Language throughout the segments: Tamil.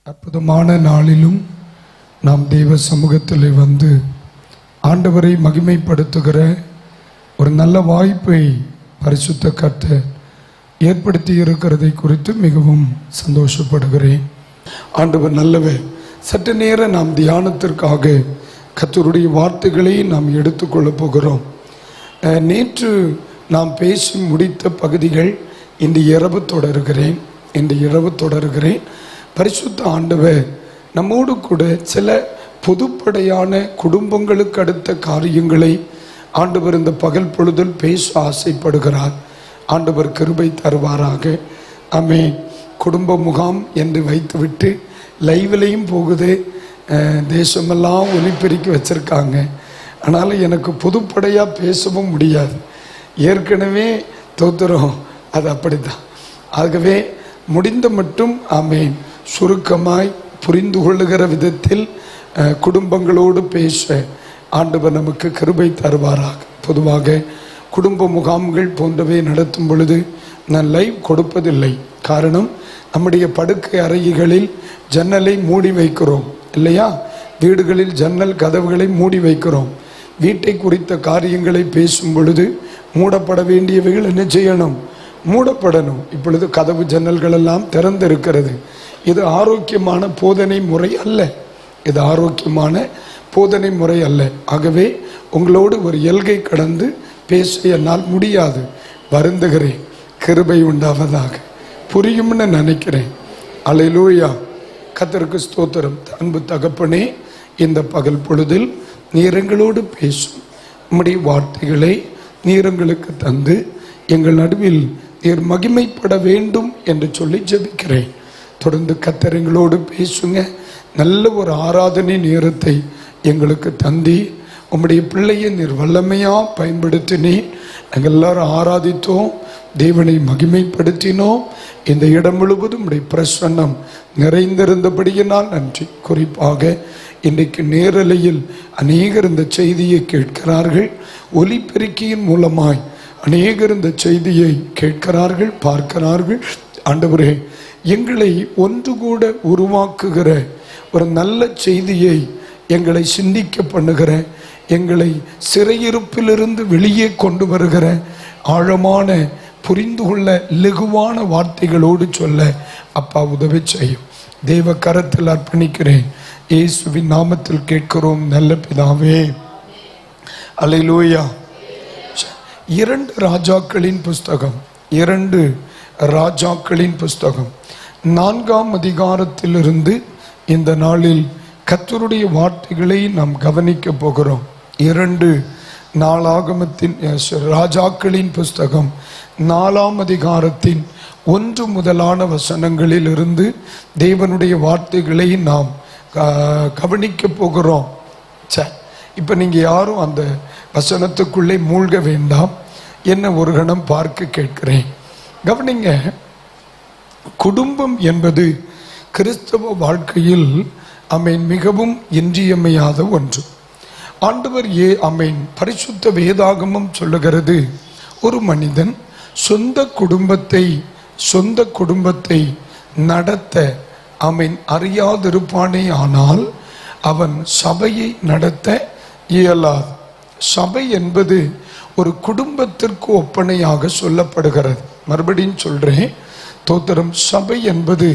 அற்புதமான நாளிலும் நாம் தெய்வ சமூகத்தில் வந்து ஆண்டவரை மகிமைப்படுத்துகிற ஒரு நல்ல வாய்ப்பை பரிசுத்த கர்த்தர் ஏற்படுத்தி இருக்கிறதை குறித்து மிகவும் சந்தோஷப்படுகிறேன். ஆண்டவர் நல்லவர். சற்று நேரம் நாம் தியானத்திற்காக கர்த்தருடைய வார்த்தைகளை நாம் எடுத்துக்கொள்ளப் போகிறோம். நேற்று நாம் பேசி முடித்த பகுதிகள் இன்று இரவு தொடர்கிறேன். பரிசுத்த ஆண்டவர் நம்மோடு கூட சில பொதுப்படையான குடும்பங்களுக்கு அடுத்த காரியங்களை ஆண்டவர் இந்த பகல் பொழுதில் பேச ஆசைப்படுகிறார். ஆண்டவர் கிருபை தருவாராக. ஆமென். குடும்ப முகாம் என்று வைத்துவிட்டு லைவ்லையும் போகுது, தேசமெல்லாம் ஒலிபெருக்கி வச்சிருக்காங்க. ஆனாலும் எனக்கு பொதுப்படையாக பேசவும் முடியாது. ஏற்கனவே தோத்துறோம், அது அப்படித்தான். ஆகவே முடிந்த மட்டும் ஆமென் சுருக்கமாய் புரிந்து கொள்ளுகிற விதத்தில் குடும்பங்களோடு பேச ஆண்டவர் நமக்கு கிருபை தருவாராக. பொதுவாக குடும்ப முகாம்கள் போன்றவை நடத்தும் பொழுது நான் லைவ் கொடுப்பதில்லை. காரணம், நம்முடைய படுக்கை அறைகளில் ஜன்னலை மூடி வைக்கிறோம் இல்லையா? வீடுகளில் ஜன்னல் கதவுகளை மூடி வைக்கிறோம். வீட்டை குறித்த காரியங்களை பேசும் பொழுது மூடப்பட வேண்டியவைகள் என்ன செய்யணும்? மூடப்படணும். இப்பொழுது கதவு ஜன்னல்கள் எல்லாம் திறந்திருக்கிறது. இது ஆரோக்கியமான போதனை முறை அல்ல. ஆகவே உங்களோடு ஒரு எல்கை கடந்து பேச என்னால் முடியாது. வருந்துகிறேன். கிருபை உண்டாவதாக. புரியும்னு நினைக்கிறேன். அல்லேலூயா. கர்த்தருக்கு ஸ்தோத்திரம். அன்பு தகப்பனே, இந்த பகல் பொழுதில் நீர் எங்களோடு பேசும் உம்முடைய வார்த்தைகளை நீர் எங்களுக்கு தந்து எங்கள் நடுவில் நீர் மகிமைப்பட வேண்டும் என்று சொல்லி ஜெபிக்கிறேன். தொடர்ந்து கர்த்தர் எங்களோடு பேசுங்க. நல்ல ஒரு ஆராதனை நேரத்தை எங்களுக்கு தந்தி உம்முடைய பிள்ளையை நீர் வல்லமையாக பயன்படுத்தினீர். நாங்கள் எல்லாரும் ஆராதித்தோம், தேவனை மகிமைப்படுத்தினோம். இந்த இடம் முழுவதும் உடைய பிரசன்னம் நிறைந்திருந்தபடியினால் நன்றி. குறிப்பாக இன்றைக்கு நேரலையில் அநேகர் இந்த செய்தியை கேட்கிறார்கள். ஒலிபெருக்கியின் மூலமாய் அநேகர் இந்த செய்தியை கேட்கிறார்கள், பார்க்கிறார்கள். ஆண்டவரே, எங்களை ஒன்று கூட உருவாக்குகிற ஒரு நல்ல செய்தியை எங்களை சிந்திக்க பண்ணுகிற, எங்களை சிறையிருப்பிலிருந்து வெளியே கொண்டு வருகிற ஆழமான புரிந்து கொள்ள லகுவான வார்த்தைகளோடு சொல்ல அப்பா உதவி செய்யும். தேவ கரத்தில் அர்ப்பணிக்கிறேன். இயேசுவின் நாமத்தில் கேட்கிறோம் நல்ல பிதாவே. அல்லேலூயா. 2 ராஜாக்களின் புஸ்தகம் 4ஆம் அதிகாரத்திலிருந்து இந்த நாளில் கர்த்தருடைய வார்த்தைகளை நாம் கவனிக்க போகிறோம். 2 நாளாகமத்தின் ராஜாக்களின் புஸ்தகம் 4ஆம் அதிகாரத்தின் 1 முதலான வசனங்களிலிருந்து தேவனுடைய வார்த்தைகளை நாம் கவனிக்க போகிறோம். இப்போ நீங்கள் யாரும் அந்த வசனத்துக்குள்ளே மூழ்க வேண்டாம். என்ன ஒரு கணம் பார்க்க கேட்கிறேன். கவனிங்க. குடும்பம் என்பது கிறிஸ்தவ வாழ்க்கையில் மிகவும் இன்றியமையாத ஒன்று. ஆண்டவர் பரிசுத்த வேதாகமம் சொல்லுகிறது, ஒரு மனிதன் சொந்த குடும்பத்தை நடத்த அறியாதிருப்பானே ஆனால் அவன் சபையை நடத்த இயலாது. சபை என்பது ஒரு குடும்பத்திற்கு ஒப்பனையாக சொல்லப்படுகிறது. மறுபடியும் சொல்றேன், தோத்திரம். சபை என்பது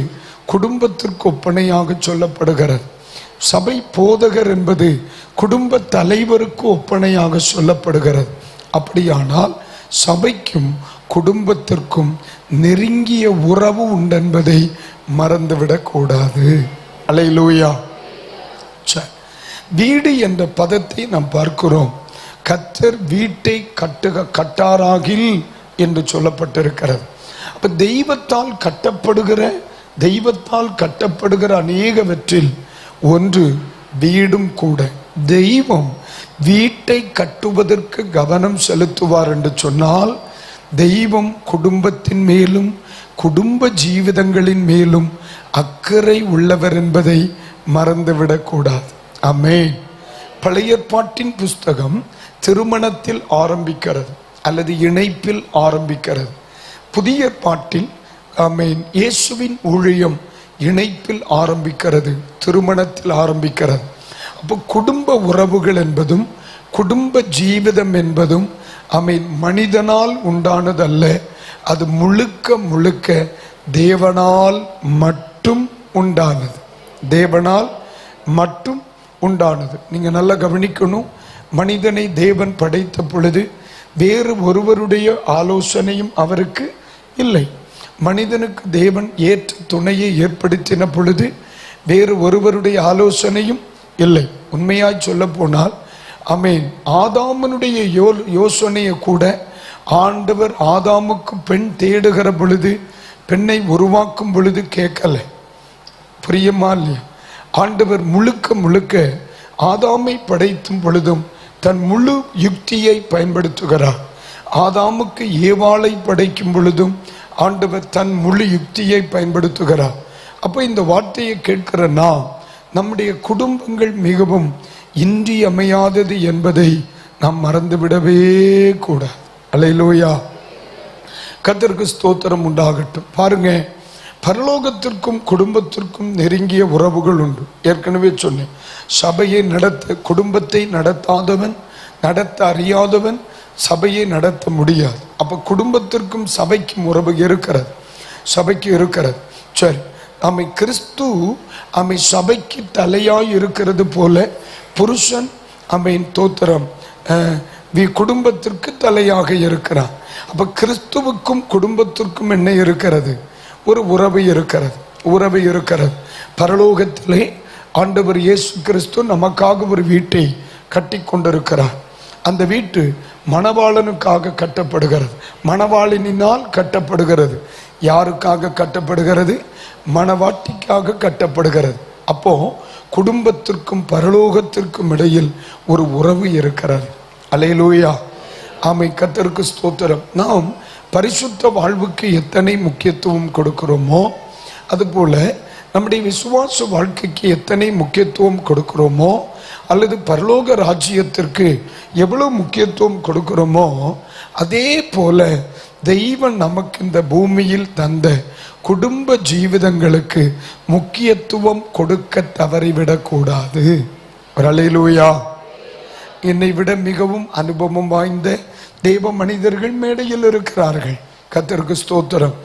குடும்பத்திற்கு ஒப்பனையாக சொல்லப்படுகிறது. சபை போதகர் என்பது குடும்ப தலைவருக்கு ஒப்பனையாக சொல்லப்படுகிறது. அப்படியானால் சபைக்கும் குடும்பத்திற்கும் நெருங்கிய உறவு உண்டென்பதை மறந்துவிடக் கூடாது. அல்லேலூயா. வீடு என்ற பதத்தை நாம் பார்க்கிறோம். கர்த்தர் வீட்டை கட்டாராகில் என்று சொல்லப்பட்டிருக்கிறது. அப்ப தெய்வத்தால் கட்டப்படுகிற அநேகவற்றில் ஒன்று வீடும் கூட. தெய்வம் வீட்டை கட்டுவதற்கு கவனம் செலுத்துவார் என்று சொன்னால், தெய்வம் குடும்பத்தின் மேலும் குடும்ப ஜீவிதங்களின் மேலும் அக்கறை உள்ளவர் என்பதை மறந்துவிடக்கூடாது. ஆமென். பழைய ஏற்பாட்டின் புஸ்தகம் திருமணத்தில் ஆரம்பிக்கிறது அல்லது இணைப்பில் ஆரம்பிக்கிறது. புதிய ஏற்பாட்டில் இயேசுவின் ஊழியம் இணைப்பில் ஆரம்பிக்கிறது, திருமணத்தில் ஆரம்பிக்கிறது. அப்போ குடும்ப உறவுகள் என்பதும் குடும்ப ஜீவிதம் என்பதும் மனிதனால் உண்டானதல்ல. அது முழுக்க முழுக்க தேவனால் மட்டும் உண்டானது. தேவனால் மட்டும் உண்டானது. நீங்க நல்லா கவனிக்கணும். மனிதனை தேவன் படைத்த பொழுது வேறு ஒருவருடைய ஆலோசனையும் அவருக்கு இல்லை. மனிதனுக்கு தேவன் ஏற்ற துணையை ஏற்படுத்தின பொழுது வேறு ஒருவருடைய ஆலோசனையும் இல்லை. உண்மையாய் சொல்ல போனால் ஆதாமனுடைய யோசனையை கூட ஆண்டவர் ஆதாமுக்கு பெண் தேடுகிற பொழுது, பெண்ணை உருவாக்கும் பொழுது கேட்கல. புரியுமா இல்லையா? ஆண்டவர் முழுக்க முழுக்க ஆதாமை படைத்தும் பொழுதும் தன் முழு யுக்தியை பயன்படுத்துகிறார். ஆதாமுக்கு ஏவாளை படைக்கும் பொழுதும் ஆண்டவர் தன் முழு யுக்தியை பயன்படுத்துகிறார். அப்போ இந்த வார்த்தையை கேட்கிற நாம், நம்முடைய குடும்பங்கள் மிகவும் இன்றியமையாதது என்பதை நாம் மறந்துவிடவே கூடாது. அல்லேலூயா, கர்த்தருக்கு ஸ்தோத்திரம் உண்டாகட்டும். பாருங்க, பரலோகத்திற்கும் குடும்பத்திற்கும் நெருங்கிய உறவுகள் உண்டு. ஏற்கனவே சொன்னேன், சபையை குடும்பத்தை நடத்த அறியாதவன் சபையை நடத்த முடியாது. அப்ப குடும்பத்திற்கும் சபைக்கும் உறவு இருக்கிறது, சபைக்கு இருக்கிறது. சரி, கிறிஸ்து சபைக்கு தலையாய் இருக்கிறது போல புருஷன் தோத்திரம் குடும்பத்திற்கு தலையாக இருக்கிறார். அப்ப கிறிஸ்துவுக்கும் குடும்பத்திற்கும் என்ன இருக்கிறது? ஒரு உறவு இருக்கிறது. பரலோகத்திலே ஆண்டவர் இயேசு கிறிஸ்து நமக்காக ஒரு வீட்டை கட்டி கொண்டிருக்கிறார். அந்த வீட்டு மணவாளனுக்காக கட்டப்படுகிறது, மணவாளினால் கட்டப்படுகிறது. யாருக்காக கட்டப்படுகிறது? மணவாட்டிக்காக கட்டப்படுகிறது. அப்போ குடும்பத்திற்கும் பரலோகத்திற்கும் இடையில் ஒரு உறவு இருக்கிறது. அல்லேலூயா, கர்த்தருக்கு ஸ்தோத்திரம். நாம் பரிசுத்த வாழ்வுக்கு எத்தனை முக்கியத்துவம் கொடுக்கிறோமோ, அதுபோல நம்முடைய விசுவாச வாழ்க்கைக்கு எத்தனை முக்கியத்துவம் கொடுக்கிறோமோ, அல்லது பரலோக ராஜ்யத்திற்கு எவ்வளவு முக்கியத்துவம் கொடுக்கிறோமோ, அதே போல தெய்வம் நமக்கு இந்த பூமியில் தந்த குடும்ப ஜீவிதங்களுக்கு முக்கியத்துவம் கொடுக்க தவறிவிடக்கூடாது. அல்லேலூயா. என்னை விட மிகவும் அனுபவம் வாய்ந்த தெய்வ மனிதர்கள் மேடையில் இருக்கிறார்கள். கர்த்தருக்கு ஸ்தோத்திரம்.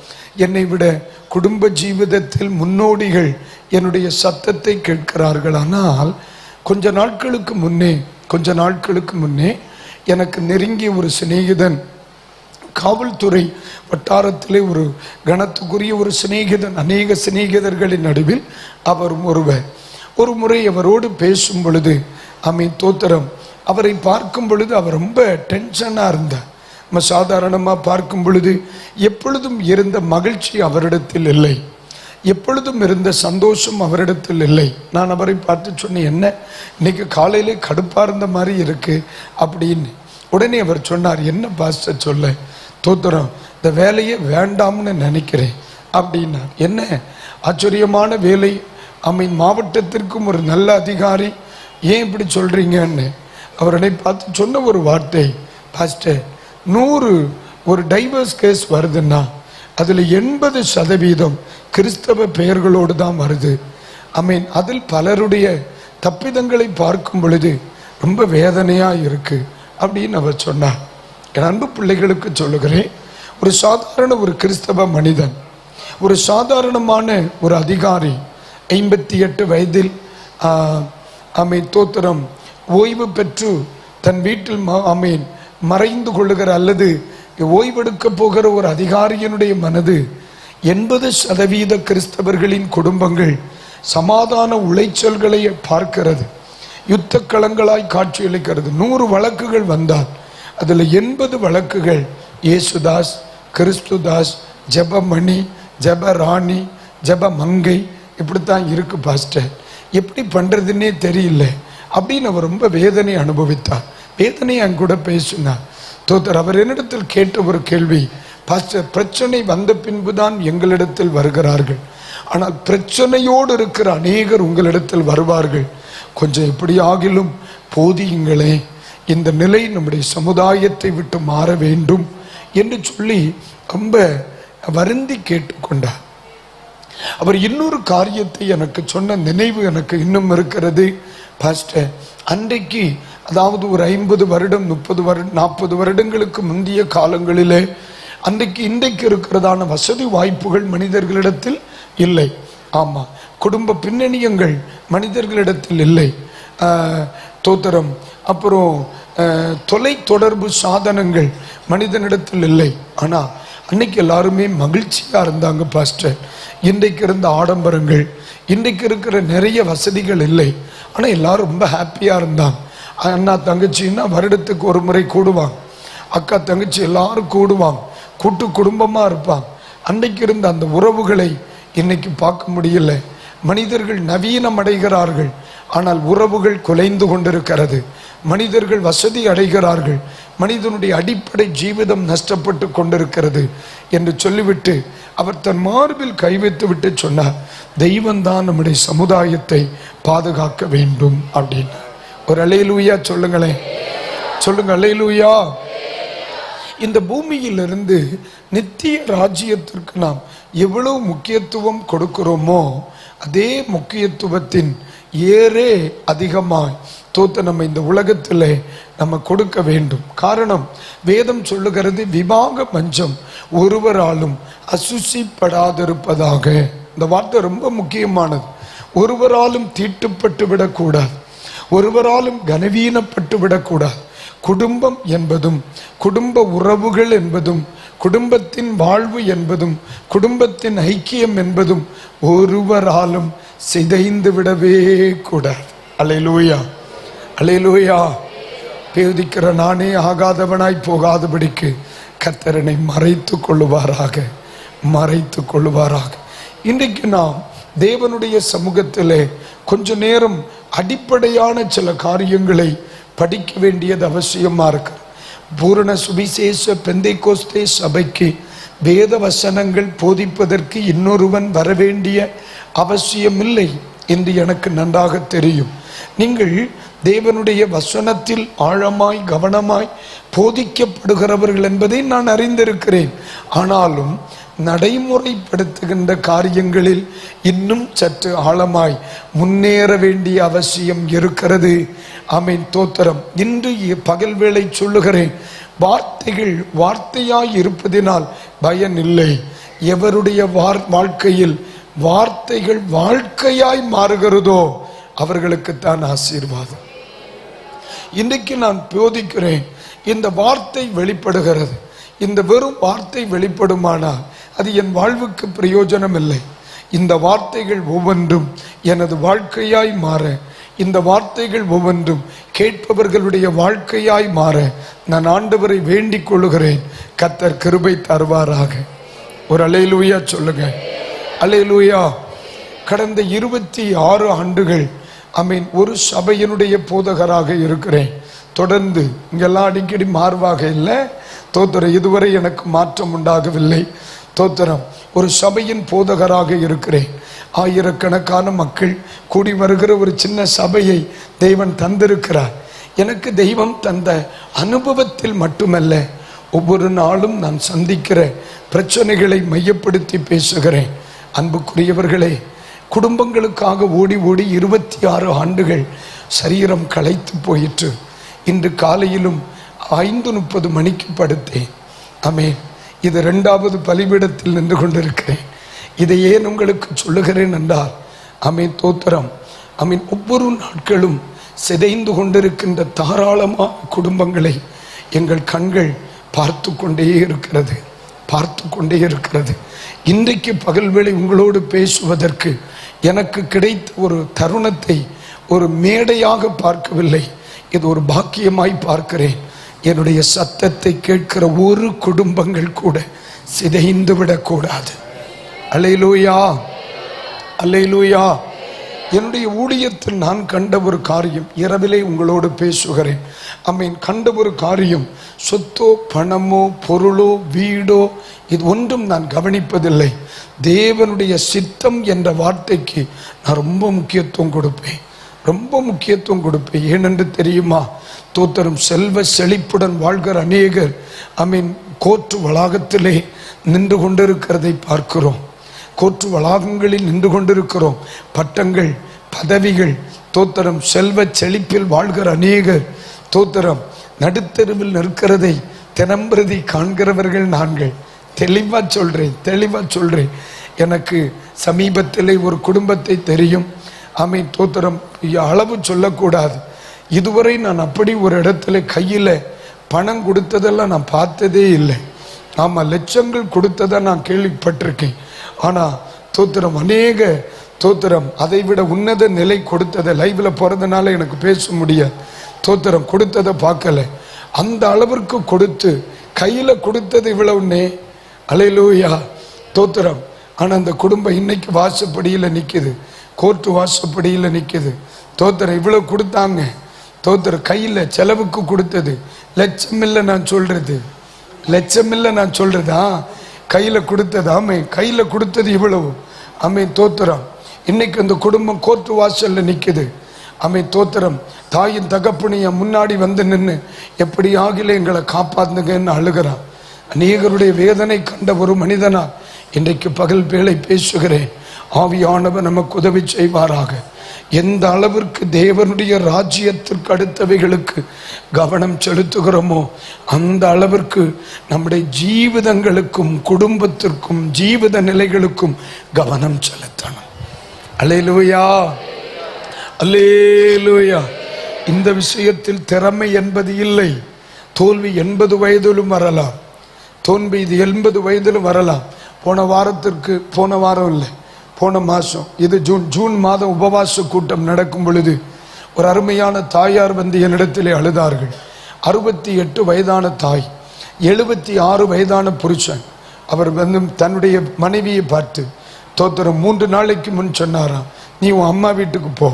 என்னை விட குடும்ப ஜீவிதத்தில் முன்னோடிகள் என்னுடைய சத்தத்தை கேட்கிறார்கள். ஆனால் கொஞ்ச நாட்களுக்கு முன்னே எனக்கு நெருங்கிய ஒரு சிநேகிதன், காவல்துறை வட்டாரத்திலே ஒரு கனத்துக்குரிய ஒரு சிநேகிதன், அநேக சிநேகிதர்களின் நடுவில் அவரும் ஒருவர். ஒரு முறை அவரோடு பேசும் பொழுது தோத்திரம், அவரை பார்க்கும் பொழுது அவர் ரொம்ப டென்ஷனாக இருந்தார். நம்ம சாதாரணமாக பார்க்கும் பொழுது எப்பொழுதும் இருந்த மகிழ்ச்சி அவரிடத்தில் இல்லை, எப்பொழுதும் இருந்த சந்தோஷம் அவரிடத்தில் இல்லை. நான் அவரை பார்த்து சொன்னேன், என்ன இன்னைக்கு காலையிலே கடுப்பாக இருந்த மாதிரி இருக்கு அப்படின்னு. உடனே அவர் சொன்னார், என்ன பாஸ்டர் சொல்ல, தோத்திரம், இந்த வேலையை வேண்டாம்னு நினைக்கிறேன் அப்படின்னா. என்ன ஆச்சரியமான வேலை, மாவட்டத்திற்கும் ஒரு நல்ல அதிகாரி, ஏன் இப்படி சொல்றீங்கன்னு அவரை பார்த்து சொன்ன ஒரு வார்த்தை, பாஸ்டர் 100 ஒரு டைவர்ஸ் கேஸ் வருதுன்னா அதில் 80% கிறிஸ்தவ பெயர்களோடு தான் வருது. அதில் பலருடைய தப்பிதங்களை பார்க்கும் பொழுது ரொம்ப வேதனையா இருக்கு அப்படின்னு அவர் சொன்னார். என் அன்பு பிள்ளைகளுக்கு சொல்லுகிறேன், ஒரு கிறிஸ்தவ மனிதன், ஒரு சாதாரணமான ஒரு அதிகாரி, 58 வயதில் தோத்திரம் ஓய்வு பெற்று தன் வீட்டில் மறைந்து கொள்ளுகிற அல்லது ஓய்வெடுக்க போகிற ஒரு அதிகாரியினுடைய மனது 80% கிறிஸ்தவர்களின் குடும்பங்கள் சமாதான உளைச்சல்களை பார்க்கிறது, யுத்த களங்களாய் காட்சியளிக்கிறது. 100 வழக்குகள் வந்தால் அதில் 80 வழக்குகள் இயேசுதாஸ், கிறிஸ்துதாஸ், ஜெபமணி, ஜெபராணி, ஜெபமங்கை, இப்படித்தான் இருக்கு பாஸ்டர், எப்படி பண்றதுன்னே தெரியல அப்படின்னு அவர் ரொம்ப வேதனை அனுபவித்தார். வேதனை என் கூட பேசினார். தோத்தர், அவர் என்னிடத்தில் கேட்ட ஒரு கேள்வி, பாஸ்டர், பிரச்சனை வந்த பின்புதான் எங்களிடத்தில் வருகிறார்கள், ஆனால் பிரச்சனையோடு இருக்கிற அநேகர் உங்களிடத்தில் வருவார்கள், கொஞ்சம் எப்படி ஆகிலும் போதியுங்களே, இந்த நிலை நம்முடைய சமுதாயத்தை விட்டு மாற வேண்டும் என்று சொல்லி ரொம்ப வருந்தி கேட்டுக்கொண்டார். அவர் இன்னொரு காரியத்தை எனக்கு சொன்ன நினைவு எனக்கு இன்னும் இருக்கிறது. பாஸ்டர், அன்றைக்கு அதாவது ஒரு 50 வருடம் 30 வருடம் 40 வருடங்களுக்கு முந்தைய காலங்களிலே அன்றைக்கு இன்றைக்கு இருக்கிறதான வசதி வாய்ப்புகள் மனிதர்களிடத்தில் இல்லை. ஆமா, குடும்ப பின்னணியங்கள் மனிதர்களிடத்தில் இல்லை. தோத்திரம். அப்புறம் தொலை தொடர்பு சாதனங்கள் மனிதனிடத்தில் இல்லை. ஆனா அன்னைக்கு எல்லாருமே மகிழ்ச்சியா இருந்தாங்க பாஸ்டர். இன்றைக்கு இருந்த ஆடம்பரங்கள், இன்றைக்கு இருக்கிற நிறைய வசதிகள் இல்லை. ஆனா எல்லாரும் ரொம்ப ஹாப்பியா இருந்தாங்க. அண்ணா தங்கச்சின்னா வருடத்துக்கு ஒரு முறை கூடுவாங்க, அக்கா தங்கச்சி எல்லாரும் கூடுவாங்க, கூட்டு குடும்பமா இருப்பாங்க. அன்றைக்கு இருந்த அந்த உறவுகளை இன்னைக்கு பார்க்க முடியல. மனிதர்கள் நவீனம் அடைகிறார்கள், ஆனால் உறவுகள் குலைந்து கொண்டிருக்கிறது. மனிதர்கள் வசதி அடைகிறார்கள், மனிதனுடைய அடிப்படை ஜீவிதம் நஷ்டப்பட்டு கொண்டிருக்கிறது என்று சொல்லிவிட்டு அவர் தன் மார்பில் கை வைத்து விட்டு சொன்னார், தெய்வம்தான் நம்முடைய சமுதாயத்தை பாதுகாக்க வேண்டும் அப்படின்னு. ஒரு அல்லேலூயா சொல்லுங்களேன், சொல்லுங்க அல்லேலூயா. இந்த பூமியிலிருந்து நித்திய ராஜ்யத்திற்கு நாம் எவ்வளவு முக்கியத்துவம் கொடுக்கிறோமோ அதே முக்கியத்துவத்தின் ஏறே அதிகமாய் நம்ம இந்த உலகத்தில் நம்ம கொடுக்க வேண்டும். காரணம், வேதம் சொல்லுகிறது, விவாக மஞ்சம் ஒருவராலும் அசுசிப்படாதிருப்பதாக. இந்த வார்த்தை ரொம்ப முக்கியமானது. ஒருவராலும் தீட்டுப்பட்டு விடக்கூடாது, ஒருவராலும் கனவீனப்பட்டு விடக்கூடாது. குடும்பம் என்பதும் குடும்ப உறவுகள் என்பதும் குடும்பத்தின் வாழ்வு என்பதும் குடும்பத்தின் ஐக்கியம் என்பதும் ஒருவராலும் சிதைந்து விடவே கூடாது. அல்லேலூயா, அல்லேலூயா. பேதிக்கிற நானே ஆகாதவனாய் போகாதபடிக்கு கர்த்தரனை மறைத்து கொள்ளுவாராக, மறைத்து கொள்ளுவாராக. இன்றைக்கு நாம் தேவனுடைய சமூகத்திலே கொஞ்ச நேரம் அடிப்படையான சில காரியங்களை படிக்க வேண்டியது அவசியமா இருக்கு. பூரண சுவிசேஷ பெந்தைக்கோஸ்தே சபைக்கு வேத வசனங்கள் போதிப்பதற்கு இன்னொருவன் வரவேண்டிய அவசியமில்லை என்று எனக்கு நன்றாக தெரியும். நீங்கள் தேவனுடைய வசனத்தில் ஆழமாய் கவனமாய் போதிக்கப்படுகிறவர்கள் என்பதை நான் அறிந்திருக்கிறேன். ஆனாலும் நடைமுறைப்படுத்துகின்ற காரியங்களில் இன்னும் சற்று ஆழமாய் முன்னேற வேண்டிய அவசியம் இருக்கிறது. ஆமென், தோத்திரம். இன்று பகல் வேளை சொல்லுகிறேன், வார்த்தைகள் வார்த்தையாய் இருப்பதினால் பயன் இல்லை. எவருடைய வாழ்க்கையில் வார்த்தைகள் வாழ்க்கையாய் மாறுகிறதோ அவர்களுக்குத்தான் ஆசீர்வாதம். இன்றைக்கு நான் போதிக்கிறேன், இந்த வார்த்தை வெளிப்படுகிறது. இந்த வெறும் வார்த்தை வெளிப்படுமானால் அது என் வாழ்வுக்கு பிரயோஜனம் இல்லை. இந்த வார்த்தைகள் ஒவ்வொன்றும் எனது வாழ்க்கையாய் மாற, இந்த வார்த்தைகள் ஒவ்வொன்றும் கேட்பவர்களுடைய வாழ்க்கையாய் மாற நான் ஆண்டவரை வேண்டிக் கொள்ளுகிறேன். கர்த்தர் கிருபை தருவாராக. ஒரு அல்லேலூயா சொல்லுங்க, அல்லேலூயா. கடந்த 26 ஆண்டுகள் ஆமென் ஒரு சபையினுடைய போதகராக இருக்கிறேன். தொடர்ந்து இங்கெல்லாம் அடிக்கடி மாறுவாக இல்லை, தோத்திரம். இதுவரை எனக்கு மாற்றம் உண்டாகவில்லை, தோத்திரம். ஒரு சபையின் போதகராக இருக்கிறேன். ஆயிரக்கணக்கான மக்கள் கூடி வருகிற ஒரு சின்ன சபையை தெய்வன் தந்திருக்கிறார். எனக்கு தெய்வம் தந்த அனுபவத்தில் மட்டுமல்ல, ஒவ்வொரு நாளும் நான் சந்திக்கிற பிரச்சனைகளை மையப்படுத்தி பேசுகிறேன். அன்புக்குரியவர்களே, குடும்பங்களுக்காக ஓடி ஓடி 26 ஆண்டுகள் சரீரம் களைத்து போயிற்று. இன்று காலையிலும் 5:30 மணிக்கு படுத்தேன். ஆமென். இது 2வது பலிபீடத்தில் நின்று கொண்டிருக்கிறேன். இதை ஏன் உங்களுக்கு சொல்லுகிறேன் என்றால், ஆமென், தோத்திரம். ஆமென். ஒவ்வொரு நாட்களும் சிதைந்து கொண்டிருக்கின்ற தாராளமான குடும்பங்களை எங்கள் கண்கள் பார்த்து கொண்டே இருக்கிறது, பார்த்து கொண்டே இருக்கிறது. இன்றைக்கு பகல்வேளை உங்களோடு பேசுவதற்கு எனக்கு கிடைத்த ஒரு தருணத்தை ஒரு மேடையாக பார்க்கவில்லை, இது ஒரு பாக்கியமாய் பார்க்கிறேன். என்னுடைய சத்தத்தை கேட்கிற ஒரு குடும்பங்கள் கூட சிதைந்து விடக்கூடாது. அல்லேலூயா, அல்லேலூயா. என்னுடைய ஊழியத்தில் நான் கண்ட ஒரு காரியம், இரவிலே உங்களோடு பேசுகிறேன். ஆமென். கண்ட ஒரு காரியம், சொத்தோ பணமோ பொருளோ வீடோ இது ஒன்றும் நான் கவனிப்பதில்லை. தேவனுடைய சித்தம் என்ற வார்த்தைக்கு நான் ரொம்ப முக்கியத்துவம் கொடுப்பேன், ரொம்ப முக்கியத்துவம் கொடுப்பேன். ஏனென்று தெரியுமா? தோத்திரம். செல்வ செழிப்புடன் வாழ்கிற அநேகர் ஆமென் கோர்ட்டு வளாகத்திலே நின்று கொண்டிருக்கிறதை பார்க்கிறோம். கோர்ட்டு வளாகங்களில் நின்று கொண்டிருக்கிறோம். பட்டங்கள், பதவிகள், தோத்திரம், செல்வ செழிப்பில் வாழ்கிற அநேகர், தோத்திரம், நடுத்தெருவில் நிற்கிறதை தினம்பிரதி காண்கிறவர்கள் நாங்கள். தெளிவா சொல்றேன். எனக்கு சமீபத்திலே ஒரு குடும்பத்தை தெரியும். ஆமென், தோத்திரம், அளவு சொல்லக்கூடாது. இதுவரை நான் அப்படி ஒரு இடத்துல கையில பணம் கொடுத்ததெல்லாம் நான் பார்த்ததே இல்லை. ஆமா, லட்சங்கள் கொடுத்ததை நான் கேள்விப்பட்டிருக்கேன். ஆனா தோத்திரம், அநேக தோத்திரம், அதை விட உன்னத நிலை கொடுத்ததை லைவ்ல போறதுனால எனக்கு பேச முடியாது. தோத்திரம், கொடுத்ததை பார்க்கல. அந்த அளவிற்கு கொடுத்து கையில கொடுத்தது இவ்வளவுன்னே. அல்லேலூயா, தோத்திரம். ஆனா அந்த குடும்பம் இன்னைக்கு வாசப்படியில நிக்குது, கோர்ட்டு வாசப்படியில நிக்குது. தோத்திரம், இவ்வளவு கொடுத்தாங்க. தோத்திரம், கையில செலவுக்கு கொடுத்தது லட்சம் இல்லை நான் சொல்றது. கையில கொடுத்தது. ஆமே, கையில கொடுத்தது இவ்வளவு. ஆமே, தோத்திரம். இன்னைக்கு அந்த குடும்பம் கோர்ட்டு வாசல்ல நிக்குது. ஆமே, தோத்திரம். தாயின் தகப்பனைய முன்னாடி வந்து நின்று எப்படி ஆகில எங்களை காப்பாத்துங்கன்னு அழுகிறான். அநேகருடைய வேதனை கண்ட ஒரு மனிதனா இன்றைக்கு பகல் வேளை பேசுகிறேன். ஆவியானவர் நமக்கு உதவி செய்வாராக. எந்த அளவிற்கு தேவனுடைய ராஜ்யத்திற்கு அடுத்தவைகளுக்கு கவனம் செலுத்துகிறோமோ அந்த அளவிற்கு நம்முடைய ஜீவிதங்களுக்கும் குடும்பத்திற்கும் ஜீவித நிலைகளுக்கும் கவனம் செலுத்தணும். அல்லேலூயா, அல்லேலூயா. இந்த விஷயத்தில் திறமை என்பது இல்லை. தோல்வி 80 வயதிலும் வரலாம், தோல்வி இது 80 வயதிலும் வரலாம். போன வாரம் இல்லை, போன மாதம், இது ஜூன் மாதம் உபவாச கூட்டம் நடக்கும் பொழுது ஒரு அருமையான தாயார் வந்து என்னிடத்திலே அழுதார்கள். 68 வயதான தாய், 76 வயதான புருஷன். அவர் வந்து தன்னுடைய மனைவியை பார்த்து, தோத்திரம், 3 நாளைக்கு முன் சொன்னாராம், நீ உன் அம்மா வீட்டுக்கு போ,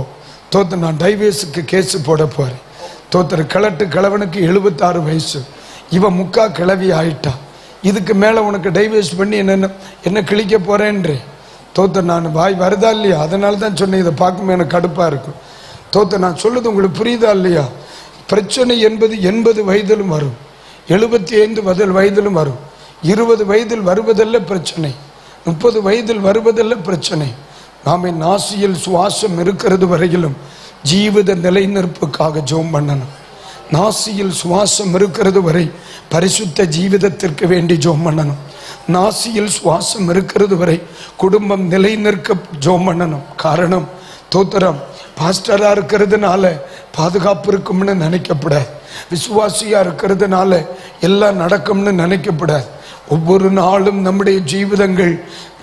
தோத்திரம், நான் டைவேஸுக்கு கேஸ் போட போறேன். தோத்திரம், கிழவனுக்கு 76 வயசு, இவன் முக்கா கிழவி ஆயிட்டா, இதுக்கு மேல உனக்கு டைவேஸ் பண்ணி என்ன கிழிக்க போறேன்றே. தோத்திரம், நான் வாய் வருதா இல்லையா? அதனால தான் சொன்னேன், இதை பார்க்கும்போது எனக்கு கடுப்பா இருக்கும். தோத்திரம், நான் சொல்லுது உங்களுக்கு புரியுதா இல்லையா? பிரச்சனை என்பது 80 வயதிலும் வரும், 75 வயதிலும் வரும், 20 வயதில் வருவதல்ல பிரச்சனை, 30 வயதில் வருவதல்ல பிரச்சனை. நாமே நாசியில் சுவாசம் இருக்கிறது வரையிலும் ஜீவித நிலைநிற்புக்காக ஜெபம் பண்ணணும். நாசியில் சுவாசம் இருக்கிறது வரை பரிசுத்த ஜீவிதத்திற்கு வேண்டி ஜெபம் பண்ணணும். நாசியில் சுவாசம் இருக்கிறது வரை குடும்பம் நிலை நிற்க ஜெபம் பண்ணணும். காரணம், தோத்திரம், பாஸ்டரா இருக்கிறதுனால பாதுகாப்பு இருக்கும்னு நினைக்கப்படாது, விசுவாசியா இருக்கிறதுனால எல்லாம் நடக்கும்னு நினைக்கப்படாது. ஒவ்வொரு நாளும் நம்முடைய ஜீவிதங்கள்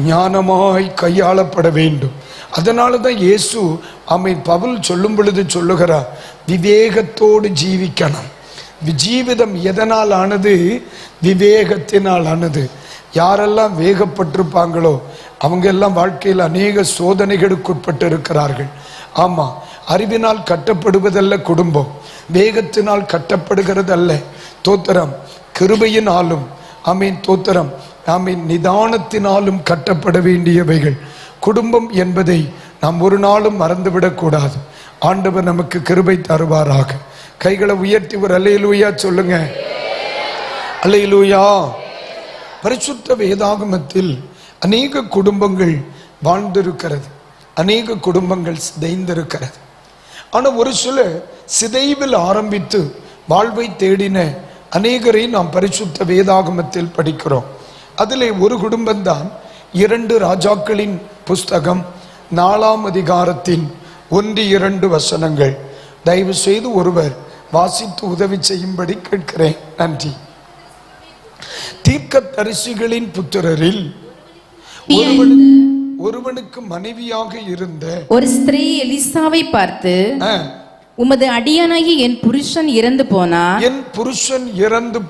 ஞானமாய் கையாளப்பட வேண்டும். அதனால தான் இயேசு பவுல் சொல்லும் பொழுது சொல்லுகிறார், விவேகத்தோடு ஜீவிக்கணும். ஜீவிதம் எதனால் ஆனது? விவேகத்தினால் ஆனது. யாரெல்லாம் வேகப்பட்டிருப்பாங்களோ அவங்க எல்லாம் வாழ்க்கையில் அநேக சோதனைகளுக்கு உட்பட்டு இருக்கிறார்கள். ஆமா, அறிவினால் கட்டப்படுவதல்ல குடும்பம், வேகத்தினால் கட்டப்படுகிறது அல்ல. தோத்திரம், கிருபையினாலும் ஆமீன், தோத்திரம், ஆமீன், நிதானத்தினாலும் கட்டப்பட வேண்டியவைகள். குடும்பம் என்பதை நாம் ஒரு நாளும் மறந்துவிடக் கூடாது. ஆண்டவர் நமக்கு கிருபை தருவாராக. கைகளை உயர்த்தி ஒரு அல்லேலூயா சொல்லுங்க. அல்லேலூயா. பரிசுத்த வேதாகமத்தில் அநேக குடும்பங்கள் வாழ்ந்திருக்கிறது, அநேக குடும்பங்கள் சிதைந்திருக்கிறது. ஆனால் ஒரு சில சிதைவில் ஆரம்பித்து வாழ்வை தேடின அநேகரை நாம் பரிசுத்த வேதாகமத்தில் படிக்கிறோம். அதிலே ஒரு குடும்பம்தான் 2 ராஜாக்களின் புஸ்தகம் 4ஆம் அதிகாரத்தின் 1-2 வசனங்கள். தயவு செய்து ஒருவர் வாசித்து உதவி செய்யும்படி கேட்கிறேன். நன்றி. தீர்க்கதரிசிகளின் புத்திரரில் ஒருவனுக்கு மனைவியாக இருந்த ஒரு ஸ்திரீ எலிசாவை பார்த்து, உமது அடியானாகி என் புருஷன் இறந்து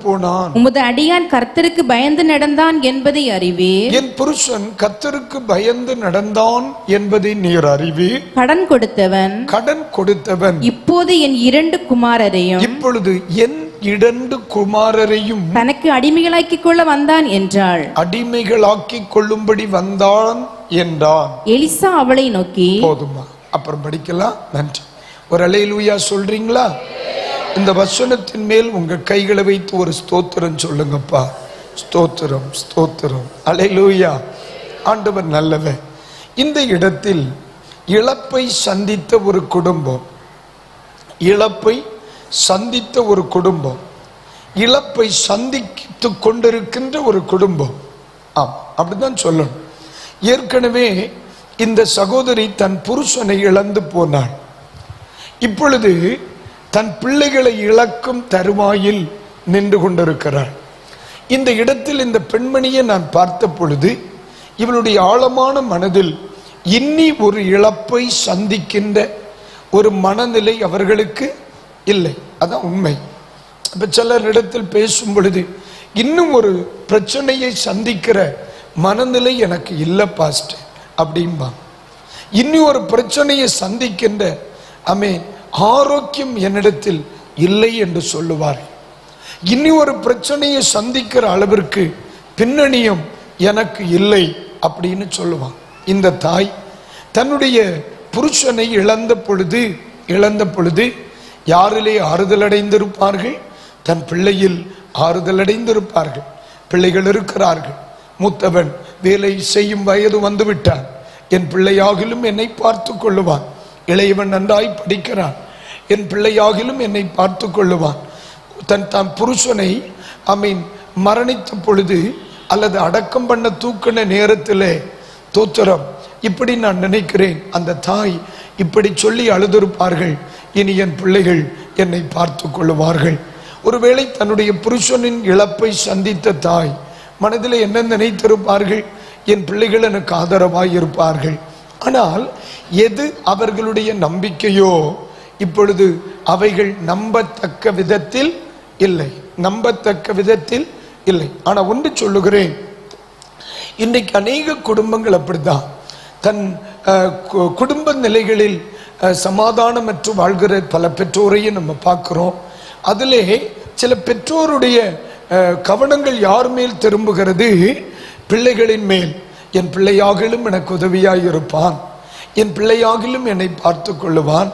போனான், உமது அடியான் கர்த்தருக்கு பயந்து நடந்தான் என்பதை அறிவீர். என் புருஷன் கர்த்தருக்கு பயந்து நடந்தான் என்பதை நீர் அறிவீர். கடன் கொடுத்தவன் இப்போது என் 2 குமாரரையும் தனக்கு அடிமைகளாக்கிக் கொள்ள வந்தான் என்றாள். அடிமைகளாக்கிக் கொள்ளும்படி வந்தான் என்றான். எலிசா அவளை நோக்கி, போதுமா, அப்புறம் படிக்கலாம். நன்றி. ஒரு அல்லேலூயா சொல்றீங்களா? இந்த வசனத்தின் மேல் உங்க கைகளை வைத்து ஒரு ஸ்தோத்திரம் சொல்லுங்கப்பா. ஸ்தோத்திரம், ஸ்தோத்திரம். அல்லேலூயா, ஆண்டவர் நல்லவர். இந்த இடத்தில் இழப்பை சந்தித்த ஒரு குடும்பம், இழப்பை சந்தித்த ஒரு குடும்பம், இழப்பை சந்தித்து கொண்டிருக்கின்ற ஒரு குடும்பம். அப்படிதான் சொல்லணும். ஏற்கனவே இந்த சகோதரி தன் புருஷனை இழந்து போனாள். இப்பொழுது தன் பிள்ளைகளை இழக்கும் தருவாயில் நின்று கொண்டிருக்கிறாள். இந்த இடத்தில் இந்த பெண்மணியை நான் பார்த்த பொழுது இவளுடைய ஆழமான மனதில் இன்னி ஒரு இழப்பை சந்திக்கின்ற ஒரு மனநிலை அவர்களுக்கு இல்லை. அதான் உண்மை. இப்ப சிலர் இடத்தில் பேசும் பொழுது இன்னும் ஒரு பிரச்சனையை சந்திக்கிற மனநிலை எனக்கு இல்லை பாஸ்டர் அப்படின்பா. இன்னும் ஒரு பிரச்சனையை சந்திக்கின்ற ஆரோக்கியம் என்னிடத்தில் இல்லை என்று சொல்லுவார். இனி ஒரு பிரச்சனையை சந்திக்கிற அளவிற்கு பின்னணியும் எனக்கு இல்லை அப்படின்னு சொல்லுவான். இந்த தாய் தன்னுடைய புருஷனை இழந்த பொழுது யாரிலே ஆறுதல் அடைந்திருப்பார்கள்? தன் பிள்ளையில் ஆறுதல் அடைந்திருப்பார்கள். பிள்ளைகள் இருக்கிறார்கள். மூத்தவன் வேலை செய்யும் வயது வந்துவிட்டான். என் பிள்ளையாகிலும் என்னை பார்த்து கொள்ளுவான். இளையவன் நன்றாய் படிக்கிறான். என் பிள்ளையாகிலும் என்னை பார்த்து கொள்ளுவான். தன் புருஷனை மரணித்த பொழுது அல்லது அடக்கம் பண்ண தூக்கின நேரத்தில் தோத்திரம் இப்படி நான் நினைக்கிறேன், அந்த தாய் இப்படி சொல்லி அழுதிருப்பார்கள், இனி என் பிள்ளைகள் என்னை பார்த்து கொள்ளுவார்கள். ஒருவேளை தன்னுடைய புருஷனின் இழப்பை சந்தித்த தாய் மனதில் என்ன நினைத்திருப்பார்கள்? என் பிள்ளைகள் எனக்கு ஆதரவாய் இருப்பார்கள். ஆனால் எது அவர்களுடைய நம்பிக்கையோ இப்பொழுது அவைகள் நம்பத்தக்க விதத்தில் இல்லை, நம்பத்தக்க விதத்தில் இல்லை. ஆனா ஒன்று சொல்லுகிறேன், இன்றைக்கு அநேக குடும்பங்கள் அப்படித்தான். தன் குடும்ப நிலைகளில் சமாதானமற்று வாழ்கிற பல பெற்றோரையும் நம்ம பார்க்கிறோம். அதிலே சில பெற்றோருடைய கவனங்கள் யார் மேல் திரும்புகிறது? பிள்ளைகளின் மேல். என் பிள்ளையாகிலும் எனக்கு உதவியாய் இருப்பான், என் பிள்ளையாகிலும் என்னை பார்த்து கொள்ளுவான்,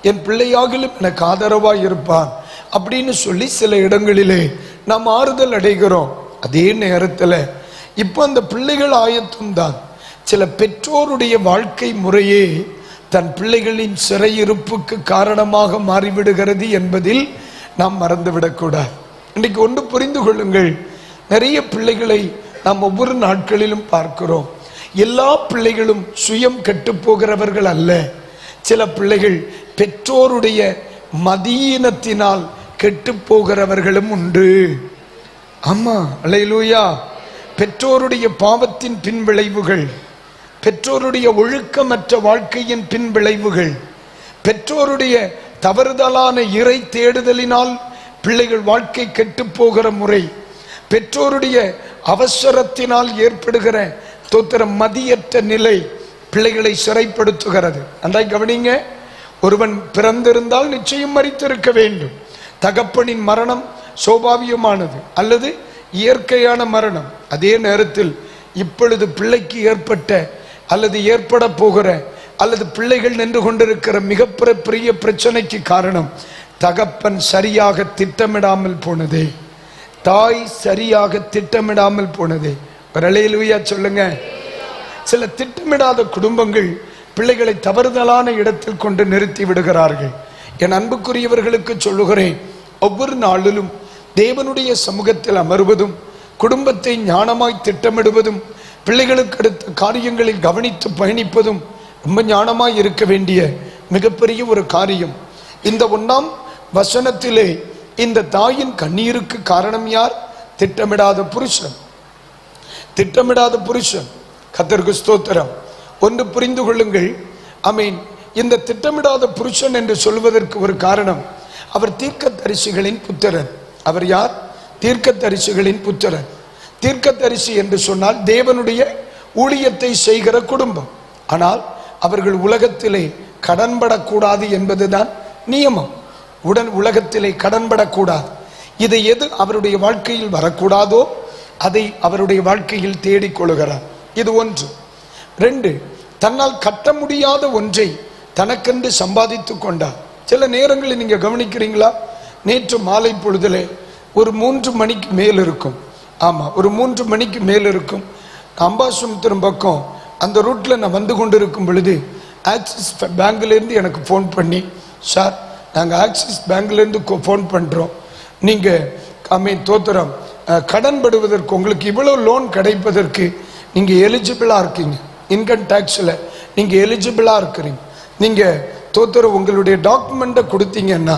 என் பிள்ளையாகிலும் எனக்கு ஆதரவாய் இருப்பான் அப்படின்னு சொல்லி சில இடங்களிலே நாம் ஆறுதல் அடைகிறோம். அதே நேரத்தில் இப்போ அந்த பிள்ளைகள் ஆயத்தம் தான். சில பெற்றோருடைய வாழ்க்கை முறையே தன் பிள்ளைகளின் சிறையிருப்புக்கு காரணமாக மாறிவிடுகிறது என்பதில் நாம் மறந்துவிடக்கூடாது. இன்றைக்கு ஒன்று புரிந்து கொள்ளுங்கள், நிறைய பிள்ளைகளை நாம் ஒவ்வொரு நாட்களிலும் பார்க்கிறோம். எல்லா பிள்ளைகளும் சுயம் கெட்டு போகிறவர்கள் அல்ல. சில பிள்ளைகள் பெற்றோருடைய மதீனத்தினால் கெட்டு போகிறவர்களும் உண்டு. ஆமா, அல்லேலூயா. பெற்றோருடைய பாவத்தின் பின்விளைவுகள், பெற்றோருடைய ஒழுக்கமற்ற வாழ்க்கையின் பின்விளைவுகள், பெற்றோருடைய தவறுதலான இறை தேடுதலினால் பிள்ளைகள் வாழ்க்கை கெட்டு போகிற முறை, பெற்றோருடைய அவசரத்தினால் ஏற்படுகிற மதியற்ற நிலை பிள்ளைகளை சிறைப்படுத்துகிறது. அந்த கவனிங்க, ஒருவன் பிறந்திருந்தால் நிச்சயம் மரித்திருக்க வேண்டும். தகப்பனின் மரணம் சோபாவியமானது அல்லது இயற்கையான மரணம். அதே நேரத்தில் இப்பொழுது பிள்ளைக்கு ஏற்பட்ட அல்லது ஏற்பட போகிற அல்லது பிள்ளைகள் நின்று கொண்டிருக்கிற மிகப்பெரிய பிரச்சனைக்கு காரணம் தகப்பன் சரியாக திட்டமிடாமல் போனதே, தாய் சரியாக திட்டமிடாமல் போனதே. ஒரு அல்லேலூயா சொல்லுங்க. சில திட்டமிடாத குடும்பங்கள் பிள்ளைகளை தவறுதலான இடத்தில் கொண்டு நிறுத்தி விடுகிறார்கள். என் அன்புக்குரியவர்களுக்கு சொல்லுகிறேன், ஒவ்வொரு நாளிலும் தேவனுடைய சமூகத்தில் அமர்வதும் குடும்பத்தை ஞானமாய் திட்டமிடுவதும் பிள்ளைகளுக்கு அடுத்த காரியங்களில் கவனித்து பயணிப்பதும் ரொம்ப ஞானமாய் இருக்க வேண்டிய மிகப்பெரிய ஒரு காரியம். இந்த 1ஆம் வசனத்திலே இந்த தாயின் கண்ணீருக்கு காரணம் யார்? திட்டமிடாத புருஷன். திட்டமிடாத புருஷன். கர்த்தருக்கு ஸ்தோத்திரம். ஒன்று புரிந்து கொள்ளுங்கள், இந்த திட்டமிடாத புருஷன் என்று சொல்வதற்கு ஒரு காரணம், அவர் தீர்க்கதரிசிகளின் புத்திரன். அவர் யார்? தீர்க்கதரிசிகளின் புத்திரன். தீர்க்கதரிசி என்று சொன்னால் தேவனுடைய ஊழியத்தை செய்கிற குடும்பம். ஆனால் அவர்கள் உலகத்திலே கடன்படக்கூடாது என்பதுதான் நியமம். உலகத்திலே கடன்படக்கூடாது. இதை எது அவருடைய வாழ்க்கையில் வரக்கூடாதோ அதை அவருடைய வாழ்க்கையில் தேடிக்கொள்கிறார். இது ஒன்று. 2, தன்னால் கட்ட முடியாத ஒன்றை தனக்கென்று சம்பாதித்து கொண்டார். சில நேரங்களில் நீங்க கவனிக்கிறீங்களா? நேற்று மாலை பொழுதிலே ஒரு 3 மணிக்கு மேல் இருக்கும். ஆமா, ஒரு 3 மணிக்கு மேல் இருக்கும். அம்பாசமுத்திரம் பக்கம் அந்த ரூட்ல நான் வந்து கொண்டு இருக்கும் பொழுது ஆக்சிஸ் பேங்க்லேருந்து எனக்கு ஃபோன் பண்ணி, சார் நாங்கள் ஆக்சிஸ் பேங்க்லேருந்து ஃபோன் பண்ணுறோம், நீங்கள் தோத்திரம் கடன் படுவதற்கு உங்களுக்கு இவ்வளோ லோன் கிடைப்பதற்கு நீங்கள் எலிஜிபிளாக இருக்கீங்க, இன்கம் டேக்ஸில் நீங்கள் எலிஜிபிளாக இருக்கிறீங்க, நீங்கள் தோத்திரம் உங்களுடைய டாக்குமெண்ட்டை கொடுத்தீங்கன்னா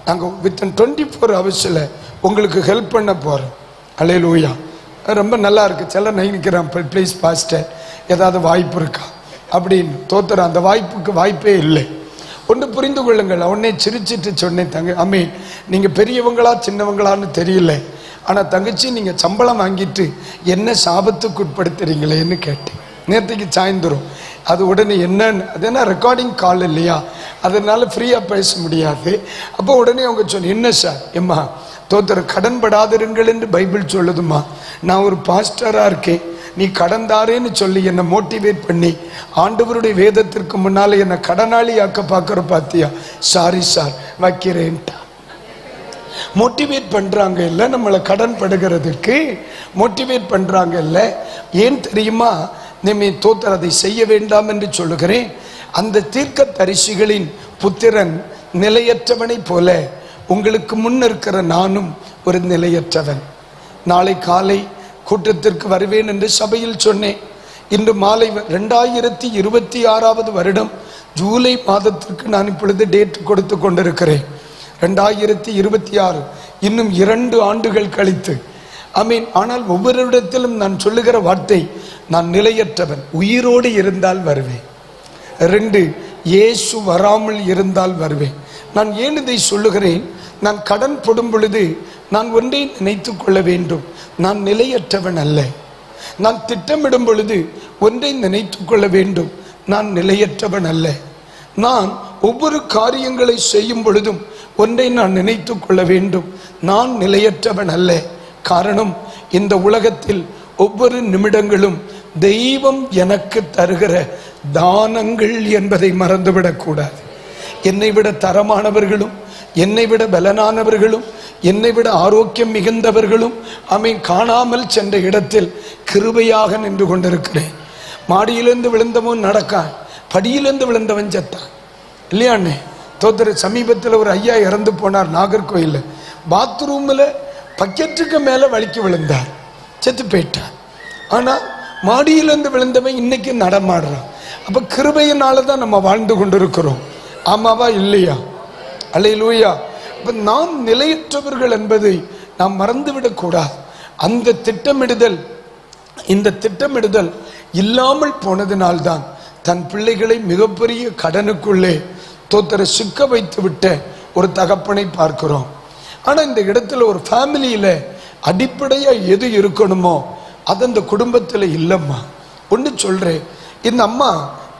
நாங்கள் வித்தின் 24 ஹவர்ஸில் உங்களுக்கு ஹெல்ப் பண்ண போகிறோம். அல்லேலூயா. ரொம்ப நல்லா இருக்குது. சில நினைக்கிறேன், ப்ளீஸ் பாஸ்டர் ஏதாவது வாய்ப்பு இருக்கா அப்படின்னு. தோத்திரம் அந்த வாய்ப்புக்கு வாய்ப்பே இல்லை. ஒன்று புரிந்து கொள்ளுங்கள். உடனே சிரிச்சிட்டு சொன்னேன், அம்மே நீங்கள் பெரியவங்களா சின்னவங்களான்னு தெரியல, ஆனால் தங்கச்சி நீங்கள் சம்பளம் வாங்கிட்டு என்ன சாபத்துக்கு உட்படுத்துறீங்களேன்னு கேட்டேன். நேற்றுக்கு சாய்ந்துரும். அது உடனே என்னன்னு, அது என்ன ரெக்கார்டிங் கால் இல்லையா, அதனால ஃப்ரீயாக பேச முடியாது. அப்போ உடனே அவங்க சொன்ன, என்ன சார் எம்மா தோத்திரம் கடன் படாதிருங்கள் என்று பைபிள் சொல்லுதுமா, நான் ஒரு பாஸ்டராக இருக்கேன், நீ கடன்தாரேன்னு சொல்லி என்னை மோட்டிவேட் பண்ணி ஆண்டவருடைய வேதத்திற்கு முன்னால் என்னை கடனாளி ஆக்க பார்க்குற பார்த்தியா, சாரி சார் வைக்கிறேன்ட்டா. மோட்டிவேட் பண்ணுறாங்க இல்லை, நம்மளை கடன் படுகிறதுக்கு மோட்டிவேட் பண்ணுறாங்க இல்லை. ஏன் தெரியுமா, நீ தோத்தர் அதை செய்ய வேண்டாம் என்று சொல்லுகிறேன். அந்த தீர்க்க தரிசிகளின் புத்திரன் நிலையற்றவனை போல உங்களுக்கு முன் இருக்கிற நானும் ஒரு நிலையற்றவன். நாளை காலை கூட்டத்திற்கு வருவேன் என்று சபையில் சொன்னேன். இன்று மாலை 2026 வருடம் ஜூலை மாதத்திற்கு நான் இப்பொழுது டேட் கொடுத்து கொண்டிருக்கிறேன். 2026 இன்னும் 2 ஆண்டுகள் கழித்து. ஆனால் ஒவ்வொருடத்திலும் நான் சொல்லுகிற வார்த்தை, நான் நிலையற்றவன், உயிரோடு இருந்தால் வருவேன். 2, இயேசு வராமல் இருந்தால் வருவேன். நான் ஏன் இதை சொல்லுகிறேன், நான் கடன் படும் பொழுது நான் ஒன்றை நினைத்து கொள்ள வேண்டும், நான் நிலையற்றவன் அல்ல. நான் திட்டமிடும் பொழுது ஒன்றை நினைத்து கொள்ள வேண்டும், நான் நிலையற்றவன் அல்ல. நான் ஒவ்வொரு காரியங்களை செய்யும் பொழுதும் ஒன்றை நான் நினைத்து கொள்ள வேண்டும், நான் நிலையற்றவன் அல்ல. காரணம், இந்த உலகத்தில் ஒவ்வொரு நிமிடங்களும் தெய்வம் எனக்கு தருகிற தானங்கள் என்பதை மறந்துவிடக்கூடாது. என்னை விட தரமானவர்களும், என்னை விட பலனானவர்களும், என்னை விட ஆரோக்கியம் மிகுந்தவர்களும் காணாமல் சென்ற இடத்தில் கிருபையாக நின்று கொண்டிருக்கிறேன். மாடியிலிருந்து விழுந்தவன் நடக்கான், படியிலிருந்து விழுந்தவன் செத்தான் இல்லையா அண்ணே? தோத்திர சமீபத்தில் ஒரு ஐயா இறந்து போனார் நாகர்கோயிலில். பாத்ரூமில் பக்கெட்டுக்கு மேலே வலிக்கு விழுந்தார், செத்து போயிட்டார். ஆனால் மாடியிலிருந்து விழுந்தவன் இன்னைக்கு நடமாடுறான். அப்போ கிருபையினால தான் நம்ம வாழ்ந்து கொண்டிருக்கிறோம். ஆமாவா இல்லையா? அல்லேலூயா. அப்போ நாம் நிலையற்றவர்கள் என்பதை நாம் மறந்துவிடக்கூடாது. அந்த திட்டமிடுதல், இந்த திட்டமிடுதல் இல்லாமல் போனதினால்தான் தன் பிள்ளைகளை மிகப்பெரிய கடனுக்குள்ளே தோத்தர சிக்க வைத்து விட்ட ஒரு தகப்பனை பார்க்கிறோம். ஆனால் இந்த இடத்துல ஒரு ஃபேமிலியில் அடிப்படையாக எது இருக்கணுமோ அது அந்த குடும்பத்தில் இல்லைம்மா. ஒன்று சொல்கிறேன், இந்த அம்மா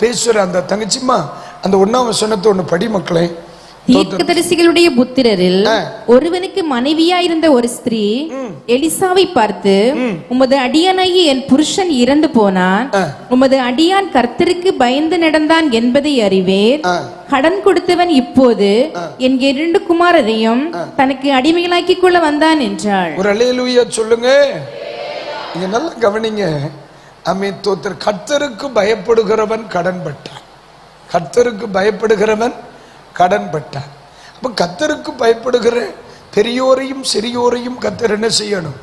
பேசுகிற அந்த தங்கச்சிம்மா அந்த 1ஆம் வசனத்தை ஒன்று படி மக்களே. தீர்க்கதரிசிகளுடைய புத்திரரில் ஒருவனுக்கு மனைவியா இருந்த ஒரு ஸ்திரீ எலிசாவை பார்த்து, உமது அடியானாகி என் புருஷன் இறந்து போனான், உமது அடியான் கர்த்தருக்கு பயந்து நடந்தான் என்பதை அறிவேன். கடன் கொடுத்தவன் இப்போது என் 2 குமாரரையும் தனக்கு அடிமைகளாக்கி கொள்ள வந்தான் என்றாள். ஒரு அல்லேலூயா சொல்லுங்க. நீங்க நல்லா கவனிங்க. தோத்தர் கர்த்தருக்கு பயப்படுகிறவன் கடன் பட்டான். கர்த்தருக்கு பயப்படுகிறவன் கடன் பட்டான். அப்ப கர்த்தருக்கு பயப்படுகிற பெரியோரையும் சிறியோரையும் கர்த்தர் என்ன செய்யணும்?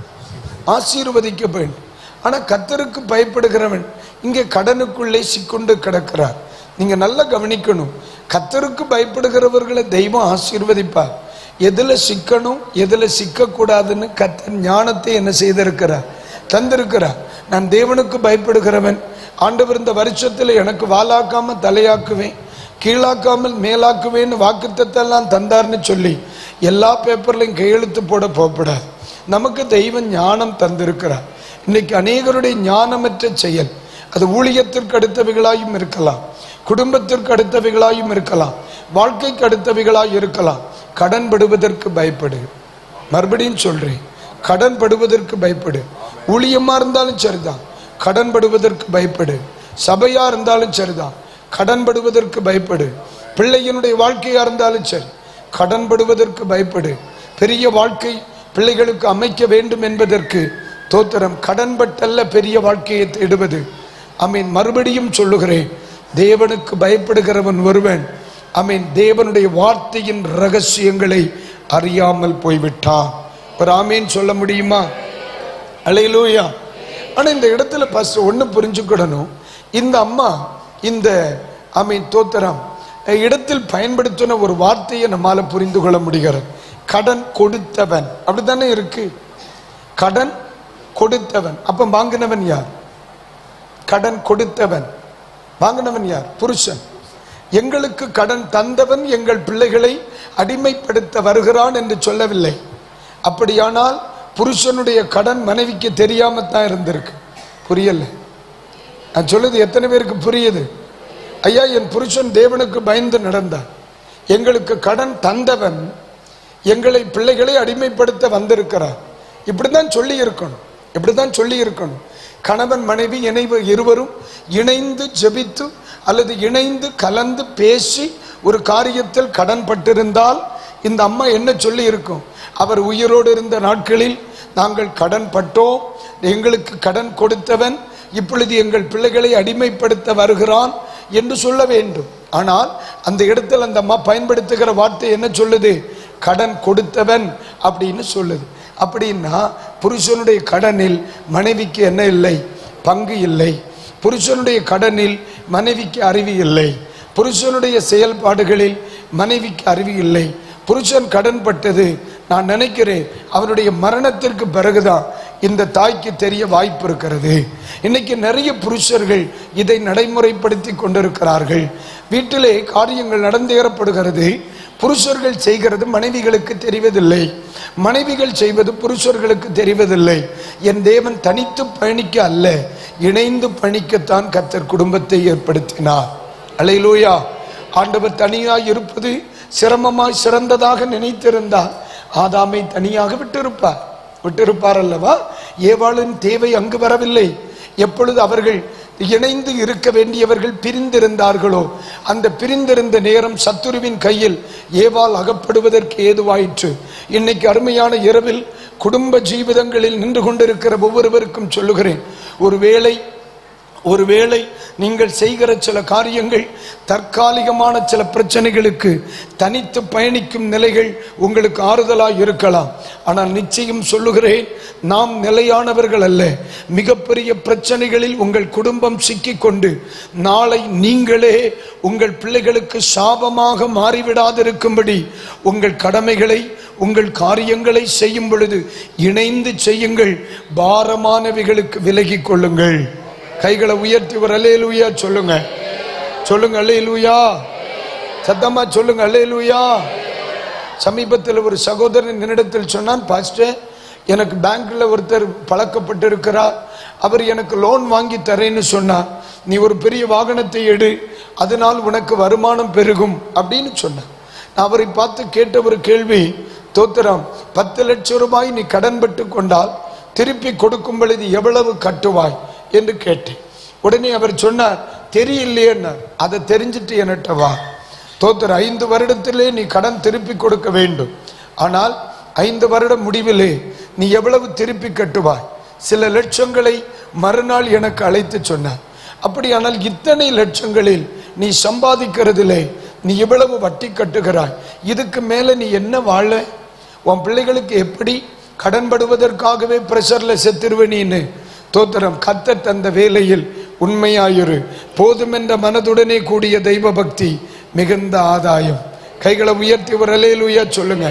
ஆசீர்வதிக்க வேண்டும். ஆனா கர்த்தருக்கு பயப்படுகிறவன் இங்கே கடனுக்குள்ளே சிக்கொண்டு கிடக்கிறார். நீங்க நல்லா கவனிக்கணும். கர்த்தருக்கு பயப்படுகிறவர்களை தெய்வம் ஆசீர்வதிப்பார். எதுல சிக்கணும் எதுல சிக்க கூடாதுன்னு கர்த்தர் ஞானத்தை என்ன செய்திருக்கிறார்? தந்திருக்கிறார். நான் தேவனுக்கு பயப்படுகிறவன், ஆண்டவர் இந்த வருஷத்துல எனக்கு வாலாக்காம தலையாக்குவேன், கீழாக்காமல் மேலாக்குவேன்னு வாக்குத்தத்தெல்லாம் தந்தார்னு சொல்லி எல்லா பேப்பர்லையும் கையெழுத்து போட போகப்படாது. நமக்கு தெய்வம் ஞானம் தந்திருக்கிறார். இன்னைக்கு அநேகருடைய ஞானமற்ற செயல், அது ஊழியத்திற்கு அடுத்தவைகளாயும் இருக்கலாம், குடும்பத்திற்கு அடுத்தவைகளாயும் இருக்கலாம், வாழ்க்கைக்கு அடுத்தவைகளாய் இருக்கலாம். கடன் படுவதற்கு பயப்படு. மறுபடியும் சொல்றேன், கடன் படுவதற்கு பயப்படு. ஊழியமா இருந்தாலும் சரிதான், கடன் படுவதற்கு பயப்படு. சபையா இருந்தாலும் சரிதான், கடன் படுவதற்கு பயப்படு. பிள்ளையினுடைய வாழ்க்கையா இருந்தாலும் சரி, கடன் படுவதற்கு பயப்படு. பெரிய வாழ்க்கை பிள்ளைகளுக்கு அமைக்க வேண்டும் என்பதற்கு தோத்திரம், கடன்பட்டல்ல பெரிய வாழ்க்கையை தேடுவது. ஆமீன். மறுபடியும் சொல்லுகிறேன், தேவனுக்கு பயப்படுகிறவன் ஒருவன் ஆமீன் தேவனுடைய வார்த்தையின் ரகசியங்களை அறியாமல் போய்விட்டான். ஒரு ஆமீன் சொல்ல முடியுமா? அல்லேலூயா. ஆனா இந்த இடத்துல ஃபர்ஸ்ட் ஒண்ணு புரிஞ்சுக்கிடணும். இந்த அம்மா இந்த ஆமீன் தோத்திரம் இடத்தில் பயன்படுத்தின ஒரு வார்த்தையை நம்மால புரிந்து கொள்ள முடிகிறது. கடன் கொடுத்தவன், அப்படித்தானே இருக்கு. கடன் கொடுத்தவன். அப்ப வாங்கினவன் யார்? கடன் கொடுத்தவன். வாங்கினவன் யார்? புருஷன். எங்களுக்கு கடன் தந்தவன் எங்கள் பிள்ளைகளை அடிமைப்படுத்த வருகிறான் என்று சொல்லவில்லை. அப்படியானால் புருஷனுடைய கடன் மனைவிக்கு தெரியாம தான் இருந்திருக்கு. புரியல? நான் சொல்லுது எத்தனை பேருக்கு புரியுது? ஐயா, என் புருஷன் தேவனுக்கு பயந்து நடந்தார். எங்களுக்கு கடன் தந்தவன் எங்களை பிள்ளைகளை அடிமைப்படுத்த வந்திருக்கிறார். இப்படிதான் சொல்லி இருக்கணும். இப்படிதான் சொல்லி இருக்கணும். கணவன் மனைவி இருவரும் இணைந்து ஜெபித்து அல்லது இணைந்து கலந்து பேசி ஒரு காரியத்தில் கடன் பட்டிருந்தால் இந்த அம்மா என்ன சொல்லி இருக்கும்? அவர் உயிரோடு இருந்த நாட்களில் நாங்கள் கடன் பட்டோம், எங்களுக்கு கடன் கொடுத்தவன் இப்பொழுது எங்கள் பிள்ளைகளை அடிமைப்படுத்த வருகிறான் என்று சொல்ல வேண்டும். ஆனால் அந்த இடத்தில் அந்த அம்மா பயன்படுத்துகிற வார்த்தை என்ன சொல்லுது? கடன் கொடுத்தவன் அப்படின்னு சொல்லுது. அப்படின்னா புருஷனுடைய கடனில் மனைவிக்கு என்ன இல்லை? பங்கு இல்லை. புருஷனுடைய கடனில் மனைவிக்கு அறிவு இல்லை. புருஷனுடைய செயல்பாடுகளில் மனைவிக்கு அறிவு இல்லை. புருஷன் கடன் பட்டது நான் நினைக்கிறேன் அவனுடைய மரணத்திற்கு பிறகுதான் இந்த தாய்க்கு தெரிய வாய்ப்பு இருக்கிறது. இன்னைக்கு நிறைய புருஷர்கள் இதை நடைமுறைப்படுத்தி கொண்டிருக்கிறார்கள். வீட்டிலே காரியங்கள் நடந்தேறப்படுகிறது. புருஷர்கள் செய்கிறது மனைவிகளுக்கு தெரிவதில்லை, மனைவிகள் செய்வது புருஷர்களுக்கு தெரிவதில்லை. என் தேவன் தனித்து பயணிக்க அல்ல, இணைந்து பணிக்கத்தான் கர்த்தர் குடும்பத்தை ஏற்படுத்தினார். அல்லேலூயா. ஆண்டவர் தனியாய் இருப்பது சிரமமாய் சிறந்ததாக நினைத்திருந்தார் ஆதாமை தனியாக விட்டிருப்பார் அல்லவா? ஏவாளின் தேவை அங்கு வரவில்லை. எப்பொழுது அவர்கள் இணைந்து இருக்க வேண்டியவர்கள் பிரிந்திருந்தார்களோ அந்த பிரிந்திருந்த நேரம் சத்துருவின் கையில் ஏவாள் அகப்படுவதற்கு ஏதுவாயிற்று. இன்னைக்கு அருமையான இரவில் குடும்ப ஜீவிதங்களில் நின்று கொண்டிருக்கிற ஒவ்வொருவருக்கும் சொல்லுகிறேன், ஒருவேளை நீங்கள் செய்கிற சில காரியங்கள் தற்காலிகமான சில பிரச்சனைகளுக்கு தனித்து பயணிக்கும் நிலைகள் உங்களுக்கு ஆறுதலாய் இருக்கலாம். ஆனால் நிச்சயம் சொல்லுகிறேன், நாம் நிலையானவர்கள் அல்ல. மிகப்பெரிய பிரச்சனைகளில் உங்கள் குடும்பம் சிக்கிக்கொண்டு நாளை நீங்களே உங்கள் பிள்ளைகளுக்கு சாபமாக மாறிவிடாதிருக்கும்படி உங்கள் கடமைகளை உங்கள் காரியங்களை செய்யும் பொழுது இணைந்து செய்யுங்கள். பாரமானவைகளுக்கு விலகி கொள்ளுங்கள். கைகளை உயர்த்தி ஒரு அல்லேலூயா சொல்லுங்க. அல்லேலூயா. சத்தமா சொல்லுங்க அல்லேலூயா. சமீபத்தில் ஒரு சகோதரன் என்னிடத்தில் சொன்னான், பாஸ்டர், எனக்கு பேங்க்ல ஒருத்தர் பழக்கப்பட்டிருக்கிறார், அவர் எனக்கு லோன் வாங்கி தரேன்னு சொன்னார். நீ ஒரு பெரிய வாகனத்தை எடு, அதனால் உனக்கு வருமானம் பெருகும் அப்படின்னு சொன்னார். நான் அவரை பார்த்து கேட்ட ஒரு கேள்வி, தோத்திரம், 10 லட்சம் ரூபாய் நீ கடன் பட்டு கொண்டால் திருப்பி கொடுக்கும் பொழுது எவ்வளவு கட்டுவாய் என்று கேட்டேன். உடனே அவர் சொன்னார், தெரியலையே. அதை தெரிஞ்சிட்டு என்கிட்ட வா. தோத்திர 5 வருடத்திலே நீ கடன் திருப்பி கொடுக்க வேண்டும். ஆனால் 5 வருட முடிவிலே நீ எவ்வளவு திருப்பி கட்டுவாய்? சில லட்சங்களை மறுநாள் எனக்கு அழைத்து சொன்னார். அப்படியானால் இத்தனை லட்சங்களில் நீ சம்பாதிக்கிறதிலே நீ எவ்வளவு வட்டி கட்டுகிறாய்? இதுக்கு மேல நீ என்ன வாழ? உன் பிள்ளைகளுக்கு எப்படி கடன்படுவதற்காகவே பிரஷர்ல செத்துருவனீன்னு. தோத்திரம், கர்த்தர் தந்த வேலையில் உண்மையாயிரு. போதுமென்ற மனதுடனே கூடிய தெய்வ பக்தி மிகுந்த ஆதாயம். கைகளை உயர்த்தி ஒரு அல்லேலூயா சொல்லுங்க.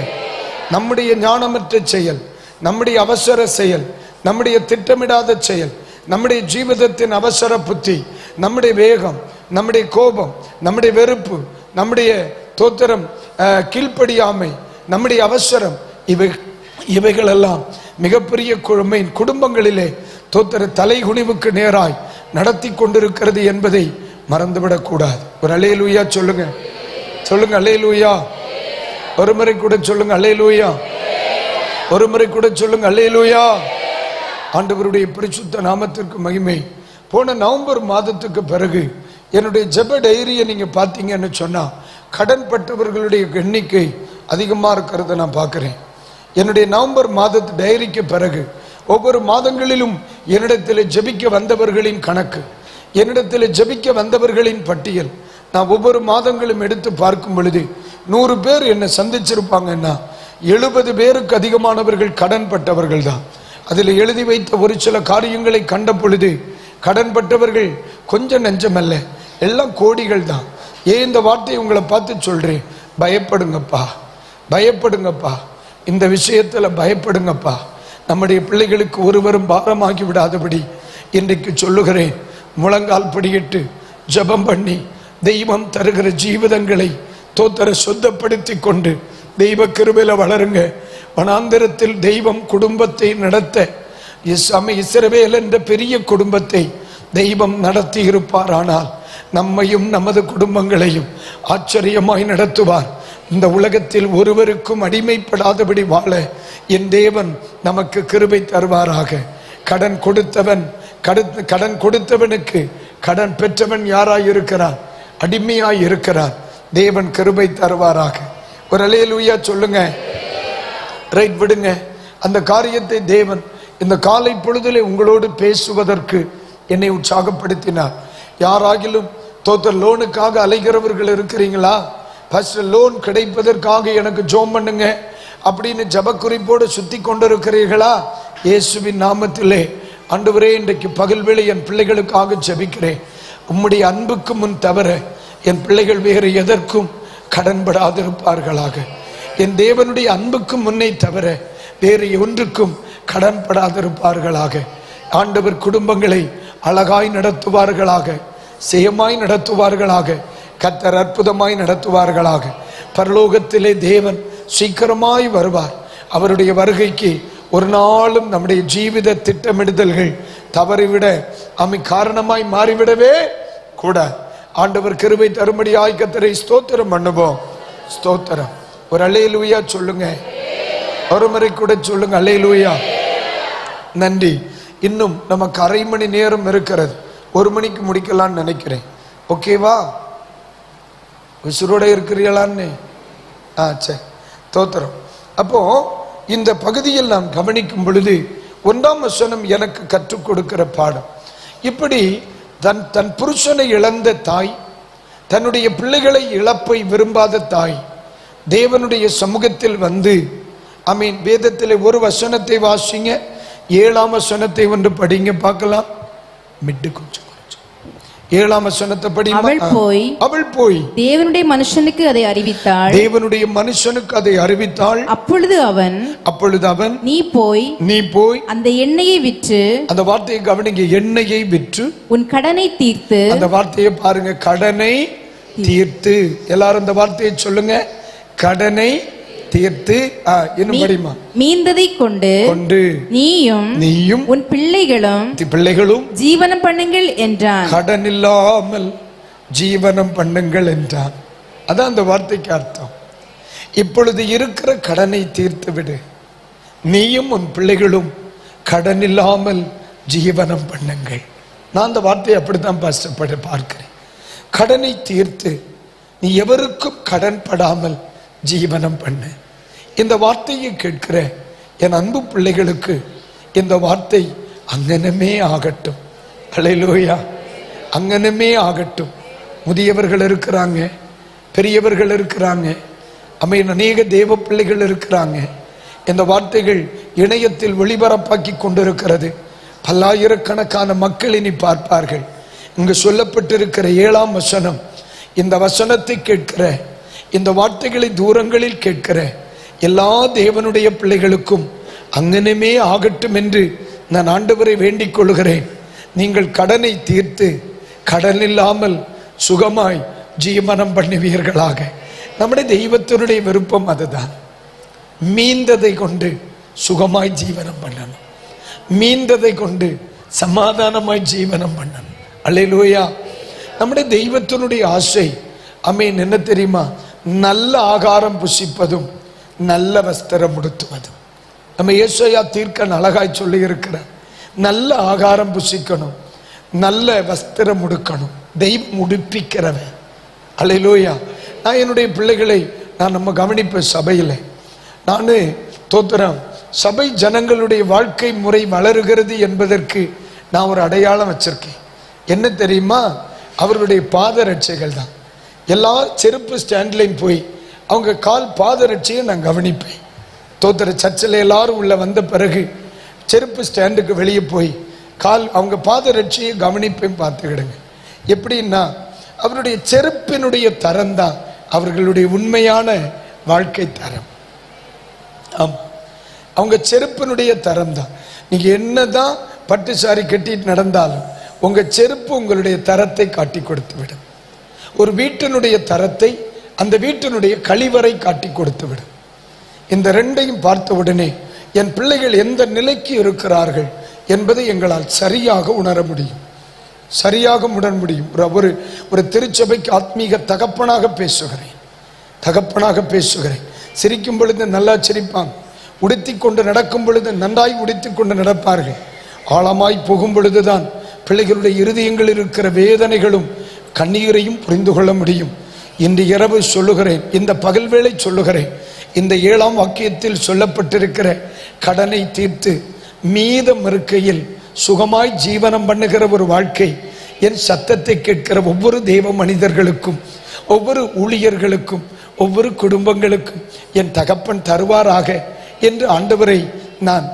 நம்முடைய ஞானமற்ற செயல், நம்முடைய அவசர செயல், நம்முடைய திட்டமிடாத செயல், நம்முடைய ஜீவிதத்தின் அவசர புத்தி, நம்முடைய வேகம், நம்முடைய கோபம், நம்முடைய வெறுப்பு, நம்முடைய தோத்திரம் கீழ்ப்படியாமை, நம்முடைய அவசரம், இவைகளெல்லாம் மிகப்பெரிய குடும்பங்களிலே தோத்திர தலைகுனிவுக்கு நேராய் நடத்தி கொண்டிருக்கிறது என்பதை மறந்துவிடக் கூடாது. ஒரு அல்லேலூயா சொல்லுங்க. அல்லேலூயா. ஒரு முறை கூட சொல்லுங்க அல்லேலூயா. ஒரு முறை கூட சொல்லுங்க அல்லேலூயா. ஆண்டவருடைய பரிசுத்த நாமத்திற்கு மகிமை. போன நவம்பர் மாதத்துக்கு பிறகு என்னுடைய ஜெப டைரியை நீங்க பார்த்தீங்கன்னு சொன்னா கடன் பட்டவர்களுடைய எண்ணிக்கை அதிகமா இருக்கிறத நான் பார்க்கிறேன். என்னுடைய நவம்பர் மாதத்து டைரிக்கு பிறகு ஒவ்வொரு மாதங்களிலும் என்னிடத்தில் ஜெபிக்க வந்தவர்களின் கணக்கு, என்னிடத்தில் ஜெபிக்க வந்தவர்களின் பட்டியல் நான் ஒவ்வொரு மாதங்களும் எடுத்து பார்க்கும் பொழுது 100 பேர் என்னை சந்திச்சிருப்பாங்கன்னா 70 பேருக்கு அதிகமானவர்கள் கடன் பட்டவர்கள் தான். அதில் எழுதி வைத்த ஒரு சில காரியங்களை கண்ட பொழுது கடன் பட்டவர்கள் கொஞ்சம் நெஞ்சமல்ல, எல்லாம் கோடிகள் தான். ஏன் இந்த வார்த்தையை உங்களை பார்த்து சொல்றேன்? பயப்படுங்கப்பா, பயப்படுங்கப்பா, இந்த விஷயத்துல பயப்படுங்கப்பா. நம்முடைய பிள்ளைகளுக்கு ஒருவரும் பாரமாகி விடாதபடி இன்றைக்கு சொல்லுகிறேன். முழங்கால் படியிட்டு ஜெபம் பண்ணி தெய்வம் தருகிற ஜீவிதங்களை தோத்தர சுத்தப்படுத்தி கொண்டு தெய்வ கிருபையில வளருங்க. வனாந்திரத்தில் தெய்வம் குடும்பத்தை நடத்த இஸ்ரவேல் என்ற பெரிய குடும்பத்தை தெய்வம் நடத்தி இருப்பார். ஆனால் நம்மையும் நமது குடும்பங்களையும் ஆச்சரியமாய் நடத்துவார். இந்த உலகத்தில் ஒருவருக்கும் அடிமைப்படாதபடி வாழ என் தேவன் நமக்கு கிருபை தருவாராக. கடன் கொடுத்தவனுக்கு கடன் பெற்றவன் யாராய் இருக்கிறான்? அடிமையாய் இருக்கிறான். தேவன் கிருபை தருவாராக. ஒரு அல்லேலூயா சொல்லுங்க. ரைட், விடுங்க அந்த காரியத்தை. தேவன் இந்த காலை பொழுதிலே உங்களோடு பேசுவதற்கு என்னை உற்சாகப்படுத்தினார். யாராகிலும் லோனுக்காக அலைகிறவர்கள் இருக்கிறீங்களா? ஃபர்ஸ்ட் லோன் கிடைப்பதற்காக எனக்கு ஜெபம் பண்ணுங்க அப்படின்னு ஜபக்குறிப்போடு சுத்தி கொண்டிருக்கிறீர்களா? இயேசுவின் நாமத்திலே ஆண்டவரே, இன்றைக்கு பகல் வேளை என் பிள்ளைகளுக்காக ஜெபிக்கிறேன். உம்முடைய அன்புக்கு முன் தவிர என் பிள்ளைகள் வேறு எதற்கும் கடன்படாதிருப்பார்களாக. என் தேவனுடைய அன்புக்கு முன்னை தவிர வேறு ஒன்றுக்கும் கடன்படாதிருப்பார்களாக. ஆண்டவர் குடும்பங்களை அழகாய் நடத்துவார்களாக, செயமாய் நடத்துவார்களாக, கர்த்தர் அற்புதமாய் நடத்துவார்களாக. பரலோகத்திலே தேவன் சீக்கிரமாய் வருவார். அவருடைய வருகைக்கு ஒரு நாளும் நம்முடைய ஜீவித திட்டமிடுதல்கள் தவறிவிட காரணமாய் மாறிவிடவே கூட. ஆண்டவர் கிருபை தரும்படியாய் கர்த்தரை ஸ்தோத்திரம் பண்ணுவோம். ஸ்தோத்திரம். ஒரு அல்லேலூயா சொல்லுங்க. ஒரு முறை கூட சொல்லுங்க அல்லேலூயா. நன்றி. இன்னும் நமக்கு 1/2 மணி நேரம் இருக்கிறது. 1 மணிக்கு முடிக்கலான்னு நினைக்கிறேன். ஓகேவா? உசுரோட இருக்கிறீங்களான்னு? சரி, தோத்திரம். அப்போ இந்த பகுதியில் நாம் கவனிக்கும் பொழுது 1ஆம் வசனம் எனக்கு கற்றுக் கொடுக்கிற பாடம். இப்படி தன் புருஷனை இழந்த தாய், தன்னுடைய பிள்ளைகளை இழப்பை விரும்பாத தாய் தேவனுடைய சமூகத்தில் வந்து வேதத்தில் ஒரு வசனத்தை வாசிங்க, 7ஆம் வசனத்தை ஒன்று படிங்க பார்க்கலாம். மிட்டு கொஞ்சம் 7ஆம் வசனத்தை படி. அவள் போய் தேவனுடைய மனுஷனுக்கு அதை அறிவித்தாள். தேவனுடைய மனுஷனுக்கு அதை அறிவித்தாள். அப்பொழுது அவன் நீ போய் அந்த எண்ணெயை விற்று, அந்த வார்த்தையை கவனிங்க, எண்ணெயை விற்று உன் கடனை தீர்த்து. அந்த வார்த்தையை பாருங்க, கடனை தீர்த்து. எல்லாரும் அந்த வார்த்தையை சொல்லுங்க, கடனை தீர்த்து. இன்னும் படிமா. மீந்ததை கொண்டு நீயும் உன் பிள்ளைகளும் ஜீவனம் பண்ணுங்கள் என்றான். கடன் இல்லாமல் ஜீவனம் பண்ணுங்கள் என்றான். அதான் அந்த வார்த்தைக்கு அர்த்தம். இப்பொழுது இருக்கிற கடனை தீர்த்து விடு, நீயும் உன் பிள்ளைகளும் கடன் இல்லாமல் ஜீவனம் பண்ணுங்கள். நான் அந்த வார்த்தையை அப்படித்தான் பார்க்கிறேன். கடனை தீர்த்து நீ எவருக்கும் கடன் படாமல் ஜீவனம் பண்ணு. இந்த வார்த்தையை கேட்கிற என் அன்பு பிள்ளைகளுக்கு இந்த வார்த்தை அங்கனமே ஆகட்டும். அல்லேலூயா, அங்கனமே ஆகட்டும். முதியவர்கள் இருக்கிறாங்க, பெரியவர்கள் இருக்கிறாங்க, அநேக தேவ பிள்ளைகள் இருக்கிறாங்க. இந்த வார்த்தைகள் இணையத்தில் ஒளிபரப்பாக்கி கொண்டிருக்கிறது. பல்லாயிரக்கணக்கான மக்கள் இனி பார்ப்பார்கள். இங்கு சொல்லப்பட்டிருக்கிற 7ஆம் வசனம், இந்த வசனத்தை கேட்கிற, இந்த வார்த்தைகளை தூரங்களில் கேட்கிற எல்லா தேவனுடைய பிள்ளைகளுக்கும் அங்கனமே ஆகட்டும் என்று நான் ஆண்டவரை வேண்டிக் கொள்கிறேன். நீங்கள் கடனை தீர்த்து கடன் இல்லாமல் சுகமாய் ஜீவனம் பண்ணுவீர்களாக. நம்முடைய தெய்வத்தினுடைய விருப்பம் அதுதான். மீந்ததை கொண்டு சுகமாய் ஜீவனம் பண்ணணும், மீந்ததை கொண்டு சமாதானமாய் ஜீவனம் பண்ணணும். அல்லேலூயா. நம்முடைய தெய்வத்தினுடைய ஆசை என்ன தெரியுமா? நல்ல ஆகாரம் புசிப்பதும் நல்ல வஸ்திரம் உடுத்துவதும். நம்ம ஏசாயா தீர்க்கன் அழகாய் சொல்லி இருக்கிறார். நல்ல ஆகாரம் புசிக்கணும், நல்ல வஸ்திரம் உடுக்கணும். தெய்வம் உடுப்பிக்கிறவன். அல்லேலூயா. நான் என்னுடைய பிள்ளைகளை நம்ம கவனிப்ப சபையில் நான் தோத்திரம் சபை ஜனங்களுடைய வாழ்க்கை முறை வளருகிறது என்பதற்கு நான் ஒரு அடையாளம் வச்சிருக்கேன். என்ன தெரியுமா? அவர்களுடைய பாதரட்சைகள் தான். எல்லா செருப்பு ஸ்டாண்ட்லையும் போய் அவங்க கால் பாதரட்சையை நான் கவனிப்பேன். தோத்திர சர்ச்சில் எல்லாரும் உள்ள வந்த பிறகு செருப்பு ஸ்டாண்டுக்கு வெளியே போய் அவங்க பாதரட்சையை கவனிப்பேன். பார்த்துக்கிடுங்க. எப்படின்னா அவருடைய செருப்பினுடைய தரம் தான் அவர்களுடைய உண்மையான வாழ்க்கை தரம். ஆமாம், அவங்க செருப்பினுடைய தரம் தான். நீங்க என்னதான் பட்டு சாரி கட்டிட்டு நடந்தாலும் உங்க செருப்பு உங்களுடைய தரத்தை காட்டி கொடுத்து விடும். ஒரு வீட்டினுடைய தரத்தை அந்த வீட்டினுடைய கழிவறை காட்டி கொடுத்து விடும். இந்த ரெண்டையும் பார்த்த உடனே என் பிள்ளைகள் எந்த நிலைக்கு இருக்கிறார்கள் என்பதை எங்களால் சரியாக உணர முடியும், சரியாக உணர முடியும். ஒரு திருச்சபைக்கு ஆத்மீக தகப்பனாக பேசுகிறேன். சிரிக்கும் பொழுது நல்லா சிரிப்பாங்க, உடுத்தி கொண்டு நடக்கும் பொழுது நன்றாய் உடுத்தி கொண்டு நடப்பார்கள். ஆழமாய் போகும் பொழுதுதான் பிள்ளைகளுடைய இருதயங்கள் இருக்கிற வேதனைகளும் கண்ணீரையும் புரிந்து கொள்ள முடியும். இன்று இரவு சொல்லுகிறேன், இந்த பகல் வேளை சொல்லுகிறேன், இந்த 7ஆம் வாக்கியத்தில் சொல்லப்பட்டிருக்கிற கடனை தீர்த்து மீதம் இருக்கையில் சுகமாய் ஜீவனம் பண்ணுகிற ஒரு வாழ்க்கை என் சத்தத்தை கேட்கிற ஒவ்வொரு தேவ மனிதர்களுக்கும், ஒவ்வொரு ஊழியர்களுக்கும், ஒவ்வொரு குடும்பங்களுக்கும் என் தகப்பன் தருவாராக என்று ஆண்டவரை நான்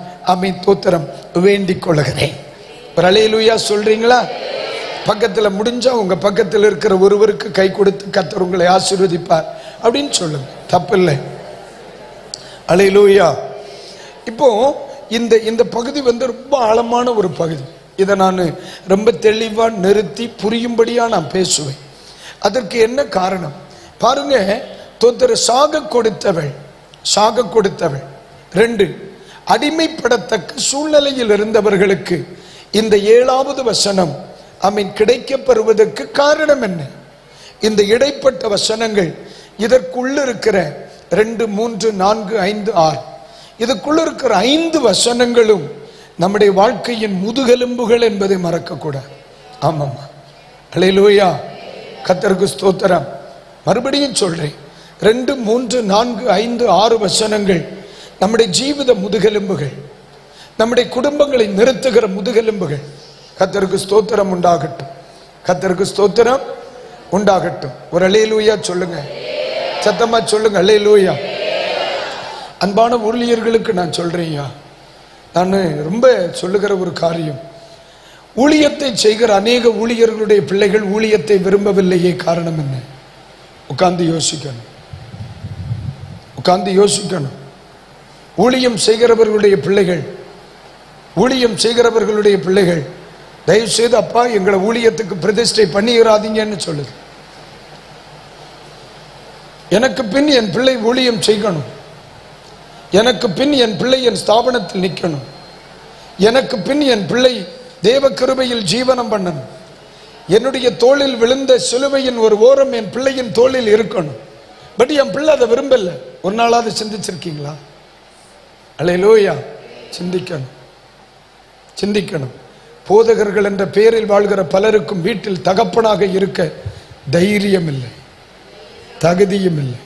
தோத்திரம் வேண்டிக் கொள்கிறேன். ஒரு அல்லேலூயா சொல்றீங்களா? பக்கத்துல முடிஞ்சா உங்க பக்கத்தில் இருக்கிற ஒருவருக்கு கை கொடுத்து கர்த்தர் உங்களை ஆசீர்வதிப்பார் அப்படின்னு சொல்லுங்க, தப்பில்லை. அல்லேலூயா. இப்போ இந்த பகுதி ரொம்ப ஆழமான ஒரு பகுதி. இதை நான் ரொம்ப தெளிவா நிறுத்தி புரியும்படியா நான் பேசுவேன். அதற்கு என்ன காரணம் பாருங்க. தோத்திர சாக கொடுத்தவள் 2 அடிமைப்படத்தக்க சூழ்நிலையில் இருந்தவர்களுக்கு இந்த 7வது வசனம் கிடைக்கப்பெறுவதற்கு காரணம் என்ன? இந்த இடைப்பட்ட வசனங்கள், இதற்குள்ள இருக்கிற 2, 3, 4, 5, 6 இதுக்குள்ள இருக்கிற 5 வசனங்களும் நம்முடைய வாழ்க்கையின் முதுகெலும்புகள் என்பதை மறக்கக்கூடாது. ஆமாம்மா, அல்லேலூயா, கர்த்தருக்கு ஸ்தோத்திரம். மறுபடியும் சொல்றேன், 2, 3, 4, 5, 6 வசனங்கள் நம்முடைய ஜீவித முதுகெலும்புகள், நம்முடைய குடும்பங்களை நிறுத்துகிற முதுகெலும்புகள். கர்த்தருக்கு ஸ்தோத்திரம் உண்டாகட்டும், கர்த்தருக்கு ஸ்தோத்திரம் உண்டாகட்டும். ஒரு அல்லேலூயா சொல்லுங்க, சத்தமா சொல்லுங்க, அல்லேலூயா. அன்பான ஊழியர்களுக்கு நான் சொல்றேன்யா, நான் ரொம்ப சொல்லுகிற ஒரு காரியம், ஊழியத்தை செய்கிற அநேக ஊழியர்களுடைய பிள்ளைகள் ஊழியத்தை விரும்பவில்லையே. காரணம் என்ன? உட்கார்ந்து யோசிக்கணும். ஊழியம் செய்கிறவர்களுடைய பிள்ளைகள் தயவு செய்து அப்பா எங்களை ஊழியத்துக்கு பிரதிஷ்டை பண்ணிடாதீங்கன்னு சொல்லுது. எனக்கு பின் என் பிள்ளை ஊழியம் செய்யணும், எனக்கு பின் என் பிள்ளை என் ஸ்தாபனத்தில் நிற்கணும், எனக்கு பின் என் பிள்ளை தேவ கிருபையில் ஜீவனம் பண்ணணும், என்னுடைய தோளில் விழுந்த சிலுவையின் ஒரு ஓரம் என் பிள்ளையின் தோளில் இருக்கணும். பட் என் பிள்ளை அதை விரும்பல. ஒரு நாளாவது சிந்திச்சிருக்கீங்களா? அல்லேலூயா. சிந்திக்கணும். போதகர்கள் என்ற பெயரில் வாழ்கிற பலருக்கும் வீட்டில் தகப்பனாக இருக்க தைரியம் இல்லை, தகுதியும் இல்லை.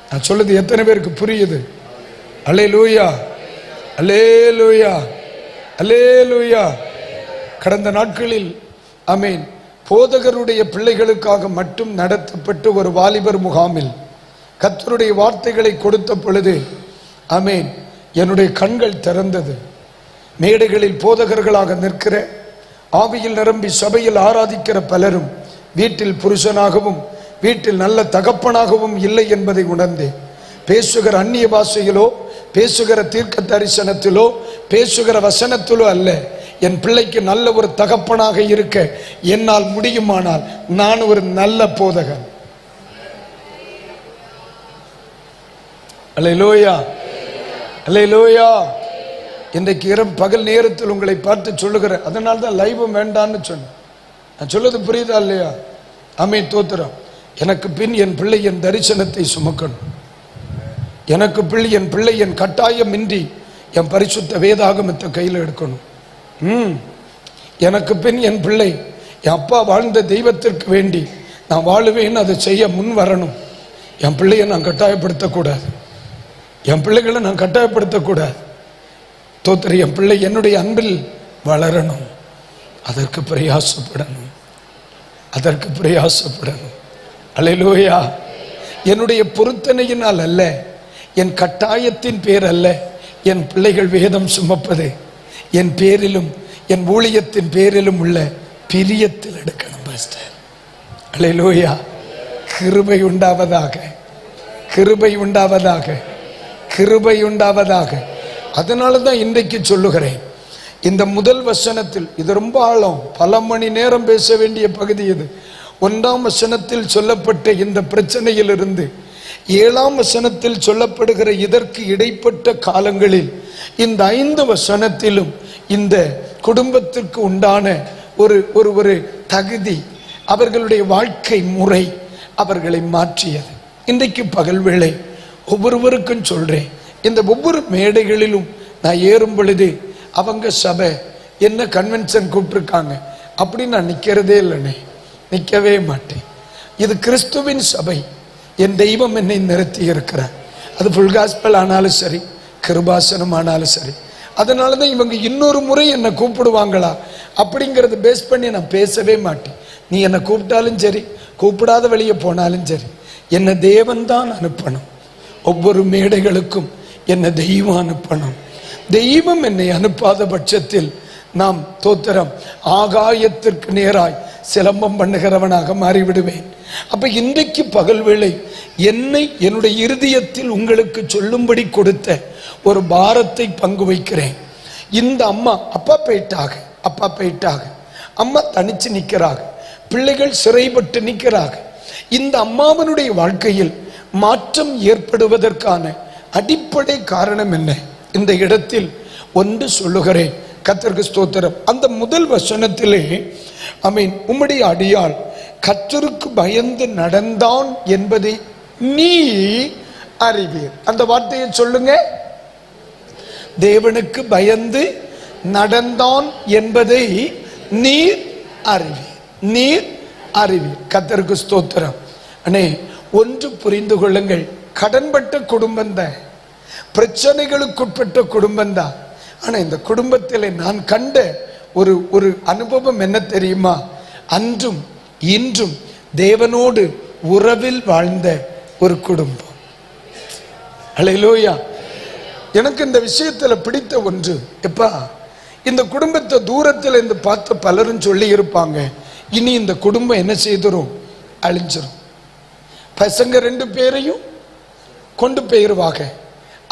நான் சொல்லுது எத்தனை பேருக்கு புரியுது? அல்லேலூயா, அல்லேலூயா, அல்லேலூயா. கடந்த நாட்களில் போதகருடைய பிள்ளைகளுக்காக மட்டும் நடத்தப்பட்டு ஒரு வாலிபர் முகாமில் கர்த்தருடைய வார்த்தைகளை கொடுத்த பொழுது என்னுடைய கண்கள் திறந்தது. மேடைகளில் போதகர்களாக நிற்கிற, ஆவியில் நிரம்பி சபையில் ஆராதிக்கிற பலரும் வீட்டில் புருஷனாகவும் வீட்டில் நல்ல தகப்பனாகவும் இல்லை என்பதை உணர்ந்தேன். பேசுகிற அந்நிய பாஷையிலோ, பேசுகிற தீர்க்க தரிசனத்திலோ, பேசுகிற வசனத்திலோ அல்ல, என் பிள்ளைக்கு நல்ல ஒரு தகப்பனாக இருக்க என்னால் முடியுமானால் நான் ஒரு நல்ல போதகன். அல்லேலூயா, அல்லேலூயா. இன்றைக்கு பகல் நேரத்தில் உங்களை பார்த்து சொல்லுகிற, அதனால தான் லைவ் வேண்டான்னு சொன்னேன். நான் சொல்லுது புரியுதா இல்லையா? தோத்திரம். எனக்கு பின் என் பிள்ளை என் தரிசனத்தை சுமக்கணும், எனக்கு என் பிள்ளை என் கட்டாயம் இன்றி என் பரிசுத்த வேதாகமத்தை கையில் எடுக்கணும். எனக்கு பின் என் பிள்ளை என் அப்பா வாழ்ந்த தெய்வத்திற்கு வேண்டி நான் வாழுவேன், அதை செய்ய முன் வரணும். என் பிள்ளையை நான் கட்டாயப்படுத்தக்கூடாது, என் பிள்ளைகளை நான் கட்டாயப்படுத்தக்கூடாது. தோத்திர என் பிள்ளை என்னுடைய அன்பில் வளரணும், அதற்கு பிரயாசப்படணும், அதற்கு பிரயாசப்படணும். அல்லேலூயா. என்னுடைய பொருத்தனையினால் அல்ல, என் கட்டாயத்தின் பேர் அல்ல, என் பிள்ளைகள் வேதம் சுமப்பது என் பேரிலும் என் ஊழியத்தின் பேரிலும் உள்ள பிரியத்தில் எடுக்கணும் பாஸ்டர். அல்லேலூயா. கிருபை உண்டாவதாக, கிருபை உண்டாவதாக, கிருபை உண்டாவதாக. அதனால தான் இன்றைக்கு சொல்லுகிறேன், இந்த முதல் வசனத்தில், இது ரொம்ப ஆழம், பல மணி நேரம் பேச வேண்டிய பகுதி இது. 1ஆம் வசனத்தில் சொல்லப்பட்ட இந்த பிரச்சனையிலிருந்து 7ஆம் வசனத்தில் சொல்லப்படுகிற இதற்கு இடைப்பட்ட காலங்களில் இந்த 5 வசனத்திலும் இந்த குடும்பத்திற்கு உண்டான ஒரு ஒரு ஒரு தகுதி, அவர்களுடைய வாழ்க்கை முறை அவர்களை மாற்றியது. இன்றைக்கு பகல் வேளை ஒவ்வொருவருக்கும் சொல்றேன், இந்த ஒவ்வொரு மேடைகளிலும் நான் ஏறும் பொழுது அவங்க சபை என்ன கன்வென்ஷன் கூப்பிட்டுருக்காங்க அப்படின்னு நான் நிற்கிறதே இல்லைண்ணே, நிற்கவே மாட்டேன். இது கிறிஸ்துவின் சபை, என் தெய்வம் என்னை நிறுத்தி இருக்கிறார். அது ஃபுல் காஸ்பல் ஆனாலும் சரி, கிருபாசனம் ஆனாலும் சரி. அதனால தான் இவங்க இன்னொரு முறை என்னை கூப்பிடுவாங்களா அப்படிங்கிறத பேஸ் பண்ணி நான் பேசவே மாட்டேன். நீ என்னை கூப்பிட்டாலும் சரி, கூப்பிடாத வெளியே போனாலும் சரி, என்னை தேவன் தான் அனுப்பணும். ஒவ்வொரு மேடைகளுக்கும் என்னை தெய்வம் அனுப்பணும். தெய்வம் என்னை அனுப்பாத பட்சத்தில் நாம் தோத்திரம் ஆகாயத்திற்கு நேராய் சிலம்பம் பண்ணுகிறவனாக மாறிவிடுவேன். அப்ப இன்றைக்கு பகல் வேளை என்னை என்னுடைய இருதயத்தில் உங்களுக்கு சொல்லும்படி கொடுத்த ஒரு பாரத்தை பங்கு வைக்கிறேன். இந்த அம்மா அப்பா போயிட்டாங்க, அம்மா தனிச்சு நிற்கிறாங்க, பிள்ளைகள் சிறைப்பட்டு நிற்கிறாங்க. இந்த அம்மாவனுடைய வாழ்க்கையில் மாற்றம் ஏற்படுவதற்கான அடிப்படை காரணம் என்ன? இந்த இடத்தில் ஒன்று சொல்லுகிறேன், கர்த்தருக்கு ஸ்தோத்திரம். அந்த முதல் வசனத்திலே உம்முடைய அடியாள் கர்த்தருக்கு பயந்து நடந்தான் என்பதை நீ அறிவீர். அந்த வார்த்தையை சொல்லுங்க. தேவனுக்கு பயந்து நடந்தான் என்பதை நீர் அறிவீர், நீர் அறிவீர். கர்த்தருக்கு ஸ்தோத்திரம். அண்ணே, ஒன்று புரிந்து கொள்ளுங்கள், கடன்பட்ட குடும்பம் தான், பிரச்சனைகளுக்குட்பட்ட குடும்பம் தான். ஆனா இந்த குடும்பத்தில் நான் கண்ட ஒரு ஒரு அனுபவம் என்ன தெரியுமா? அன்றும் இன்றும் தேவனோடு உறவில் வாழ்ந்த ஒரு குடும்பம். அல்லேலூயா. எனக்கு இந்த விஷயத்துல பிடித்த ஒன்று, எப்பா இந்த குடும்பத்தை தூரத்தில் இருந்து பார்த்த பலரும் சொல்லி இருப்பாங்க, இனி இந்த குடும்பம் என்ன செய்துரும்? அழிஞ்சிரும். பசங்க 2 பேரையும் கொண்டு போயிருவாங்க.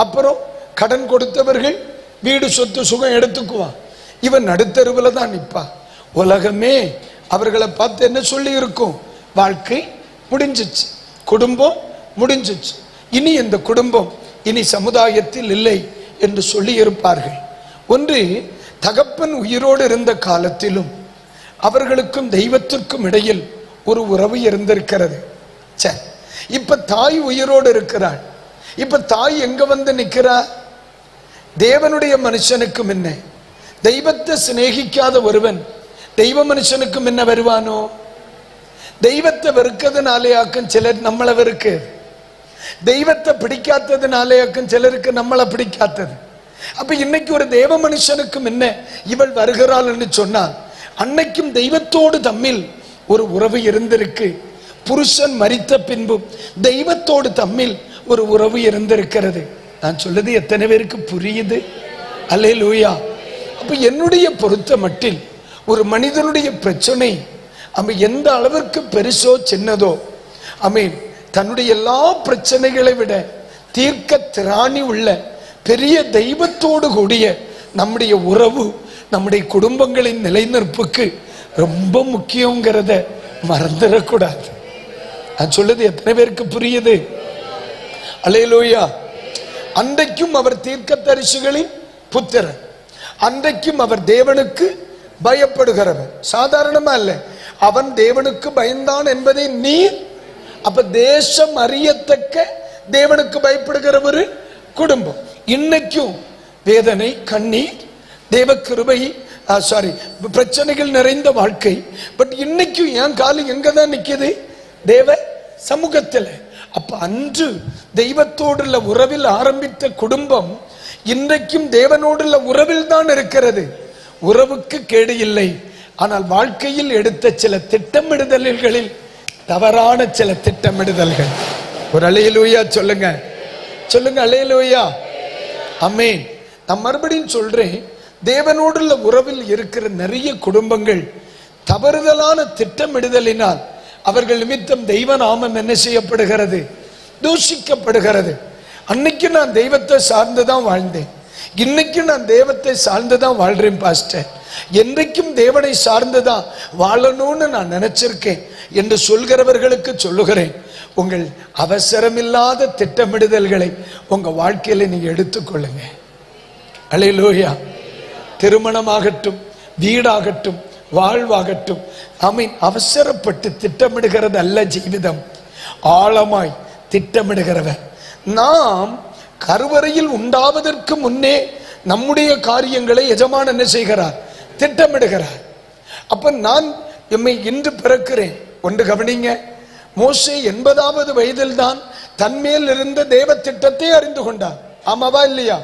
அப்புறம் கடன் கொடுத்தவர்கள் வீடு சொத்து சுகம் எடுத்துக்குவான். இவன் நடுத்தருவில் தான் நிற்பா. உலகமே அவர்களை பார்த்து என்ன சொல்லி இருக்கும்? வாழ்க்கை முடிஞ்சிச்சு, குடும்பம் முடிஞ்சிச்சு, இனி இந்த குடும்பம் இனி சமுதாயத்தில் இல்லை என்று சொல்லி இருப்பார்கள். ஒன்று, தகப்பன் உயிரோடு இருந்த காலத்திலும் அவர்களுக்கும் தெய்வத்திற்கும் இடையில் ஒரு உறவு இருந்திருக்கிறது. சரி, இப்ப தாய் உயிரோடு இருக்கிறாள். இப்ப தாய் எங்க வந்து நிற்கிறார்? தேவனுடைய மனுஷனுக்கும் என்ன, தெய்வத்தை சிநேகிக்காத ஒருவன் தெய்வ மனுஷனுக்கும் என்ன வருவானோ? தெய்வத்தை வெறுக்கிறதுனாலேயாக்கும் சிலர் நம்மளை வெறுக்கு, தெய்வத்தை பிடிக்காததுனாலேயாக்கும் சிலருக்கு நம்மளை பிடிக்காதது. அப்ப இன்னைக்கு ஒரு தேவ மனுஷனுக்கும் என்ன இவள் வருகிறாள் என்று சொன்னால், அன்னைக்கும் தெய்வத்தோடு தம்மில் ஒரு உறவு இருந்திருக்கு. புருஷன் மரித்த பின்பும் தெய்வத்தோடு தம்மில் ஒரு உறவு இருந்திருக்கிறது. நான் சொல்றது எத்தனை பேருக்கு புரியுது? அல்லேலூயா. அப்ப என்னுடைய பொறுத்த மட்டில் ஒரு மனிதனுடைய பிரச்சனை எந்த அளவிற்கு பெருசோ சின்னதோ, தன்னுடைய எல்லா பிரச்சனைகளை விட தீர்க்க திராணி உள்ள பெரிய தெய்வத்தோடு கூடிய நம்முடைய உறவு நம்முடைய குடும்பங்களின் நிலைநிற்புக்கு ரொம்ப முக்கியங்கிறத மறந்துடக்கூடாது. நான் சொல்லுது எத்தனை பேருக்கு புரியுது? அல்லேலூயா. அன்றைக்கும் அவர் தீர்க்கதரிசிகளின் புத்திரர், அன்றைக்கும் அவர் தேவனுக்கு பயப்படுகிறவர். சாதாரணமா இல்ல, அவன் தேவனுக்கு பயந்தான் என்பதை நீர். அப்ப தேசம் அறியத்தக்க தேவனுக்கு பயப்படுகிற ஒரு குடும்பம். இன்னைக்கும் வேதனை, கண்ணீர், தேவ கிருபை, பிரச்சனைகள் நிறைந்த வாழ்க்கை. பட் இன்னைக்கும் என் காலம் எங்கதான் நிக்குது? தேவ சமூகத்தில். அப்ப அன்று தெய்வத்தோடுள்ள உறவில் ஆரம்பித்த குடும்பம் இன்றைக்கும் தேவனோடுள்ள உறவில் தான் இருக்கிறது. உறவுக்கு கேடு இல்லை. ஆனால் வாழ்க்கையில் எடுத்த சில திட்டமிடுதல்களில் தவறான சில திட்டமிடுதல்கள். ஒரு அல்லேலூயா சொல்லுங்க, சொல்லுங்க அல்லேலூயா, ஆமென். நான் மறுபடியும் சொல்றேன், தேவனோடுள்ள உறவில் இருக்கிற நிறைய குடும்பங்கள் தவறுதலான திட்டமிடுதலினால் அவர்கள் நிமித்தம் தெய்வ நாமம் என்ன செய்யப்படுகிறது? தூஷிக்கப்படுகிறது. அன்னைக்கு நான் தெய்வத்தை சார்ந்துதான் வாழ்ந்தேன், இன்னைக்கு நான் தெய்வத்தை சார்ந்துதான் வாழ்றேன் பாஸ்டர், என்றைக்கும் தேவனை சார்ந்துதான் வாழணும்னு நான் நினைச்சிருக்கேன் என்று சொல்கிறவர்களுக்கு சொல்லுகிறேன், உங்கள் அவசரமில்லாத திட்டமிடுதல்களை உங்க வாழ்க்கையில நீங்க எடுத்துக்கொள்ளுங்க. அல்லேலூயா. திருமணமாகட்டும், வீடாகட்டும், வாழ்வாகட்டும், ஆமென், அவசரப்பட்டு திட்டமிடுகிறது அல்ல ஜீவிதம். ஆழமாய் திட்டமிடுகிறவர். நாம் கருவறையில் உண்டாவதற்கு முன்னே நம்முடைய காரியங்களை எஜமான் என்ன செய்கிறார்? திட்டமிடுகிறார். அப்ப நான் எம்மை இன்று பிறக்கிறேன். ஒன்று கவனிங்க, மோசே 80வது வயதில் தான் தன்மேல் இருந்த தேவ திட்டத்தை அறிந்து கொண்டார். ஆமாவா இல்லையா?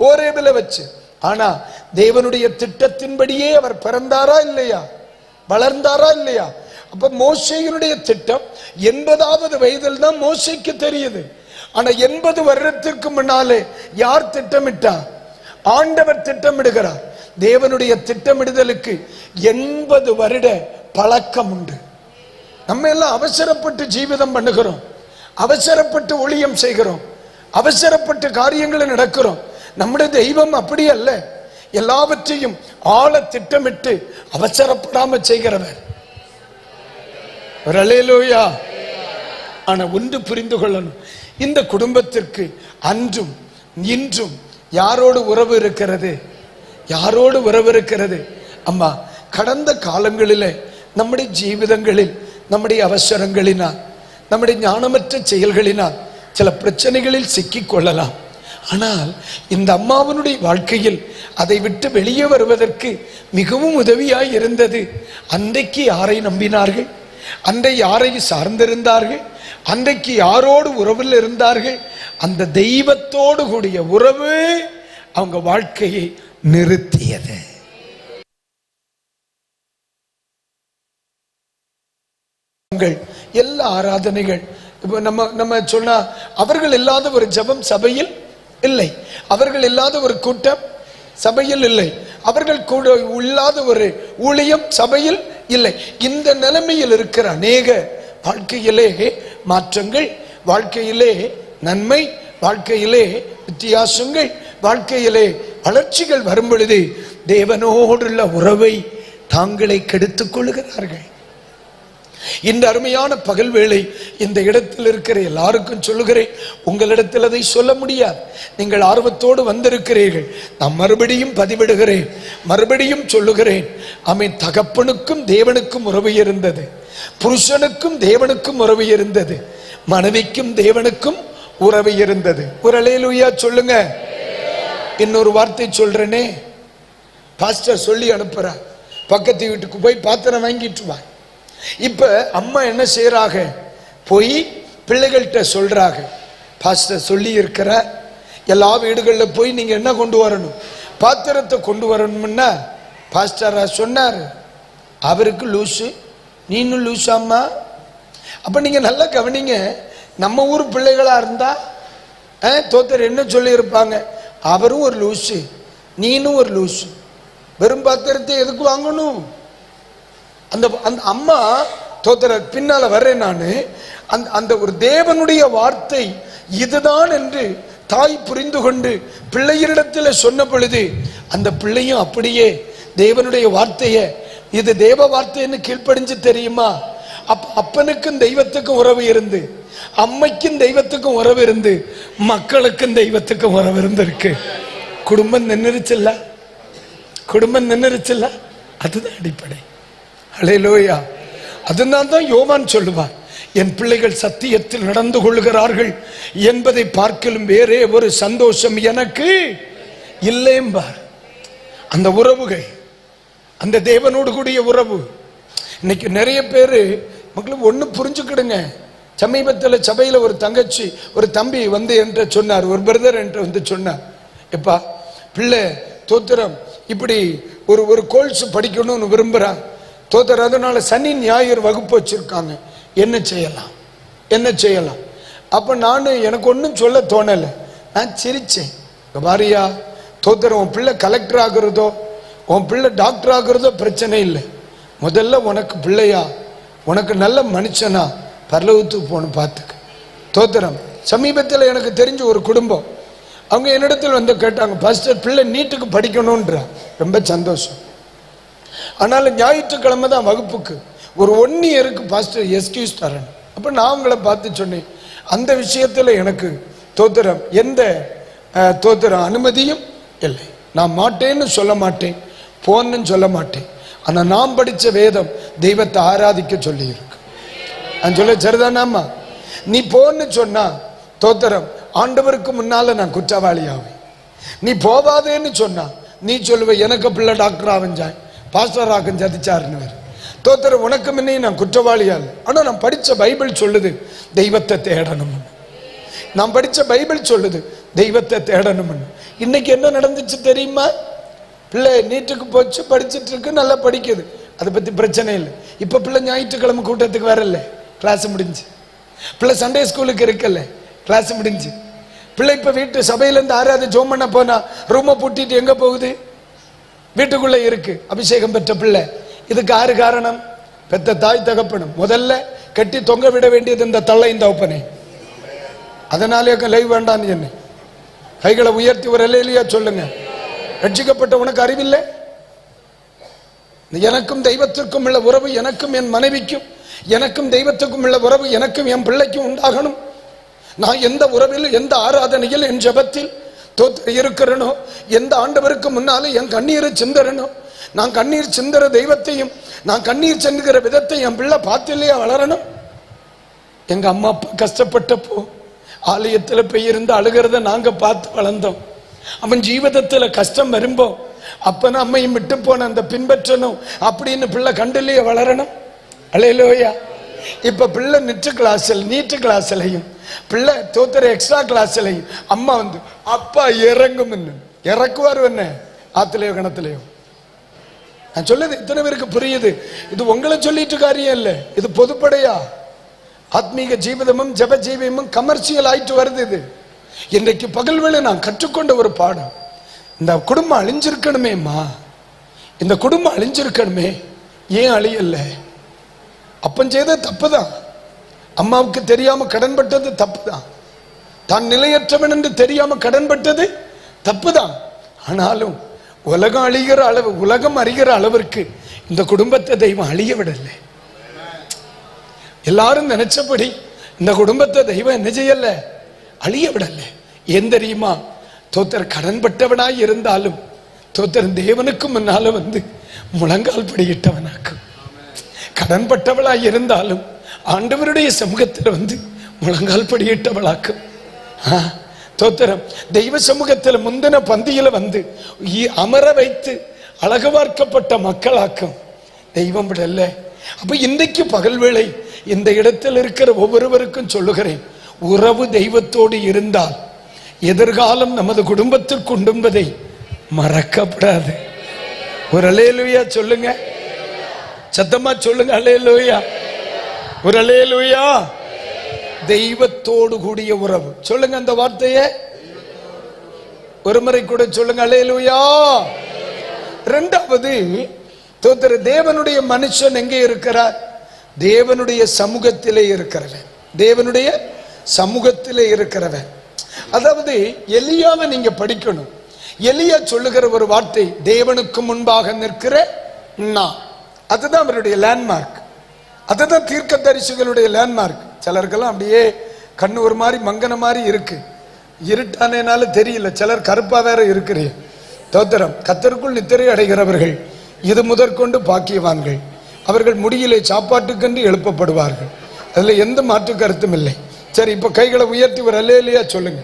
ஓரேபில வச்சு. ஆனா தேவனுடைய திட்டத்தின்படியே அவர் பிறந்தாரா இல்லையா? வளர்ந்தாரா இல்லையா? அப்ப மோசேயினுடைய திட்டம் 80வது வயதில் தான் மோசேக்கு தெரியுது. ஆனா 80 வருடத்திற்கு முன்னாலே யார் திட்டமிட்டா? ஆண்டவர் திட்டமிடுகிறார். தேவனுடைய திட்டமிடுதலுக்கு 80 வருட பழக்கம் உண்டு. நம்ம எல்லாம் அவசரப்பட்டு ஜீவிதம் பண்ணுகிறோம், அவசரப்பட்டு ஊழியம் செய்கிறோம், அவசரப்பட்டு காரியங்களை நடக்கிறோம். நம்முடைய தெய்வம் அப்படி அல்ல. எல்லாவற்றையும் ஆழ திட்டமிட்டு அவசரப்படாம செய்கிறவர். ஒரு அல்லேலூயா. ஆனா ஒன்று புரிந்து கொள்ளணும், இந்த குடும்பத்திற்கு அன்றும் இன்றும் யாரோடு உறவு இருக்கிறது? யாரோடு உறவு இருக்கிறது? அம்மா, கடந்த காலங்களிலே நம்முடைய ஜீவிதங்களில் நம்முடைய அவசரங்களினால், நம்முடைய ஞானமற்ற செயல்களினால் சில பிரச்சனைகளில் சிக்கிக் கொள்ளலாம். ஆனால் இந்த அம்மாவனுடைய வாழ்க்கையில் அதை விட்டு வெளியே வருவதற்கு மிகவும் உதவியாய் இருந்தது. அன்றைக்கு யாரை நம்பினார்கள்? அன்றை யாரை சார்ந்திருந்தார்கள்? அன்றைக்கு யாரோடு உறவில் இருந்தார்கள்? அந்த தெய்வத்தோடு கூடிய உறவு அவங்க வாழ்க்கையை நிறுத்தியது. எல்லா ஆராதனைகள் இப்போ நம்ம சொன்னா, அவர்கள் இல்லாத ஒரு ஜெபம் சபையில் இல்லை, அவர்கள் இல்லாத ஒரு கூட்டம் சபையில் இல்லை, அவர்கள் கூட இல்லாத ஒரு ஊழியம் சபையில் இல்லை. இந்த நிலைமையில் இருக்கிற அநேக வாழ்க்கையிலே மாற்றங்கள், வாழ்க்கையிலே நன்மை, வாழ்க்கையிலே வித்தியாசங்கள், வாழ்க்கையிலே வளர்ச்சிகள் வரும் பொழுது தேவனோடுள்ள உறவை தாங்களே கெடுத்துக் கொள்கிறார்கள். இந்த அருமையான பகல் வேளை இந்த இடத்தில் இருக்கிற எல்லாருக்கும் சொல்லுகிறேன், உங்களிடத்தில் அதை சொல்ல முடியாது. நீங்கள் ஆர்வத்தோடு வந்திருக்கிறீர்கள். நான் மறுபடியும் பதிவிடுகிறேன், மறுபடியும் சொல்லுகிறேன். ஆமென். தகப்பனுக்கும் தேவனுக்கும் உறவு இருந்தது, புருஷனுக்கும் தேவனுக்கும் உறவு இருந்தது, மனைவிக்கும் தேவனுக்கும் உறவு இருந்தது. ஒரு அல்லேலூயா சொல்லுங்க. இன்னொரு வார்த்தை சொல்றேனே, பாஸ்டர் சொல்லி அனுப்புறார், பக்கத்து வீட்டுக்கு போய் பாத்திரம் வாங்கிட்டு வா. இப்ப அம்மா என்ன செய்யறாங்க? போய் பிள்ளைகள்கிட்ட சொல்றாங்க, பாஸ்டர் சொல்லி இருக்கிற எல்லா வீடுகளில் போய் நீங்க என்ன கொண்டு வரணும்? பாத்திரத்தை கொண்டு வரணும்னா பாஸ்டரா சொன்னாரு. அவருக்கு லூசு, நீனும் லூசாம்மா. அப்ப நீங்க நல்லா கவனிங்க, நம்ம ஊர் பிள்ளைகளா இருந்தா தோத்தர் என்ன சொல்லி இருப்பாங்க? அவரும் ஒரு லூசு, நீனும் ஒரு லூசு, வெறும் பாத்திரத்தை எதுக்கு வாங்கணும்? அந்த அம்மா தோத்தர பின்னால வர்றேன் நானு. அந்த ஒரு தேவனுடைய வார்த்தை இதுதான் என்று தாய் புரிந்து கொண்டு பிள்ளையிடத்தில் சொன்ன பொழுது அந்த பிள்ளையும் அப்படியே தேவனுடைய வார்த்தைய, இது தேவ வார்த்தைன்னு கீழ்ப்படிஞ்சு தெரியுமா? அப்பனுக்கும் தெய்வத்துக்கும் உறவு இருந்து, அம்மைக்கும் தெய்வத்துக்கும் உறவு இருந்து, மக்களுக்கும் தெய்வத்துக்கும் உறவு இருந்திருக்கு. குடும்பம் நின்னுருச்சுல்ல, குடும்பம் நின்னுருச்சுல்ல, அதுதான் அடிப்படை. அல்லேலூயா. அதனால தான் யோவான் சொல்லுவார், என் பிள்ளைகள் சத்தியத்தில் நடந்து கொள்கிறார்கள் என்பதை பார்க்கலும் வேறே ஒரு சந்தோஷம் எனக்கு இல்லைம்பார். அந்த உறவுகள், அந்த தேவனோடு கூடிய உறவு. இன்னைக்கு நிறைய பேரு மக்களும் ஒண்ணு புரிஞ்சுக்கிடுங்க. சமீபத்தில் சபையில ஒரு தங்கச்சி ஒரு தம்பி வந்து என்கிட்ட சொன்னார், ஒரு பிரதர் என்கிட்ட வந்து சொன்னார், எப்பா பிள்ளை தோத்திரம் இப்படி ஒரு கோர்ஸ் படிக்கணும்னு விரும்புறான் தோத்திரம். அதனால சனி ஞாயிறு வகுப்பு வச்சிருக்காங்க. என்ன செய்யலாம்? அப்ப நான் எனக்கு ஒன்றும் சொல்ல தோணலை. நான் சிரிச்சேன். பாரியா தோத்திரம், உன் பிள்ளை கலெக்டர் ஆகுறதோ உன் பிள்ளை டாக்டர் ஆகுறதோ பிரச்சனை இல்லை. முதல்ல உனக்கு பிள்ளையா, உனக்கு நல்ல மனுஷனா பரலோகத்துக்கு போகணும் பார்த்துக்க. தோத்திரம். சமீபத்தில் எனக்கு தெரிஞ்ச ஒரு குடும்பம், அவங்க என்னிடத்தில் வந்து கேட்டாங்க, பாஸ்டர் பிள்ளை நீட்டுக்கு படிக்கணும்ன்ற. ரொம்ப சந்தோஷம். ஆனாலும் ஞாயிற்றுக்கிழமை தான் வகுப்புக்கு. ஒரு 1 இயருக்கு பாஸ்டர் எஸ்கியூஸ் தரேன். அப்போ நான் அவங்கள பார்த்து சொன்னேன், அந்த விஷயத்தில் எனக்கு தோத்திரம் எந்த தோத்திரம் அனுமதியும் இல்லை. நான் மாட்டேன்னு சொல்ல மாட்டேன், போன்னு சொல்ல மாட்டேன். ஆனால் நான் படித்த வேதம் தெய்வத்தை ஆராதிக்க சொல்லி இருக்கு. நான் சொல்ல சரிதானாம்மா, நீ போன்னு சொன்னா தோத்திரம் ஆண்டவருக்கு முன்னால நான் குற்றவாளி ஆவேன். நீ போவாதேன்னு சொன்னா நீ சொல்லுவ எனக்கு பிள்ளை டாக்டர் ஆவஞ்சாய் பாஸ்டர் ஆகும் சதிச்சாருன்னு. தோத்திரம் உனக்கு முன்னே நான் குற்றவாளியால். ஆனா நான் படிச்ச பைபிள் சொல்லுது தெய்வத்தை தேடணும். நான் படிச்ச பைபிள் சொல்லுது தெய்வத்தை தேடணும். இன்னைக்கு என்ன நடந்துச்சு தெரியுமா? பிள்ளை நீட்டுக்கு போச்சு, படிச்சுட்டு இருக்கு, நல்லா படிக்குது, அதை பத்தி பிரச்சனை இல்லை. இப்ப பிள்ளை ஞாயிற்றுக்கிழமை கூட்டத்துக்கு வரல, கிளாஸ் முடிஞ்சு. பிள்ளை சண்டே ஸ்கூலுக்கு இருக்கல, கிளாஸ் முடிஞ்சு. பிள்ளை இப்ப வீட்டு சபையிலேருந்து ஆறாவது ஜோம் பண்ண போனா ரூமை பூட்டிட்டு எங்க போகுது? வீட்டுக்குள்ள இருக்கு. அபிஷேகம் பெற்ற பிள்ளை. இதுக்கு யாரு காரணம்? பெத்த தாய் தகப்பனும். முதல்ல கட்டி தொங்க விட வேண்டியது இந்த தள்ள இந்த ஒப்பனை. அதனாலே லைவ் வேண்டான்னு என்ன கைகளை உயர்த்தி ஒரு அல்லேலூயா சொல்லுங்க. ரட்சிக்கப்பட்ட உனக்கு அறிவில்லை? எனக்கும் தெய்வத்திற்கும் உள்ள உறவு, எனக்கும் என் மனைவிக்கும், எனக்கும் தெய்வத்துக்கும் உள்ள உறவு எனக்கும் என் பிள்ளைக்கும் உண்டாகணும். நான் எந்த உறவில், எந்த ஆராதனையில், என் ஜெபத்தில் இருக்கிறனோ, எந்த ஆண்டவருக்கு முன்னாலே என் கண்ணீரை சிந்தரனோ, நான் கண்ணீர் சிந்தர தெய்வத்தையும் நான் கண்ணீர் சென்றுகிற விதத்தை என் பிள்ளை பார்த்தில்லையா வளரணும். எங்க அம்மா அப்பா கஷ்டப்பட்டப்போ ஆலயத்தில் போய் இருந்து அழுகிறத நாங்க பார்த்து வளர்ந்தோம். அவன் ஜீவிதத்துல கஷ்டம் வரும்போ அப்பன அம்மையும் விட்டு போன அந்த பின்பற்றணும் அப்படின்னு பிள்ளை கண்டிலேயே வளரணும். அல்லேலூயா. இப்ப பிள்ளை நீட்டு கிளாஸ்லையும் பிள்ளை தோத்திர எக்ஸ்ட்ரா கிளாஸ்லையும் அம்மா வந்து அப்பா இறங்கும் இறக்குவார் என்ன ஆத்திலையோ கணத்திலையோ. நான் சொல்லுது இத்தனை பேருக்கு புரியுது. இது உங்களை சொல்லிட்டு காரியம் இல்லை, இது பொதுப்படையா. ஆத்மீக ஜீவிதமும் ஜப ஜீவியமும் கமர்ஷியல் ஆயிட்டு வருது. இது இன்றைக்கு பகல்வேளை நான் கற்றுக்கொண்ட ஒரு பாடம். இந்த குடும்பம் அழிஞ்சிருக்கணுமேம்மா, இந்த குடும்பம் அழிஞ்சிருக்கணுமே, ஏன் அழியல? அப்பன் செய்த தப்புதான். அம்மாவுக்கு தெரியாம கடன்பட்டது தப்புதான். தான் நிலையற்றவன் என்று தெரியாம கடன்பட்டது தப்புதான். ஆனாலும் உலகம் அழிகிற அளவு, உலகம் அறிகிற அளவிற்கு இந்த குடும்பத்தை தெய்வம் அழிய விடலை. எல்லாரும் நினைச்சபடி இந்த குடும்பத்தை தெய்வம் என்ன செய்யல? அழிய விடல. ஏன் தெரியுமா? தோத்தர் கடன்பட்டவனாய் இருந்தாலும் தோத்தர் தேவனுக்கு முன்னால வந்து முழங்கால் படியிட்டவனாக்கும். கடன்பட்டவளாய் இருந்தாலும் ஆண்டவருடைய சமூகத்தில் வந்து முழங்கால் படியிட்டவளாக்கும். தோத்திரம். தெய்வ சமூகத்தில் முந்தின பந்தியில வந்து அமர வைத்து அழகு பார்க்கப்பட்ட மக்களாக்கும் தெய்வம் விடல. அப்ப இன்றைக்கு பகல் வேளை இந்த இடத்தில் இருக்கிற ஒவ்வொருவருக்கும் சொல்லுகிறேன், உறவு தெய்வத்தோடு இருந்தால் எதிர்காலம் நமது குடும்பத்திற்கு உண்டும்பதை மறக்கப்படாது. ஒரு அல்லேலூயா சொல்லுங்க, சத்தமா சொல்லுங்க அல்லேலூயா, ஒரு அல்லேலூயா. தெய்வத்தோடு கூடிய உறவு சொல்லுங்க, அந்த வார்த்தையை ஒரு முறை கூட சொல்லுங்க அல்லேலூயா. இரண்டாவது தோத்திர தேவனுடைய மனுஷன் எங்கே இருக்கிறார்? தேவனுடைய சமூகத்திலே இருக்கிறவன், தேவனுடைய சமூகத்திலே இருக்கிறவன். அதாவது எலியாவை நீங்க படிக்கணும். எலியா சொல்லுகிற ஒரு வார்த்தை, தேவனுக்கு முன்பாக நிற்கிற நான். அதுதான் அவருடைய லேண்ட்மார்க், அதுதான் தீர்க்கதரிசிகளுடைய லேண்ட்மார்க். சிலருக்கெல்லாம் அப்படியே கண்ணு ஒரு மாதிரி மங்கன மாதிரி இருக்கு, இருட்டானேனால தெரியல. சிலர் கருப்பா வேற இருக்கிறீங்க. தோத்திரம். கர்த்தருக்குள் நித்திரை அடைகிறவர்கள் இது முதற்கொண்டு பாக்கியவான்கள், அவர்கள் முடியிலே சாப்பாட்டுக்கென்று எழுப்பப்படுவார்கள். அதுல எந்த மாற்று கருத்தும் இல்லை. சரி, இப்ப கைகளை உயர்த்தி ஒரு அல்லேலூயா சொல்லுங்க,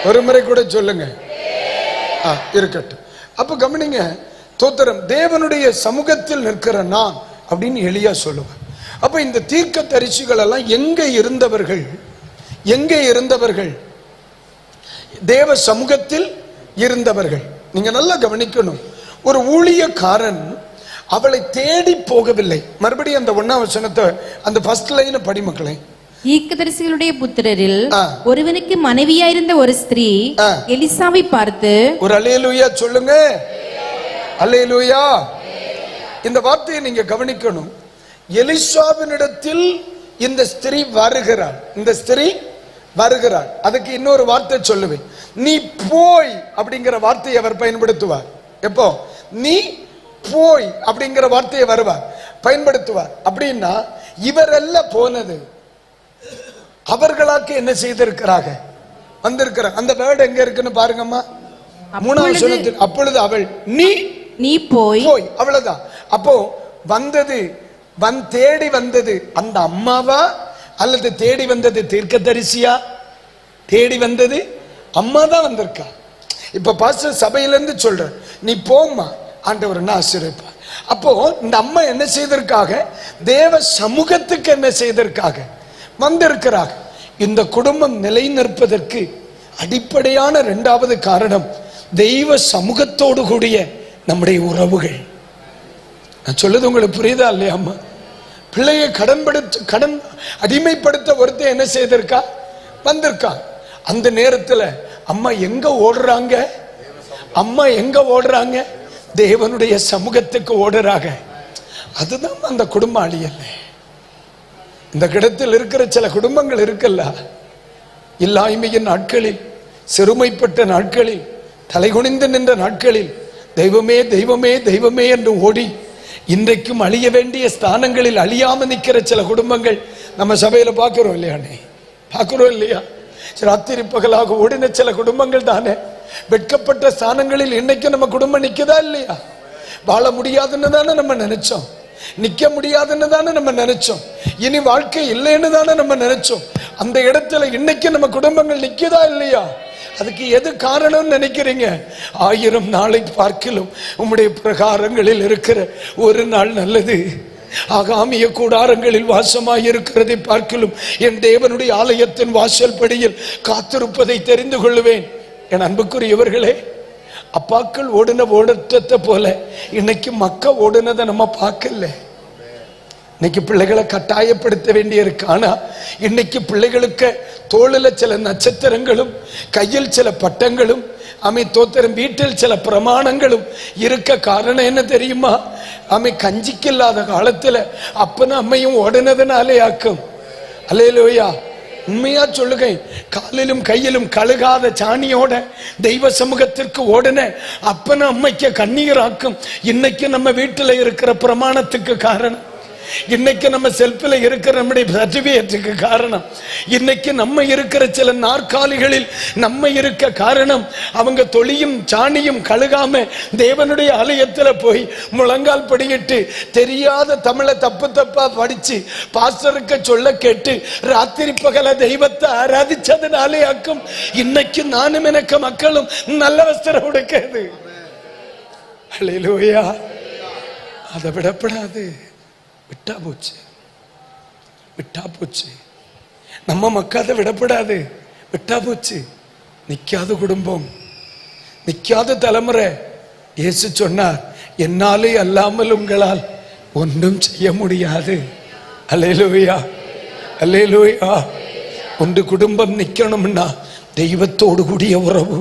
ஒரு முறை கூட சொல்லுங்க. இருக்கட்டும். அப்ப கவனிங்க, தோத்திரம். தேவனுடைய சமூகத்தில் நிற்கிற நான் அப்படின்னு எலியா சொல்லுவார். அப்ப இந்த தீர்க்க தரிசிகள் எல்லாம் எங்க இருந்தவர்கள்? எங்கே இருந்தவர்கள்? தேவ சமூகத்தில் இருந்தவர்கள். நீங்க நல்லா கவனிக்கணும், ஒரு ஊழியக்காரன் அவளை தேடி போகவில்லை. மறுபடியும் அந்த 1ஆம் வசனத்தை, அந்த ஃபர்ஸ்ட் லைனை படி மக்களே. தீர்க்கதரிசிகளுடைய புத்திரரில் ஒருவனுக்கு மனைவியாயிருந்த ஒரு ஸ்திரீ எலிசாவை பார்த்து, ஒரு அல்லேலூயா சொல்லுங்க, அல்லேலூயா. இந்த வார்த்தையை நீங்க கவனிக்கணும். எலிசாவினிடத்தில் இந்த ஸ்திரீ வருகிறாள், இந்த ஸ்திரீ வருகிறாள். அதுக்கு இன்னொரு வார்த்தை சொல்லுவேன், நீ போய் அப்படிங்கிற வார்த்தையை அவர் பயன்படுத்துவார். எப்போ? நீ போய் அப்படிங்கிற வார்த்தையை வருவார், பயன்படுத்துவார். அப்படின்னா இவரல்ல போனது, அவர்களாக்கு என்ன செய்திருக்கிறாங்க, வந்திருக்கிறார். அந்த வேர்டு எங்க இருக்குன்னு பாருங்கம்மா. 3ஆம் வசனத்தில், அப்பொழுது அவள் நீ போய், அவ்வளவுதான். அப்போ வந்தது, தேடி வந்தது அந்த அம்மாவா அல்லது தேடி வந்தது தீர்க்கதரிசியா? தேடி வந்தது அம்மா தான் வந்திருக்கா. இப்ப பாஸ்டர் சபையிலிருந்து சொல்ற, நீ போம்மா, ஆண்டவர் ஆசீர்வதிப்பார். அப்போ இந்த அம்மா என்ன செய்திருக்காக? தேவ சமூகத்துக்கு என்ன செய்திருக்காக? வந்திருக்கிறாங்க. இந்த குடும்பம் நிலை நிற்பதற்கு அடிப்படையான 2வது காரணம் தெய்வ சமூகத்தோடு கூடிய நம்முடைய உறவுகள். நான் சொல்லுது உங்களுக்கு புரியுதா இல்லையா? அம்மா பிள்ளையை கடன் அடிமைப்படுத்த ஒருத்தர் என்ன செய்திருக்கா? வந்திருக்கா. அந்த நேரத்தில் அம்மா எங்க ஓடுறாங்க? அம்மா எங்க ஓடுறாங்க? தேவனுடைய சமூகத்துக்கு ஓடுறாங்க. அதுதான் அந்த குடும்ப அழியல்ல. இந்த இடத்தில் இருக்கிற சில குடும்பங்கள் இருக்குல்ல, இல்லாய்மையின் நாட்களில், சிறுமைப்பட்ட நாட்களில், தலைகுனிந்து நின்ற நாட்களில் தெய்வமே தெய்வமே தெய்வமே என்று ஓடி இன்றைக்கும் அழிய வேண்டிய ஸ்தானங்களில் அழியாம நிற்கிற சில குடும்பங்கள் நம்ம சபையில பார்க்கிறோம் இல்லையானே? பார்க்கிறோம் இல்லையா? ராத்திரி பகலாக ஓடின சில குடும்பங்கள் தானே வெட்கப்பட்ட ஸ்தானங்களில் இன்னைக்கு நம்ம குடும்பம் நிற்குதா இல்லையா? வாழ முடியாதுன்னு தானே நம்ம நினைச்சோம், நிக்க முடியாதுன்னு தானே நம்ம நினைச்சோம், இனி வாழ்க்கை இல்லைன்னு தானே நம்ம நினைச்சோம். அந்த இடத்துல இன்னைக்கு நம்ம குடும்பங்கள் நிக்குதா இல்லையா? அதுக்கு எது காரணம்னு நினைக்கிறீங்க? 1000 நாளை பார்க்கிலும் உம்முடைய பிரகாரங்களில் இருக்கிற ஒரு நாள் நல்லது. ஆகாமிய கூடாரங்களில் வாசமாய் இருக்கிறதை பார்க்கிலும் என் தேவனுடைய ஆலயத்தின் வாசல் படியில் காத்திருப்பதை தெரிந்து கொள்ளுவேன். என் அன்புக்குரியவர்களே, அப்பாக்கள் ஓடின ஓடத்தை போல இன்னைக்கு மக்க ஓடுனதை நம்ம பார்க்கல. இன்னைக்கு பிள்ளைகளை கட்டாயப்படுத்த வேண்டிய இருக்கு. ஆனா இன்னைக்கு பிள்ளைகளுக்கு தோளில சில நட்சத்திரங்களும் கையில் சில பட்டங்களும் தோத்திரம் வீட்டில் சில பிரமாணங்களும் இருக்க காரணம் என்ன தெரியுமா? கஞ்சிக்கு இல்லாத காலத்துல அப்பனும் அம்மையும் ஓடுனதுனாலே ஆக்கும். அல்லேலூயா. உண்மையா சொல்லுங்க, காலிலும் கையிலும் கழுகாத சாணியோட தெய்வ சமூகத்திற்கு ஓடுன அப்பனும் அம்மைக்கு கண்ணீராக்கும். இன்னைக்கு நம்ம வீட்டுல இருக்கிற பிரமாணத்துக்கு காரணம், இன்னைக்கு நம்ம செல்ஃபில் இருக்கிற நம்முடைய சர்டிபிகேட்டுக்கு காரணம், இன்னைக்கு நம்ம இருக்கிற சில நாற்காலிகளில் நம்ம இருக்க காரணம், அவங்க தொழியும் சாணியும் கழுகாம தேவனுடைய ஆலயத்தில் போய் முழங்கால் படியிட்டு தெரியாத தமிழை தப்பு தப்பா படிச்சு பாஸ்டருக்கு சொல்ல கேட்டு ராத்திரி பகல தெய்வத்தை ஆராதிச்சதுனாலே ஆக்கும். இன்னைக்கு நானும் எனக்கு மக்களும் நல்ல வஸ்திரம் உடுக்கிறது. அல்லேலூயா. அதை விடப்படாது. விட்டா போச்சு, விட்டா போச்சு. நம்ம மக்காத விடப்படாது, விட்டா போச்சு. நிக்காத குடும்பம், நிக்காத தலைமுறை. இயேசு சொன்னார், என்னாலே அல்லாமல் உங்களால் ஒன்றும் செய்ய முடியாது. அல்லேலூயா, அல்லேலூயா. ஒன்று குடும்பம் நிக்கணும்னா தெய்வத்தோடு கூடிய உறவு,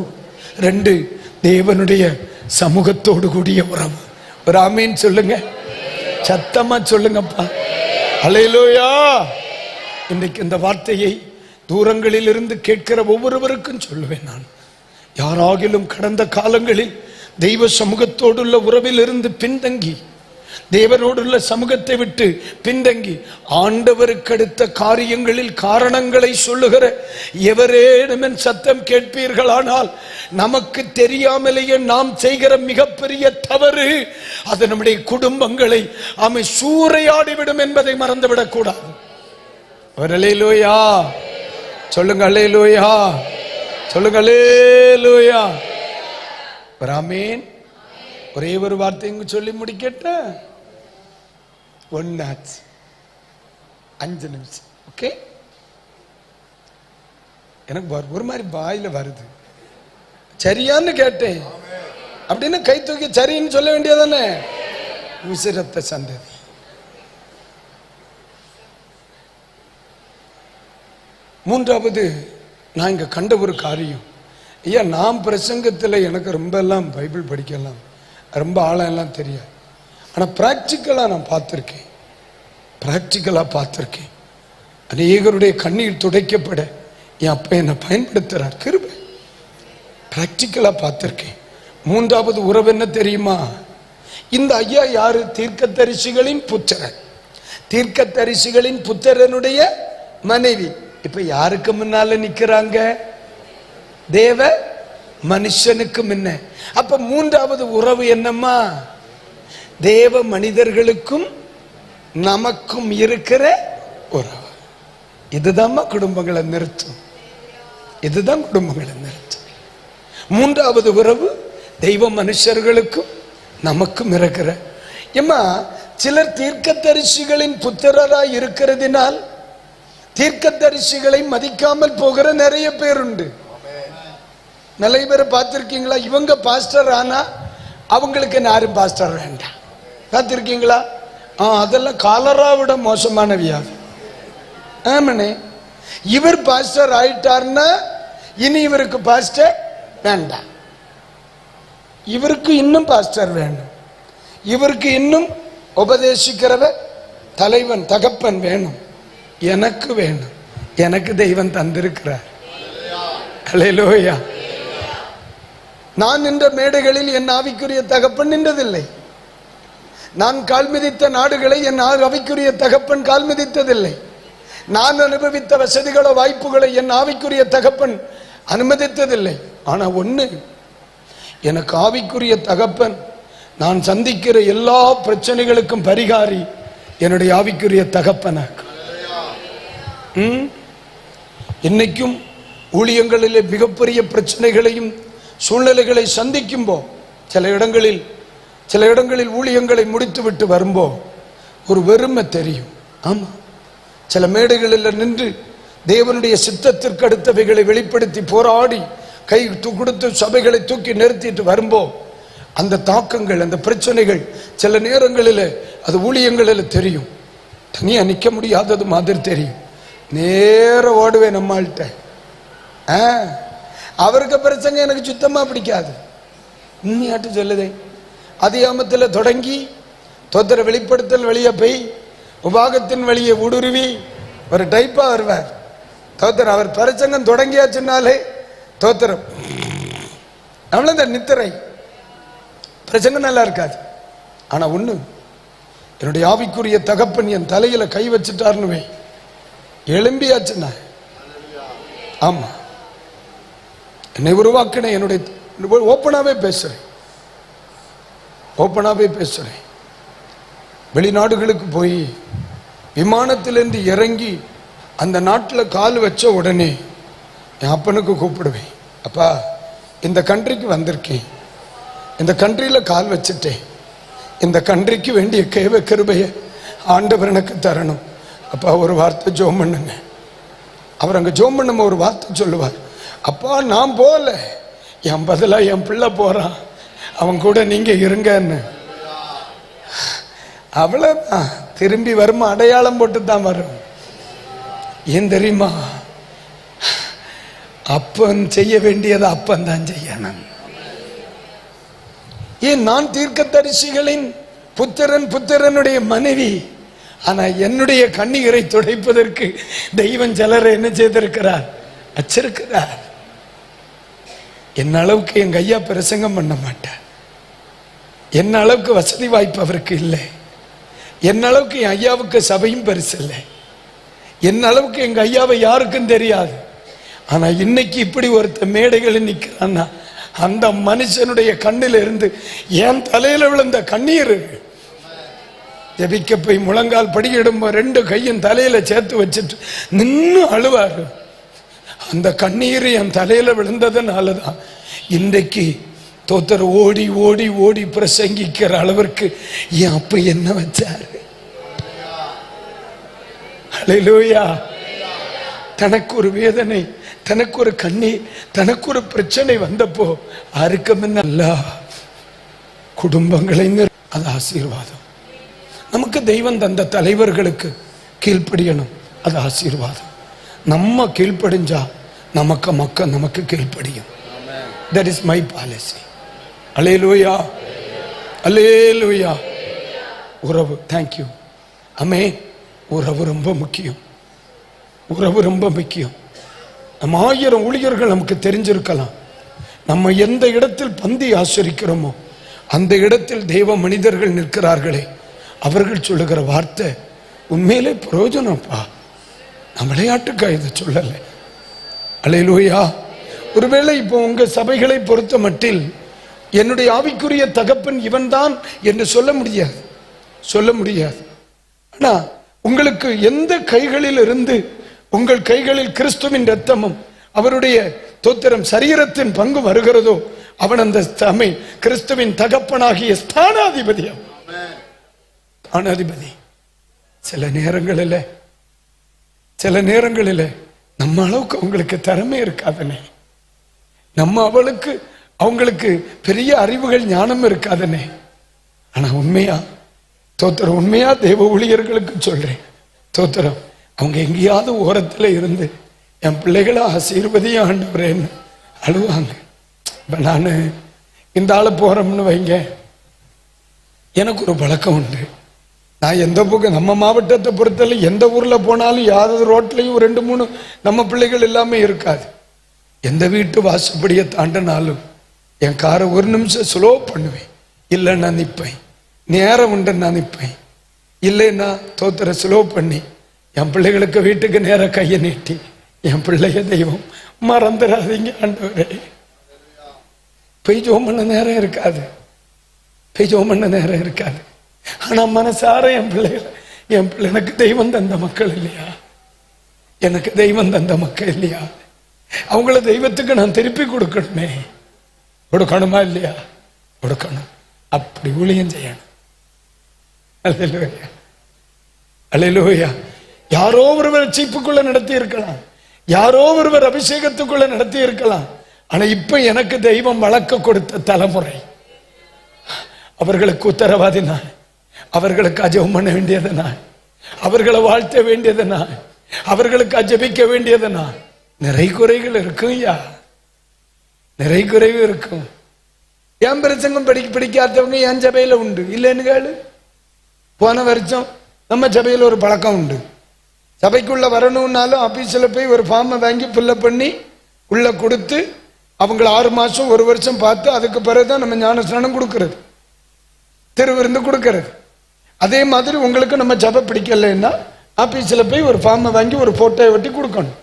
2 தேவனுடைய சமூகத்தோடு கூடிய உறவு. ஒரு ஆமீன் சொல்லுங்க, சத்தமா சொல்லுங்கப்பா. அல்லேலூயா. இன்றைக்கு இந்த வார்த்தையை தூரங்களில் இருந்து கேட்கிற ஒவ்வொருவருக்கும் சொல்லுவேன் நான். யாராகிலும் கடந்த காலங்களில் தெய்வ சமூகத்தோடுள்ள உறவில் இருந்து பின்தங்கி, தேவனோடுள்ள சமூகத்தை விட்டு பின்தங்கி ஆண்டவருக்கு அடுத்த காரியங்களில் காரணங்களை சொல்லுகிற எவரேனும் சத்தம் கேட்பீர்களானால், நமக்கு தெரியாமலேயே நாம் செய்கிற மிகப்பெரிய தவறு அது நம்முடைய குடும்பங்களை சூறையாடிவிடும் என்பதை மறந்துவிடக் கூடாது. அல்லேலூயா சொல்லுங்க, அல்லேலூயா சொல்லுங்க, அல்லேலூயா. ஆமென். ஒரே ஒரு வார்த்தை சொல்லி முடிக்கட்ட, 5 நிமிஷம். ஓகே, எனக்கு ஒரு மாதிரி வாயில வருது. சரியான்னு கேட்டேன் அப்படின்னு கை தூக்கி சரின்னு சொல்ல வேண்டியதானே. உசிரத்த சந்ததி. மூன்றாவது நான் இங்க கண்ட ஒரு காரியம், ஐயா நான் பிரசங்கத்தில் எனக்கு ரொம்ப எல்லாம் பைபிள் படிக்கலாம், ரொம்ப ஆழம் தெரியாது. ஆனால் ப்ராக்டிக்கலாக நான் பார்த்துருக்கேன், அநேகருடைய கண்ணீர் துடைக்கப்பட என் அப்பா என்னை பயன்படுத்துறார். கிருபை. ப்ராக்டிக்கலாக பார்த்துருக்கேன். மூன்றாவது உறவு என்ன தெரியுமா? இந்த ஐயா யாரு? தீர்க்கதரிசிகளின் புத்திரன். தீர்க்கதரிசிகளின் புத்திரனுடைய மனைவி. இப்ப யாருக்கு முன்னால நிக்கிறாங்க? தேவ மனுஷனுக்கு முன்ன. அப்ப மூன்றாவது உறவு என்னம்மா? தேவ மனிதர்களுக்கும் நமக்கும் இருக்கிற உறவு. இதுதான் குடும்பங்களை நிறுத்தும். இதுதான் குடும்பங்களை நிறுத்தும். மூன்றாவது உறவு தெய்வ மனுஷர்களுக்கும் நமக்கும் இருக்கிற. ஏமா சிலர் தீர்க்கதரிசிகளின் புத்திரராய் இருக்கிறதினால் தீர்க்கதரிசிகளை மதிக்காமல் போகிற நிறைய பேர் உண்டு. நிறைய பேரை பார்த்திருக்கீங்களா? இவங்க பாஸ்டர் ஆனா அவங்களுக்கு யாரும் பாஸ்டர் வேண்டாம். பார்த்திருக்கீங்களா? அதெல்லாம் காலராவிட மோசமான வியாதி. ஆமனே, இவர் பாஸ்டர் ஆயிட்டார்னா இனி இவருக்கு பாஸ்டர் வேண்டாம், இவருக்கு இன்னும் பாஸ்டர் வேணும், இவருக்கு இன்னும் உபதேசிக்கிறவர் தலைவன் தகப்பன் வேணும், எனக்கு வேணும். எனக்கு தெய்வம் தந்திருக்கிறார். அல்லேலூயா. நான் நின்ற மேடைகளில் என் ஆவிக்குரிய தகப்பன் நின்றதில்லை. நான் கால் மிதித்த நாடுகளை என் ஆவிக்குரிய தகப்பன் கால் மிதித்ததில்லை. நான் அனுபவித்த வசதிகளோ வாய்ப்புகளை என் ஆவிக்குரிய தகப்பன் அனுமதித்ததில்லை. ஆனா ஒண்ணு, எனக்கு ஆவிக்குரிய தகப்பன் நான் சந்திக்கிற எல்லா பிரச்சனைகளுக்கும் பரிகாரி என்னுடைய ஆவிக்குரிய தகப்பனாக்கு. இன்னைக்கும் ஊழியங்களிலே மிகப்பெரிய பிரச்சனைகளையும் சூழ்நிலைகளை சந்திக்கும்போ சில இடங்களில் ஊழியங்களை முடித்து விட்டு வரும்போ ஒரு வெறுமை தெரியும். ஆமா, சில மேடைகளில் நின்று தேவனுடைய சித்தத்திற்கு அடுத்தவைகளை வெளிப்படுத்தி போராடி கை கொடுத்து சபைகளை தூக்கி நிறுத்திட்டு வரும்போ அந்த தாக்கங்கள், அந்த பிரச்சனைகள் சில நேரங்களில் அது ஊழியங்களில் தெரியும். தனியா நிற்க முடியாதது மாதிரி தெரியும். நேர ஓடுவேன் நம்மள்கிட்ட. அவருக்கு பிரச்சனை எனக்கு சுத்தமா பிடிக்காது. உண்மையாட்டு சொல்லுதே, அதிகாமத்தில் தொடங்கி தோத்திர வெளிப்படுத்தல் வழியா போய் உபாகத்தின் வழியை ஊடுருவி ஒரு டைப்பா வருவார். தோத்திரம் அவர் பிரசங்கம் தொடங்கியாச்சுனாலே தோத்திரம் அவ்வளவுதான், நித்திரை. பிரசங்கம் நல்லா இருக்காது. ஆனா ஒண்ணு, என்னுடைய ஆவிக்குரிய தகப்பன் என் தலையில கை வச்சுட்டாருன்னு எழும்பியாச்சுன்னா, ஆமா என்னை உருவாக்கின என்னுடைய ஓப்பனாவே பேசுறேன். வெளிநாடுகளுக்கு போய் விமானத்திலிருந்து இறங்கி அந்த நாட்டில் கால் வச்ச உடனே என் அப்பனுக்கு கூப்பிடுவேன், அப்பா இந்த கண்ட்ரிக்கு வந்திருக்கேன், இந்த கண்ட்ரியில் கால் வச்சுட்டேன், இந்த கண்ட்ரிக்கு வேண்டிய கிருபையை ஆண்டவர் எனக்கு தரணும். அப்பா ஒரு வார்த்தை ஜோம் பண்ணுங்க. அவர் அங்கே ஜோம் பண்ணும் ஒரு வார்த்தை சொல்லுவார், அப்பா நான் போகல, என் பதிலாக என் பிள்ளை போறான், அவன் கூட நீங்க இருங்கன்னு. அவ்வளவுதான். திரும்பி வருமா அடையாளம் போட்டு தான் வரும். ஏன் தெரியுமா? அப்பன் செய்ய வேண்டியது அப்பன் தான் செய்யணும். ஏன் நான் தீர்க்கதரிசிகளின் புத்திரனுடைய மனைவி. ஆனா என்னுடைய கண்ணீரை துடைப்பதற்கு தெய்வம் சிலரை என்ன செய்திருக்கிறார்? வச்சிருக்கிறார். என்ன அளவுக்கு எங்க ஐயா பிரசங்கம் பண்ண மாட்டார், என்ன அளவுக்கு வசதி வாய்ப்பு அவருக்கு இல்லை, என்ன அளவுக்கு என் ஐயாவுக்கு சபையும் பெருசு இல்லை, என்ன அளவுக்கு எங்க ஐயாவை யாருக்கும் தெரியாது. ஆனா இன்னைக்கு இப்படி ஒருத்த மேடைகளில் நிக்கிறான்னா அந்த மனுஷனுடைய கண்ணில் இருந்து என் தலையில விழுந்த கண்ணீர். ஜெபிக்க போய் முழங்கால் படியிடும் 2 கையும் தலையில சேர்த்து வச்சுட்டு நின்று அழுவாரு. அந்த கண்ணீர் என் தலையில விழுந்ததுனாலதான் இன்றைக்கு தோத்தர் ஓடி ஓடி ஓடி பிரசங்கிக்கிற அளவிற்கு என் அப்ப என்ன வச்சாரு. ஹல்லேலூயா. தனக்கு ஒரு வேதனை, தனக்கு ஒரு கண்ணீர், தனக்கு ஒரு பிரச்சனை வந்தப்போ அறுக்கமென்ன குடும்பங்களை அது ஆசீர்வாதம். நமக்கு தெய்வம் தந்த தலைவர்களுக்கு கீழ்ப்படியணும், அது ஆசீர்வாதம். நம்ம கீழ்ப்படிஞ்சா நமக்கு மக்கள் நமக்கு கீழ்ப்படியும். That is my policy. Hallelujah, hallelujah. உறவு, தேங்க்யூ. அமே, உறவு ரொம்ப முக்கியம். உறவு ரொம்ப முக்கியம். நம்ம 1000 ஊழியர்கள் நமக்கு தெரிஞ்சிருக்கலாம். நம்ம எந்த இடத்தில் பந்தி ஆசரிக்கிறோமோ அந்த இடத்தில் தேவ மனிதர்கள் நிற்கிறார்களே, அவர்கள் சொல்லுகிற வார்த்தை உண்மையிலே பிரயோஜனப்பா. நான் விளையாட்டுக்கா இதை சொல்லலை. அல்லேலூயா. ஒருவேளை இப்போ உங்க சபைகளை பொறுத்த மட்டில் என்னுடைய ஆவிக்குரிய தகப்பன் இவன்தான் என்று சொல்ல முடியாது, சொல்ல முடியாது. ஆனா உங்களுக்கு எந்த கைகளில் இருந்து உங்கள் கைகளில் கிறிஸ்துவின் இரத்தமும் அவருடைய தோத்திரம் சரீரத்தின் பங்கு வருகிறதோ அவன் அந்த கிறிஸ்துவின் தகப்பனாகிய ஸ்தானாதிபதி. ஸ்தானாதிபதி. சில நேரங்களில் நம்ம அளவுக்கு அவங்களுக்கு திறமை இருக்காதனே, நம்ம அவங்களுக்கு பெரிய அறிவுகள் ஞானம் இருக்காதனே. ஆனா உண்மையா தோத்திரம், உண்மையா தேவ ஊழியர்களுக்கு சொல்றேன், தோத்திரம் அவங்க எங்கேயாவது ஓரத்தில் இருந்து என் பிள்ளைகளை ஆசீர்வதியும் ஆண்டவரேன்னு அழுவாங்க. இப்போ நான் இந்த ஆளை போறோம்னு வைங்க, எனக்கு ஒரு பழக்கம் உண்டு. நான் எந்த பக்கம் நம்ம மாவட்டத்தை பொறுத்தவரை எந்த ஊர்ல போனாலும் யாராவது ரோட்லையும் 2-3 நம்ம பிள்ளைகள் எல்லாமே இருக்காது. எந்த வீட்டு வாசப்படியை தாண்டினாலும் என் காரை 1 நிமிஷம் ஸ்லோ பண்ணுவேன். இல்லை நான் நிற்பேன், நேரம் உண்டு நான் நிற்பேன். இல்லைன்னா தோத்திர ஸ்லோ பண்ணி என் பிள்ளைகளுக்கு வீட்டுக்கு நேரம் கையை நீட்டி, என் பிள்ளைய தெய்வம் மறந்துடாதீங்க ஆண்டவரே. ஜெபம் பண்ண நேரம் இருக்காது, ஜெபம் பண்ண நேரம் இருக்காது. ஆனா மனசார என் பிள்ளைகளை, எனக்கு தெய்வம் தந்த மக்கள் இல்லையா, எனக்கு தெய்வம் தந்த மக்கள் இல்லையா, அவங்கள தெய்வத்துக்கு நான் திருப்பி கொடுக்கணுமே. கொடுக்கணுமா இல்லையா? கொடுக்கணும். அப்படி ஊழியம் செய்யணும். அல்லேலூயா, அல்லேலூயா. யாரோ ஒருவர் சீப்புக்குள்ள நடத்தி இருக்கலாம், யாரோ ஒருவர் அபிஷேகத்துக்குள்ள நடத்தி இருக்கலாம். ஆனா இப்ப எனக்கு தெய்வம் வளர்க்க கொடுத்த தலைமுறை, அவர்களுக்கு உத்தரவாதி நான், அவர்களுக்கு அஜெபம் பண்ண வேண்டியது நான், அவர்களை வாழ்த்த வேண்டியது நான், அவர்களுக்கு அஜெபிக்க வேண்டியது நான். நிறை குறைகள் இருக்கும் ஐயா, நிறை குறைவு இருக்கும். என் பிரசங்கம் பிடிக்காதவங்க என் சபையில உண்டு இல்லைன்னு கேளு. போன வருஷம் நம்ம சபையில் ஒரு பழக்கம் உண்டு. சபைக்குள்ள வரணும்னாலும் ஆபீஸில் போய் ஒரு ஃபார்மை வாங்கி ஃபில்லப் பண்ணி உள்ள கொடுத்து அவங்கள 6 மாசம் 1 வருஷம் பார்த்து அதுக்கு பிறகுதான் நம்ம ஞானஸ்நானம் கொடுக்கறது, திருவிருந்து கொடுக்கறது. அதே மாதிரி உங்களுக்கு நம்ம சபை பிடிக்கலைன்னா ஆபீஸில் போய் ஒரு ஃபார்மை வாங்கி ஒரு போட்டோவை ஒட்டி கொடுக்கணும்.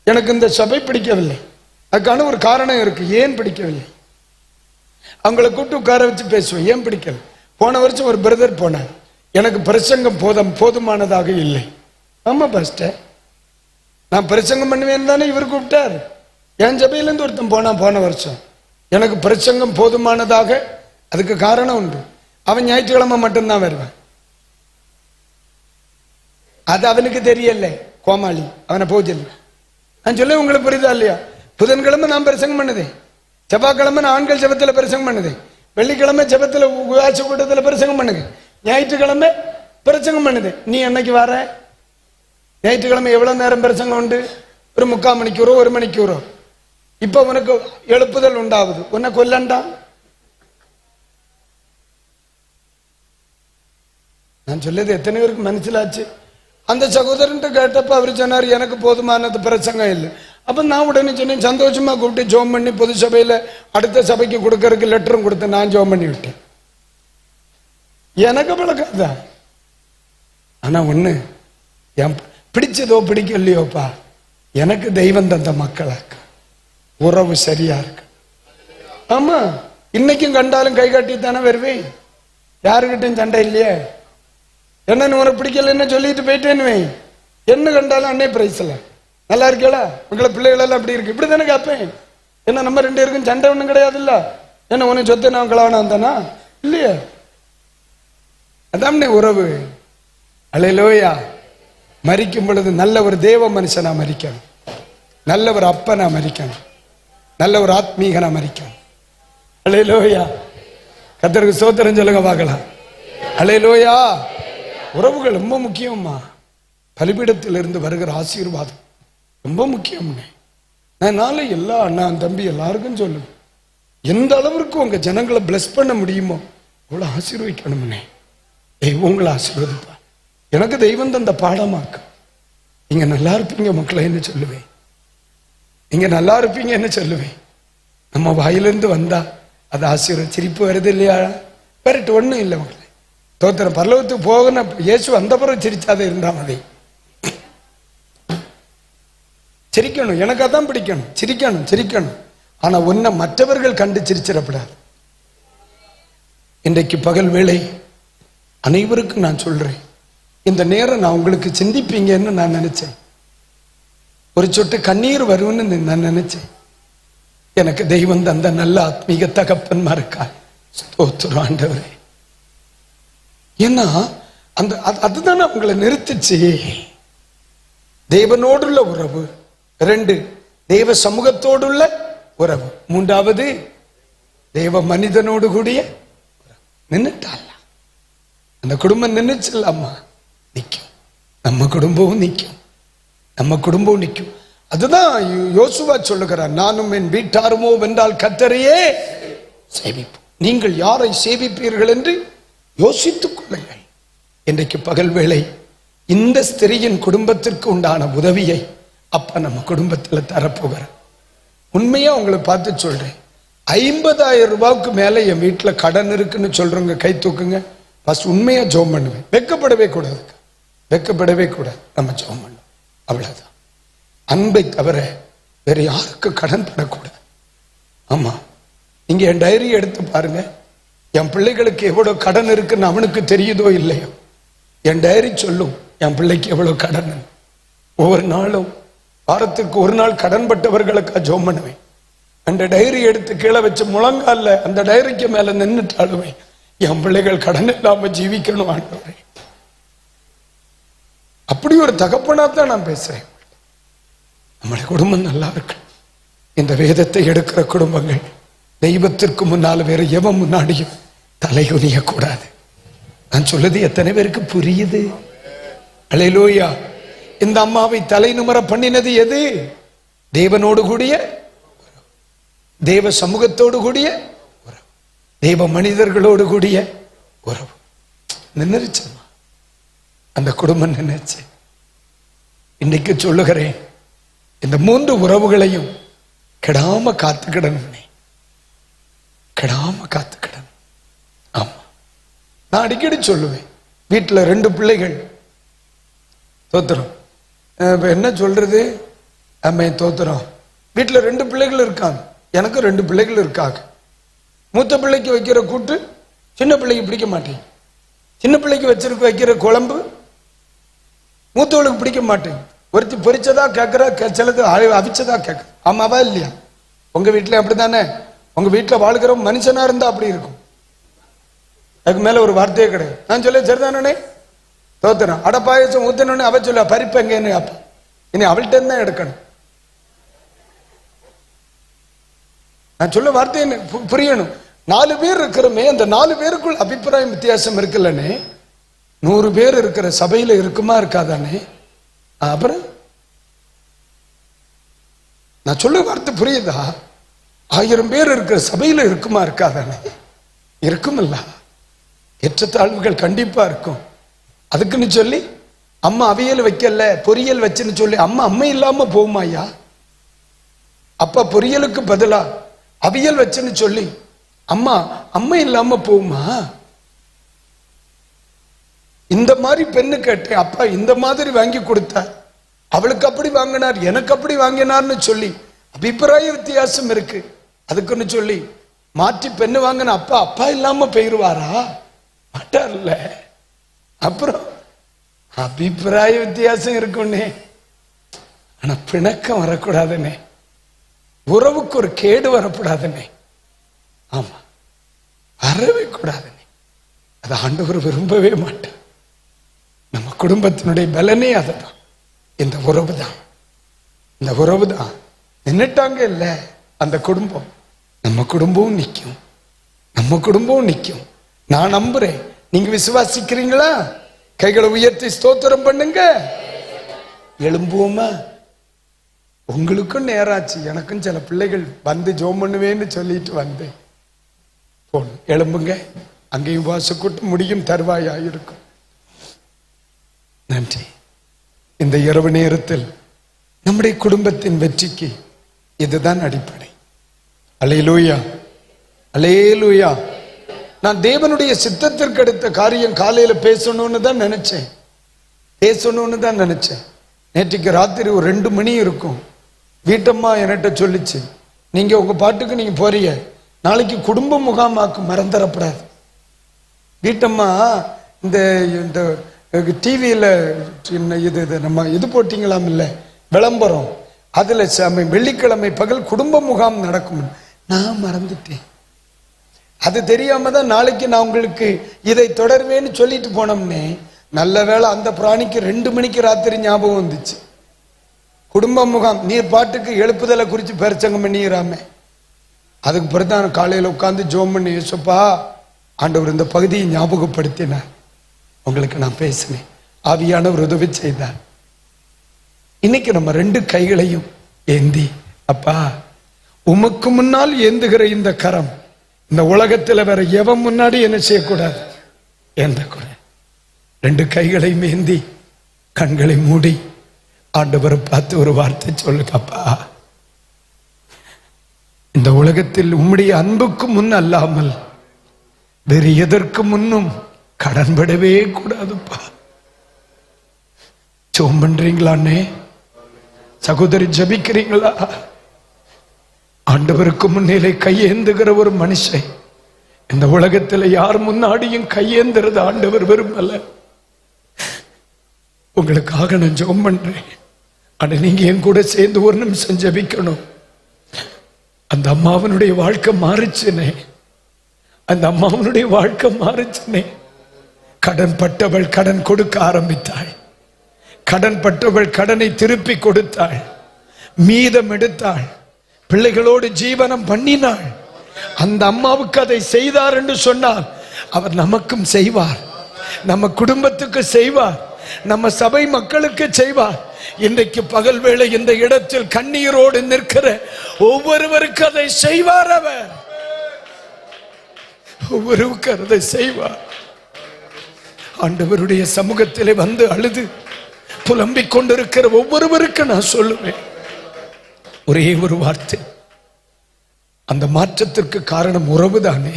எனக்கு இந்த சபை பிடிக்கவில்லை, அதுக்கான ஒரு காரணம் இருக்கு. ஏன் பிடிக்கவில்லை? அவங்களை கூப்பிட்டு உட்கார வச்சு பேசுவேன், ஏன் பிடிக்கல. போன வருஷம் ஒரு பிரதர் போனார், எனக்கு பிரசங்கம் போதுமானதாக இல்லை. ஆமா பாஸ்டர், நான் பிரசங்கம் பண்ணுவேன் தானே இவர் கூப்பிட்டார். என் சபையிலேருந்து ஒருத்தன் போன வருஷம், எனக்கு பிரசங்கம் போதுமானதாக. அதுக்கு காரணம் உண்டு. அவன் ஞாயிற்றுக்கிழமை மட்டும்தான் வருவான். அது அவனுக்கு தெரியல, கோமாளி, அவனை போஜல். நான் சொல்ல உங்களுக்கு புரியுதா இல்லையா? புதன்கிழமை நான் பிரசங்கம் பண்ணுதேன், செவ்வாய்க்கிழமை நான் ஆண்கள் ஜெபத்தில் பிரசங்கம் பண்ணுதேன், வெள்ளிக்கிழமை ஜெபத்தில் உபவாச கூட்டத்தில் பிரசங்கம் பண்ணுங்க, ஞாயிற்றுக்கிழமை பிரசங்கம் பண்ணுது. நீ என்னைக்கு வர? ஞாயிற்றுக்கிழமை எவ்வளவு நேரம் பிரசங்கம் உண்டு? ஒரு 3/4 மணிக்கூரோ 1 மணிக்கூரோ. இப்ப உனக்கு எழுப்புதல் உண்டாகுது, உன்னை கொல்லண்டா. நான் சொல்லது எத்தனை பேருக்கு மனசிலாச்சு? அந்த சகோதரன் கேட்டப்ப அவர் சொன்னார், எனக்கு போதுமானது பிரசங்கம் இல்லை. அப்ப நான் உடனே சொன்னேன், சந்தோஷமா கூப்பிட்டு ஜோம் பண்ணி பொது சபையில அடுத்த சபைக்கு கொடுக்கறதுக்கு லெட்டரும் கொடுத்து நான் ஜோம் பண்ணி விட்டேன். எனக்கு பழக்கம். ஆனா ஒண்ணு, பிடிச்சதோ பிடிக்கலையோப்பா, எனக்கு தெய்வம் தந்த மக்களாக்க உறவு சரியா இருக்கு. ஆமா, இன்னைக்கும் கண்டாலும் கை காட்டித்தானே வருவேன், யாருக்கிட்டையும் சண்டை இல்லையே. என்னன்னு உனக்கு பிடிக்கல என்ன சொல்லிட்டு போயிட்டேன்னு, என்ன கண்டாலும் அன்னை பிரைஸ்ல நல்லா இருக்கா, உங்களை பிள்ளைகள் எல்லாம் அப்படி இருக்கு, இப்படி தானே கேட்பேன். என்ன நம்ம 2 பேருக்கும் சண்டை ஒண்ணும் கிடையாது இல்ல. என்ன உனக்கு சொத்து நான் கலவனா தானா இல்லையே, அதான் உறவு. அல்லேலூயா. மரிக்கும் பொழுது நல்ல ஒரு தேவ மனுஷனா மரிக்கணும். நல்ல ஒரு அப்பனை மரிக்கணும், நல்ல ஒரு ஆத்மீகனை மரிக்கணும். அல்லேலூயா. கர்த்தருக்கு ஸ்தோத்திரம் சொல்லுங்க பார்க்கலாம். அல்லேலூயா. உறவுகள் ரொம்ப முக்கியம்மா. பலிபீடத்திலிருந்து வருகிற ஆசீர்வாதம் ரொம்ப முக்கியம்னே. நான் எல்லா அண்ணா தம்பி எல்லாருக்கும் சொல்லுவேன், எந்த அளவிற்கு உங்க ஜனங்களை பிளஸ் பண்ண முடியுமோ அவ்வளவு ஆசீர்வதிக்கணும்னே. உங்களை ஆசீர்வதிப்பா. எனக்கு தெய்வம் தந்த பாடமாக்கு. நீங்க நல்லா இருப்பீங்க மக்களை என்ன சொல்லுவேன், நீங்க நல்லா இருப்பீங்க என்ன சொல்லுவேன். நம்ம வாயிலிருந்து வந்தா அது ஆசீர்வாதம். சிரிப்பு வருது இல்லையா? வேறட்டு ஒண்ணும் இல்லை மக்களை. தோத்திரம் பரலோகத்துக்கு போகணும். இயேசு வந்த பிறகு சிரிச்சாத இருந்தா அதை சிரிக்கணும். எனக்கு அதான் பிடிக்கணும். சிரிக்கணும் சிரிக்கணும். ஆனா உன்னை மற்றவர்கள் கண்டு சிரிச்சிடப்படாது. இன்றைக்கு பகல் வேளை அனைவருக்கும் நான் சொல்றேன், இந்த நேரம் நான் உங்களுக்கு சிந்திப்பீங்கன்னு நான் நினைச்சேன். ஒரு சொட்டு கண்ணீர் வரும்னு நான் நினைச்சேன். எனக்கு தெய்வம் தந்த நல்ல ஆத்மீக தகப்பன்மாருக்கா ஸ்தோத்திரம் ஆண்டவரே. ஏன்னா அந்த அதுதானே உங்களை நிறுத்துச்சு. தேவனோடுள்ள உறவு, 2 தேவ சமூகத்தோடுள்ள உறவு, 3வது தேவ மனிதனோடு கூடிய நின்னுட்டால அந்த குடும்பம் நின்னுச்சுல்லாமா நிற்கும். நம்ம குடும்பமும் நிற்கும், நம்ம குடும்பம் நிற்கும். அதுதான் யோசுவா சொல்லுகிறார், நானும் என் வீட்டாருமோ வென்றால் கர்த்தரையே சேவிப்போம். நீங்கள் யாரை சேவிப்பீர்கள் என்று யோசித்துக் கொள்ளுங்கள். இன்றைக்கு பகல் வேளை இந்த ஸ்திரியின் குடும்பத்திற்கு உண்டான உதவியை அப்ப நம்ம குடும்பத்தில் தரப்போகிறார். உண்மையா உங்களை பார்த்து சொல்றேன், 50,000 ரூபாய்க்கு மேல என் வீட்டுல கடன் இருக்குன்னு சொல்றவங்க கை தூக்குங்க. ஃபர்ஸ்ட் உண்மையா ஜெபம் பண்ணுவேன். வெக்கப்படவே கூடாது, வெக்கப்படவே கூடாது. நம்ம ஜெபம் பண்ணுவோம், அவ்வளவுதான். அன்பை தவிர வேற யாருக்கு கடன் படக்கூடாது. ஆமா, நீங்க என் டைரி எடுத்து பாருங்க. என் பிள்ளைகளுக்கு எவ்வளவு கடன் இருக்குன்னு அவனுக்கு தெரியுதோ இல்லையோ, என் டைரி சொல்லும் என் பிள்ளைக்கு எவ்வளவு கடன். ஒவ்வொரு நாளும் வாரத்துக்கு ஒரு நாள் கடன் பட்டவர்களுக்கு ஜெபம் பண்ணுவேன். அந்த டைரி எடுத்து கீழே வச்சு முழங்கால அந்த டைரிக்கு மேல நின்றுட்டாளுவேன், என் பிள்ளைகள் கடன் இல்லாம ஜீவிக்கணும் ஆண்டவரே. அப்படி ஒரு தகப்பனா தான் நான் பேசுறேன். நம்முடைய குடும்பம் நல்லா இருக்கு. இந்த வேதத்தை எடுக்கிற குடும்பங்கள் தெய்வத்திற்கு முன்னால வேற எவன் முன்னாடியும் தலைகுனிய கூடாது. நான் சொல்லுது எத்தனை பேருக்கு புரியுது? அல்லேலூயா. இந்த அம்மாவை தலை நிமிர பண்ணினது எது? தேவனோடு கூடிய, தேவ சமூகத்தோடு கூடிய உறவு, தேவ மனிதர்களோடு கூடிய உறவு. நின்றுச்சுமா அந்த குடும்பம் நின்றுச்சு. இன்னைக்கு சொல்லுகிறேன், இந்த 3 உறவுகளையும் கெடாம காத்துக்கிடணும், கெடாம காத்துக்கிடணும். ஆமா, நான் அடிக்கடி சொல்லுவேன், வீட்டுல 2 பிள்ளைகள் தோத்திரம். என்ன சொல்றது, அம்மே தோத்திரம். வீட்டுல 2 பிள்ளைகள் இருக்காங்க, எனக்கு 2 பிள்ளைகள் இருக்காங்க. மூத்த பிள்ளைக்கு வைக்கிற கூட்டு சின்ன பிள்ளைக்கு பிடிக்க மாட்டேன். சின்ன பிள்ளைக்கு வைக்கிற குழம்பு மூத்தவளுக்கு பிடிக்க மாட்டேன். ஒருத்தி பொரிச்சதா கேட்கறா, சிலது அவிச்சதா கேட்க. ஆமாவா இல்லையா? உங்க வீட்டுல அப்படித்தானே? உங்க வீட்டுல வாழ்கிற மனுஷனா இருந்தா அப்படி இருக்கும். அதுக்கு மேல ஒரு வார்த்தையே கிடையாது. நான் சொல்ல சரிதானே தோத்திரம். அட பாயசம் ஊத்தணும்னு அவ சொல்ல பறிப்பு எங்கன்னு அப்ப இனி அவள்கிட்ட தான் எடுக்கணும். நான் சொல்ல வார்த்தை புரியணும். 4 பேர் இருக்கிறோமே, அந்த 4 பேருக்குள் அபிப்பிராயம் வித்தியாசம் இருக்குல்லனே. 100 பேர் இருக்கிற சபையில இருக்குமா இருக்காதானே? அப்புறம் நான் சொல்ல வார்த்தை புரியுதா? 1000 பேர் இருக்கிற சபையில இருக்குமா இருக்காதானே? இருக்குமில்ல. ஏற்றத்தாழ்வுகள் கண்டிப்பா இருக்கும். அதுக்குன்னு சொல்லி அம்மா அவியல் வைக்கல பொரியல் வச்சுன்னு சொல்லி அம்மா இல்லாம போகுமாயா? அப்பா பொரியலுக்கு பதிலா அவியல் வச்சுன்னு சொல்லி அம்மா இல்லாம போகுமா? இந்த மாதிரி பெண்ணு கேட்டேன், அப்பா இந்த மாதிரி வாங்கி கொடுத்தார், அவளுக்கு அப்படி வாங்கினார், எனக்கு அப்படி வாங்கினார்னு சொல்லி அபிப்பிராய வித்தியாசம் இருக்கு. அதுக்குன்னு சொல்லி மாற்றி பெண்ணு வாங்கின அப்பா இல்லாம போயிருவாரா? மாட்டார்ல. அப்புறம் அபிப்பிராய வித்தியாசம் இருக்குன்னே, ஆனா பிணக்கம் வரக்கூடாதுன்னே, உறவுக்கு ஒரு கேடு வரக்கூடாதுன்னே. ஆமா, வரவே கூடாதுன்னே. அது ஆண்டவர் விரும்பவே மாட்டார். நம்ம குடும்பத்தினுடைய பலனே அதுதான், இந்த உறவு தான். இந்த உறவு தான் நின்னுட்டாங்க இல்ல, அந்த குடும்பம் நம்ம குடும்பமும் நிற்கும், நம்ம குடும்பமும் நிற்கும். நான் நம்புறேன். நீங்க விசுவாசிக்கிறீங்களா? கைகளை உயர்த்தி ஸ்தோத்திரம் பண்ணுங்க. எழும்புவோமா? உங்களுக்கும் நேராச்சு, எனக்கும் சில பிள்ளைகள் வந்து ஜோம் பண்ணுவேன்னு சொல்லிட்டு வந்து போகணும். எழும்புங்க. அங்கேயும் வாசக்கூட்டு முடியும் தருவாயிருக்கும். நன்றி. இந்த இரவு நேரத்தில் நம்முடைய குடும்பத்தின் வெற்றிக்கு இதுதான் அடிப்படை. அல்லேலூயா, அல்லேலூயா. நான் தேவனுடைய சித்தத்திற்கு அடுத்த காரியம் காலையில பேசணும்னு தான் நினைச்சேன். நேற்றுக்கு ராத்திரி ஒரு 2 மணி இருக்கும். வீட்டம்மா என்கிட்ட சொல்லிச்சு, நீங்க உங்க பாட்டுக்கு நீங்க போறீங்க, நாளைக்கு குடும்ப முகாமாக்கு மறந்துடப்படாது. வீட்டம்மா இந்த டிவியில இது நம்ம இது போட்டீங்களாம் இல்ல விளம்பரம், அதுல வெள்ளிக்கிழமை பகல் குடும்ப முகாம் நடக்கும். நான் மறந்துட்டேன். அது தெரியாம தான் நாளைக்கு நான் உங்களுக்கு இதை தொடர்வேன்னு சொல்லிட்டு போனோம்னே. நல்ல வேளை அந்த பிராணிக்கு 2 மணிக்கு ராத்திரி ஞாபகம் வந்துச்சு. குடும்ப முகாம் நீர் பாட்டுக்கு எழுப்புதலை குறித்து பிரசங்கம் பண்ணிக்கிறாமே. அதுக்கு பிறகு தான் காலையில் உட்காந்து ஜோம் பண்ணி, யேசுப்பா ஆண்டவர் இந்த பகுதியை ஞாபகப்படுத்தினார், உங்களுக்கு நான் பேசினேன், ஆவியானவர் உதவி செய்தார். இன்னைக்கு நம்ம 2 கைகளையும் ஏந்தி, அப்பா உமக்கு முன்னால் ஏந்துகிற இந்த கரம் இந்த உலகத்துல வேற எவன் முன்னாடி என்ன செய்யக்கூடாது, ஏந்த கூட 2 கைகளையும் ஏந்தி கண்களை மூடி ஆண்டவரை பார்த்து ஒரு வார்த்தை சொல்லுங்க. அப்பா, இந்த உலகத்தில் உம்முடைய அன்புக்கு முன் அல்லாமல் வேறு எதற்கு முன்னும் கடன்படவே கூடாதுப்பா. ஜெபம் பண்றீங்களாண்ணே? சகோதரி ஜபிக்கிறீங்களா? ஆண்டவருக்கு முன்னிலே கையேந்துகிற ஒரு மனுஷன் இந்த உலகத்தில் யார் முன்னாடியும் கையேந்துறது ஆண்டவர் விரும்பல. உங்களுக்காக நான் ஜெபம் பண்றேன். ஆனா நீங்க என் கூட சேர்ந்து ஒரு நிமிஷம் ஜபிக்கணும். அந்த அம்மாவனுடைய வாழ்க்கை மாறுச்சுனே, அந்த அம்மாவனுடைய வாழ்க்கை மாறுச்சுனே. கடன் பட்டவள் கடன் கொடுக்க ஆரம்பித்தாள். கடன் பட்டவள் கடனை திருப்பி கொடுத்தாள், மீதம் எடுத்தாள், பிள்ளைகளோடு ஜீவனம் பண்ணினாள். அந்த அம்மாவுக்கு அதை செய்தார் என்று சொன்னால் அவர் நமக்கும் செய்வார், நம்ம குடும்பத்துக்கு செய்வார், நம்ம சபை மக்களுக்கு செய்வார். இன்றைக்கு பகல் வேளை இந்த இடத்தில் கண்ணீரோடு நிற்கிற ஒவ்வொருவருக்கு அதை செய்வார். அவர் ஒவ்வொருவருக்கு அதை செய்வார். ஆண்டவருடைய சமூகத்திலே வந்து அழுது புலம்பிக் கொண்டிருக்கிற ஒவ்வொருவருக்கு நான் சொல்லுவேன் ஒரே ஒரு வார்த்தை, அந்த மாற்றத்திற்கு காரணம் உறவு தானே.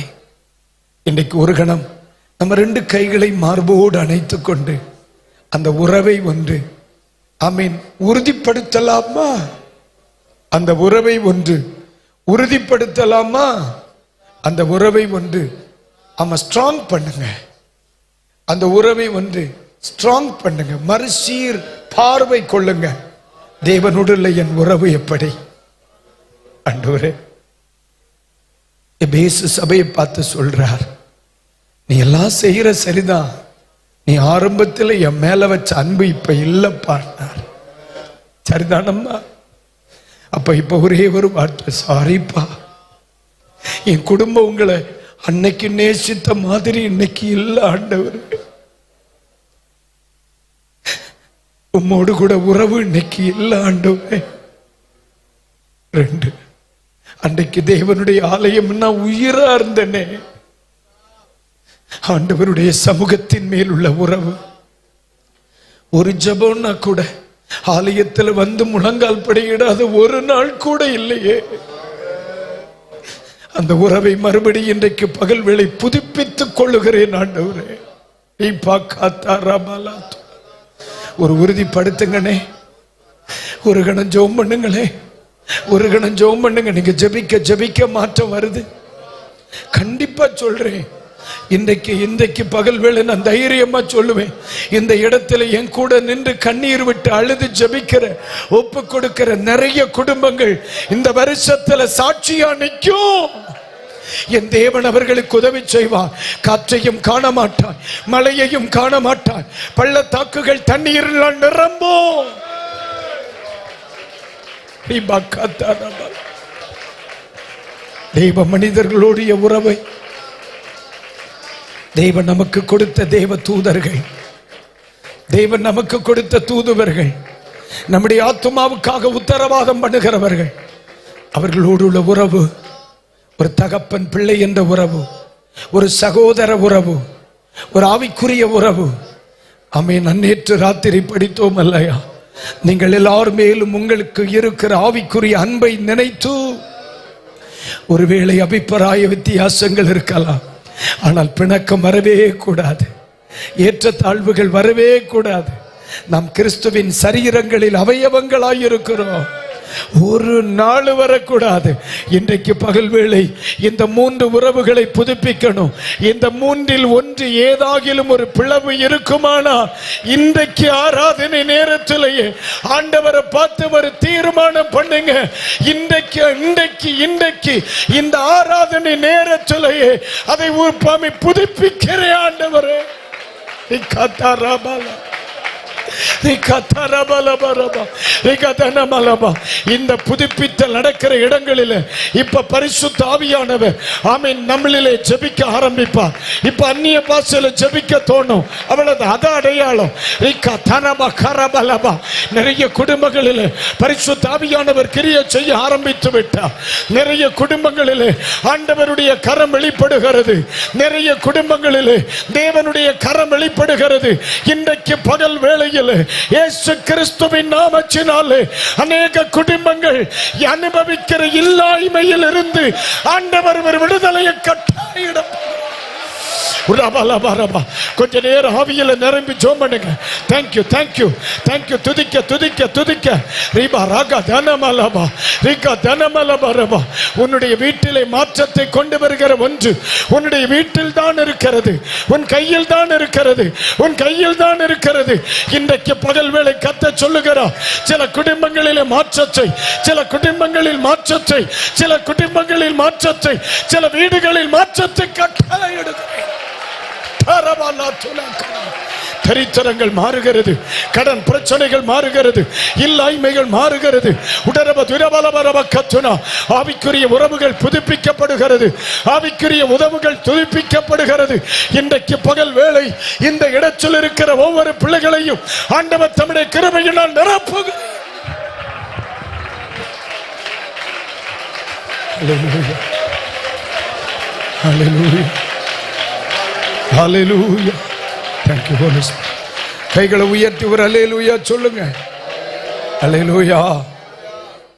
இன்றைக்கு ஒரு கணம் நம்ம 2 கைகளை மார்போடு அணைத்துக் கொண்டு அந்த உறவை ஒன்று ஆமீன் உறுதிப்படுத்தலாமா? அந்த உறவை ஒன்று உறுதிப்படுத்தலாமா? அந்த உறவை ஒன்று ஆமா ஸ்ட்ராங் பண்ணுங்க. அந்த உறவை ஒன்று ஸ்ட்ராங் பண்ணுங்க. மறுசீர் பார்வை கொள்ளுங்க. தேவனுடைய என் உறவு எப்படி? ஆண்டவரே, எபேசு சபையை பார்த்து சொல்றார், நீ எல்லாம் செய்யற சரிதான், நீ ஆரம்பத்தில் என் மேல வச்ச அன்பு இப்ப இல்லப்பார். சரிதானம்மா? அப்ப இப்ப ஒரே ஒரு வார்த்தை, சாரிப்பா, என் குடும்பம் உங்களை அன்னைக்கு நேசித்த மாதிரி இன்னைக்கு இல்ல ஆண்டவர். உம்மோடு கூட உறவு இன்னைக்கு இல்ல ஆண்டவரே. 2, அன்றைக்கு தேவனுடைய ஆலயம் நான் உயிரா இருந்தனே. ஆண்டவருடைய சமூகத்தின் மேல் உள்ள உறவு, ஒரு ஜபம்னா கூட ஆலயத்தில் வந்து முழங்கால் படியிடாத ஒரு நாள் கூட இல்லையே. அந்த உறவை மறுபடி இன்றைக்கு பகல் வேளை புதுப்பித்துக் கொள்ளுகிறேன் ஆண்டவரே. ஒரு உறுதிப்படுத்துங்கனே, ஒரு கணம் ஜெபம் பண்ணுங்களே, ஒரு கணம் ஜெபம் பண்ணுங்க. நீங்க ஜெபிக்க ஜெபிக்க மாற்றம் வருது. கண்டிப்பா சொல்றேன். இன்றைக்கு பகல் வேளை நான் தைரியமா சொல்லுவேன், இந்த இடத்துல என் கூட நின்று கண்ணீர் விட்டு அழுது ஜெபிக்கிற ஒப்பு கொடுக்கிற நிறைய குடும்பங்கள் இந்த வருஷத்துல சாட்சியா நிற்கும். என் தேவன் அவர்களுக்கு உதவி செய்வார். காற்றையும் காண மாட்டான், மழையையும் காண மாட்டான், பள்ளத்தாக்குகள் தண்ணீரில் நிரம்பும். தெய்வ மனிதர்களுடைய உறவை தேவன் நமக்கு கொடுத்த தேவ தூதர்கள், தேவன் நமக்கு கொடுத்த தூதுவர்கள், நம்முடைய ஆத்துமாவுக்காக உத்தரவாதம் பண்ணுகிறவர்கள், அவர்களோடு உள்ள உறவு ஒரு தகப்பன் பிள்ளை என்ற உறவு, ஒரு சகோதர உறவு, ஒரு ஆவிக்குரிய உறவு. ஆமென். நேற்று ராத்திரி படித்தோம் அல்லையா, நீங்கள் எல்லார் மேலும் உங்களுக்கு இருக்கிற ஆவிக்குரிய அன்பை நினைத்து, ஒருவேளை அபிப்பிராய வித்தியாசங்கள் இருக்கலாம், ஆனால் பிணக்கம் வரவே கூடாது, ஏற்றத்தாழ்வுகள் வரவே கூடாது. நாம் கிறிஸ்துவின் சரீரங்களில் அவயவங்களாயிருக்கிறோம், ஒரு நாள் வரக்கூடாது. இன்றைக்கு பகல் வேளை இந்த 3 உறவுகளை புதுப்பிக்கணும். இந்த 3இல் ஒன்று ஏதாகிலும் ஒரு பிளவு இருக்குமானால் இன்றைக்கு ஆராதனை நேரத்திலேயே ஆண்டவரை பார்த்து ஒரு தீர்மானம் பண்ணுங்க. இன்றைக்கு இந்த ஆராதனை நேரத்திலேயே அதை புதுப்பிக்கிறேன் ஆண்டவரே. இந்த புதுப்பித்தல் நடக்கிற இடங்களில் இப்ப பரிசுத்த ஆவியானவர் ஆமென் நம்மளிலே ஜெபிக்க ஆரம்பிப்பார். இப்ப அந்நிய பாஷையில ஜெபிக்க தோணும், அவ்வளவு அத அடையாளம். நிறைய குடும்பங்களில் பரிசுத்த ஆவியானவர் கிரியை செய்ய ஆரம்பித்து விட்டார். நிறைய குடும்பங்களில் ஆண்டவருடைய கரம் வெளிப்படுகிறது, நிறைய குடும்பங்களில் தேவனுடைய கரம் வெளிப்படுகிறது. இன்றைக்கு பகல் வேளையில் இயேசு கிறிஸ்துவின் நாமத்தினாலே அநேக குடும்பங்கள் அனுபவிக்கிற இல்லாய்மையில் இருந்து ஆண்டவர் ஒரு விடுதலையை கட்டாயிடம். கொஞ்ச நேரம் ஆவியில நிரம்பி ஜெபம் பண்ணுங்க. Thank you thank you thank you. துதிக்க ரீபா ராகா தனமலபா ரீகா தனமலபரபா. உன்னுடைய வீட்டிலே மாற்றத்தை கொண்டு வருகிற ஒன்று உன்னுடைய வீட்டில் தான் இருக்கிறது, உன் கையில் தான் இருக்கிறது, உன் கையில் தான் இருக்கிறது. இன்றைக்கு பகல் வேளை கத்த சொல்லுகிறார், சில குடும்பங்களிலே மாற்றத்தை, சில குடும்பங்களில் மாற்றத்தை, சில குடும்பங்களில் மாற்றத்தை, சில வீடுகளில் மாற்றத்தை கட்டளை எடுக்கிறேன். தரித்திரங்கள் மாறுகிறது, கடன் பிரச்சனைகள் மாறுகிறது, இல்லாய்மைகள் மாறுகிறது. ஆவிக்குரிய உறவுகள் புதுப்பிக்கப்படுகிறது, ஆவிக்குரிய உறவுகள் புதுப்பிக்கப்படுகிறது. இன்றைக்கு பகல் வேளை இந்த இடத்தில் இருக்கிற ஒவ்வொரு பிள்ளைகளையும் ஆண்டவர் தம்முடைய கிருபையினால் நிரப்புகிறார். ஹல்லேலூயா ஹல்லேலூயா. Thank you Holy Spirit. கைகளை உயர்த்தி ஒரு ஹல்லேலூயா சொல்லுங்க. ஹல்லேலூயா.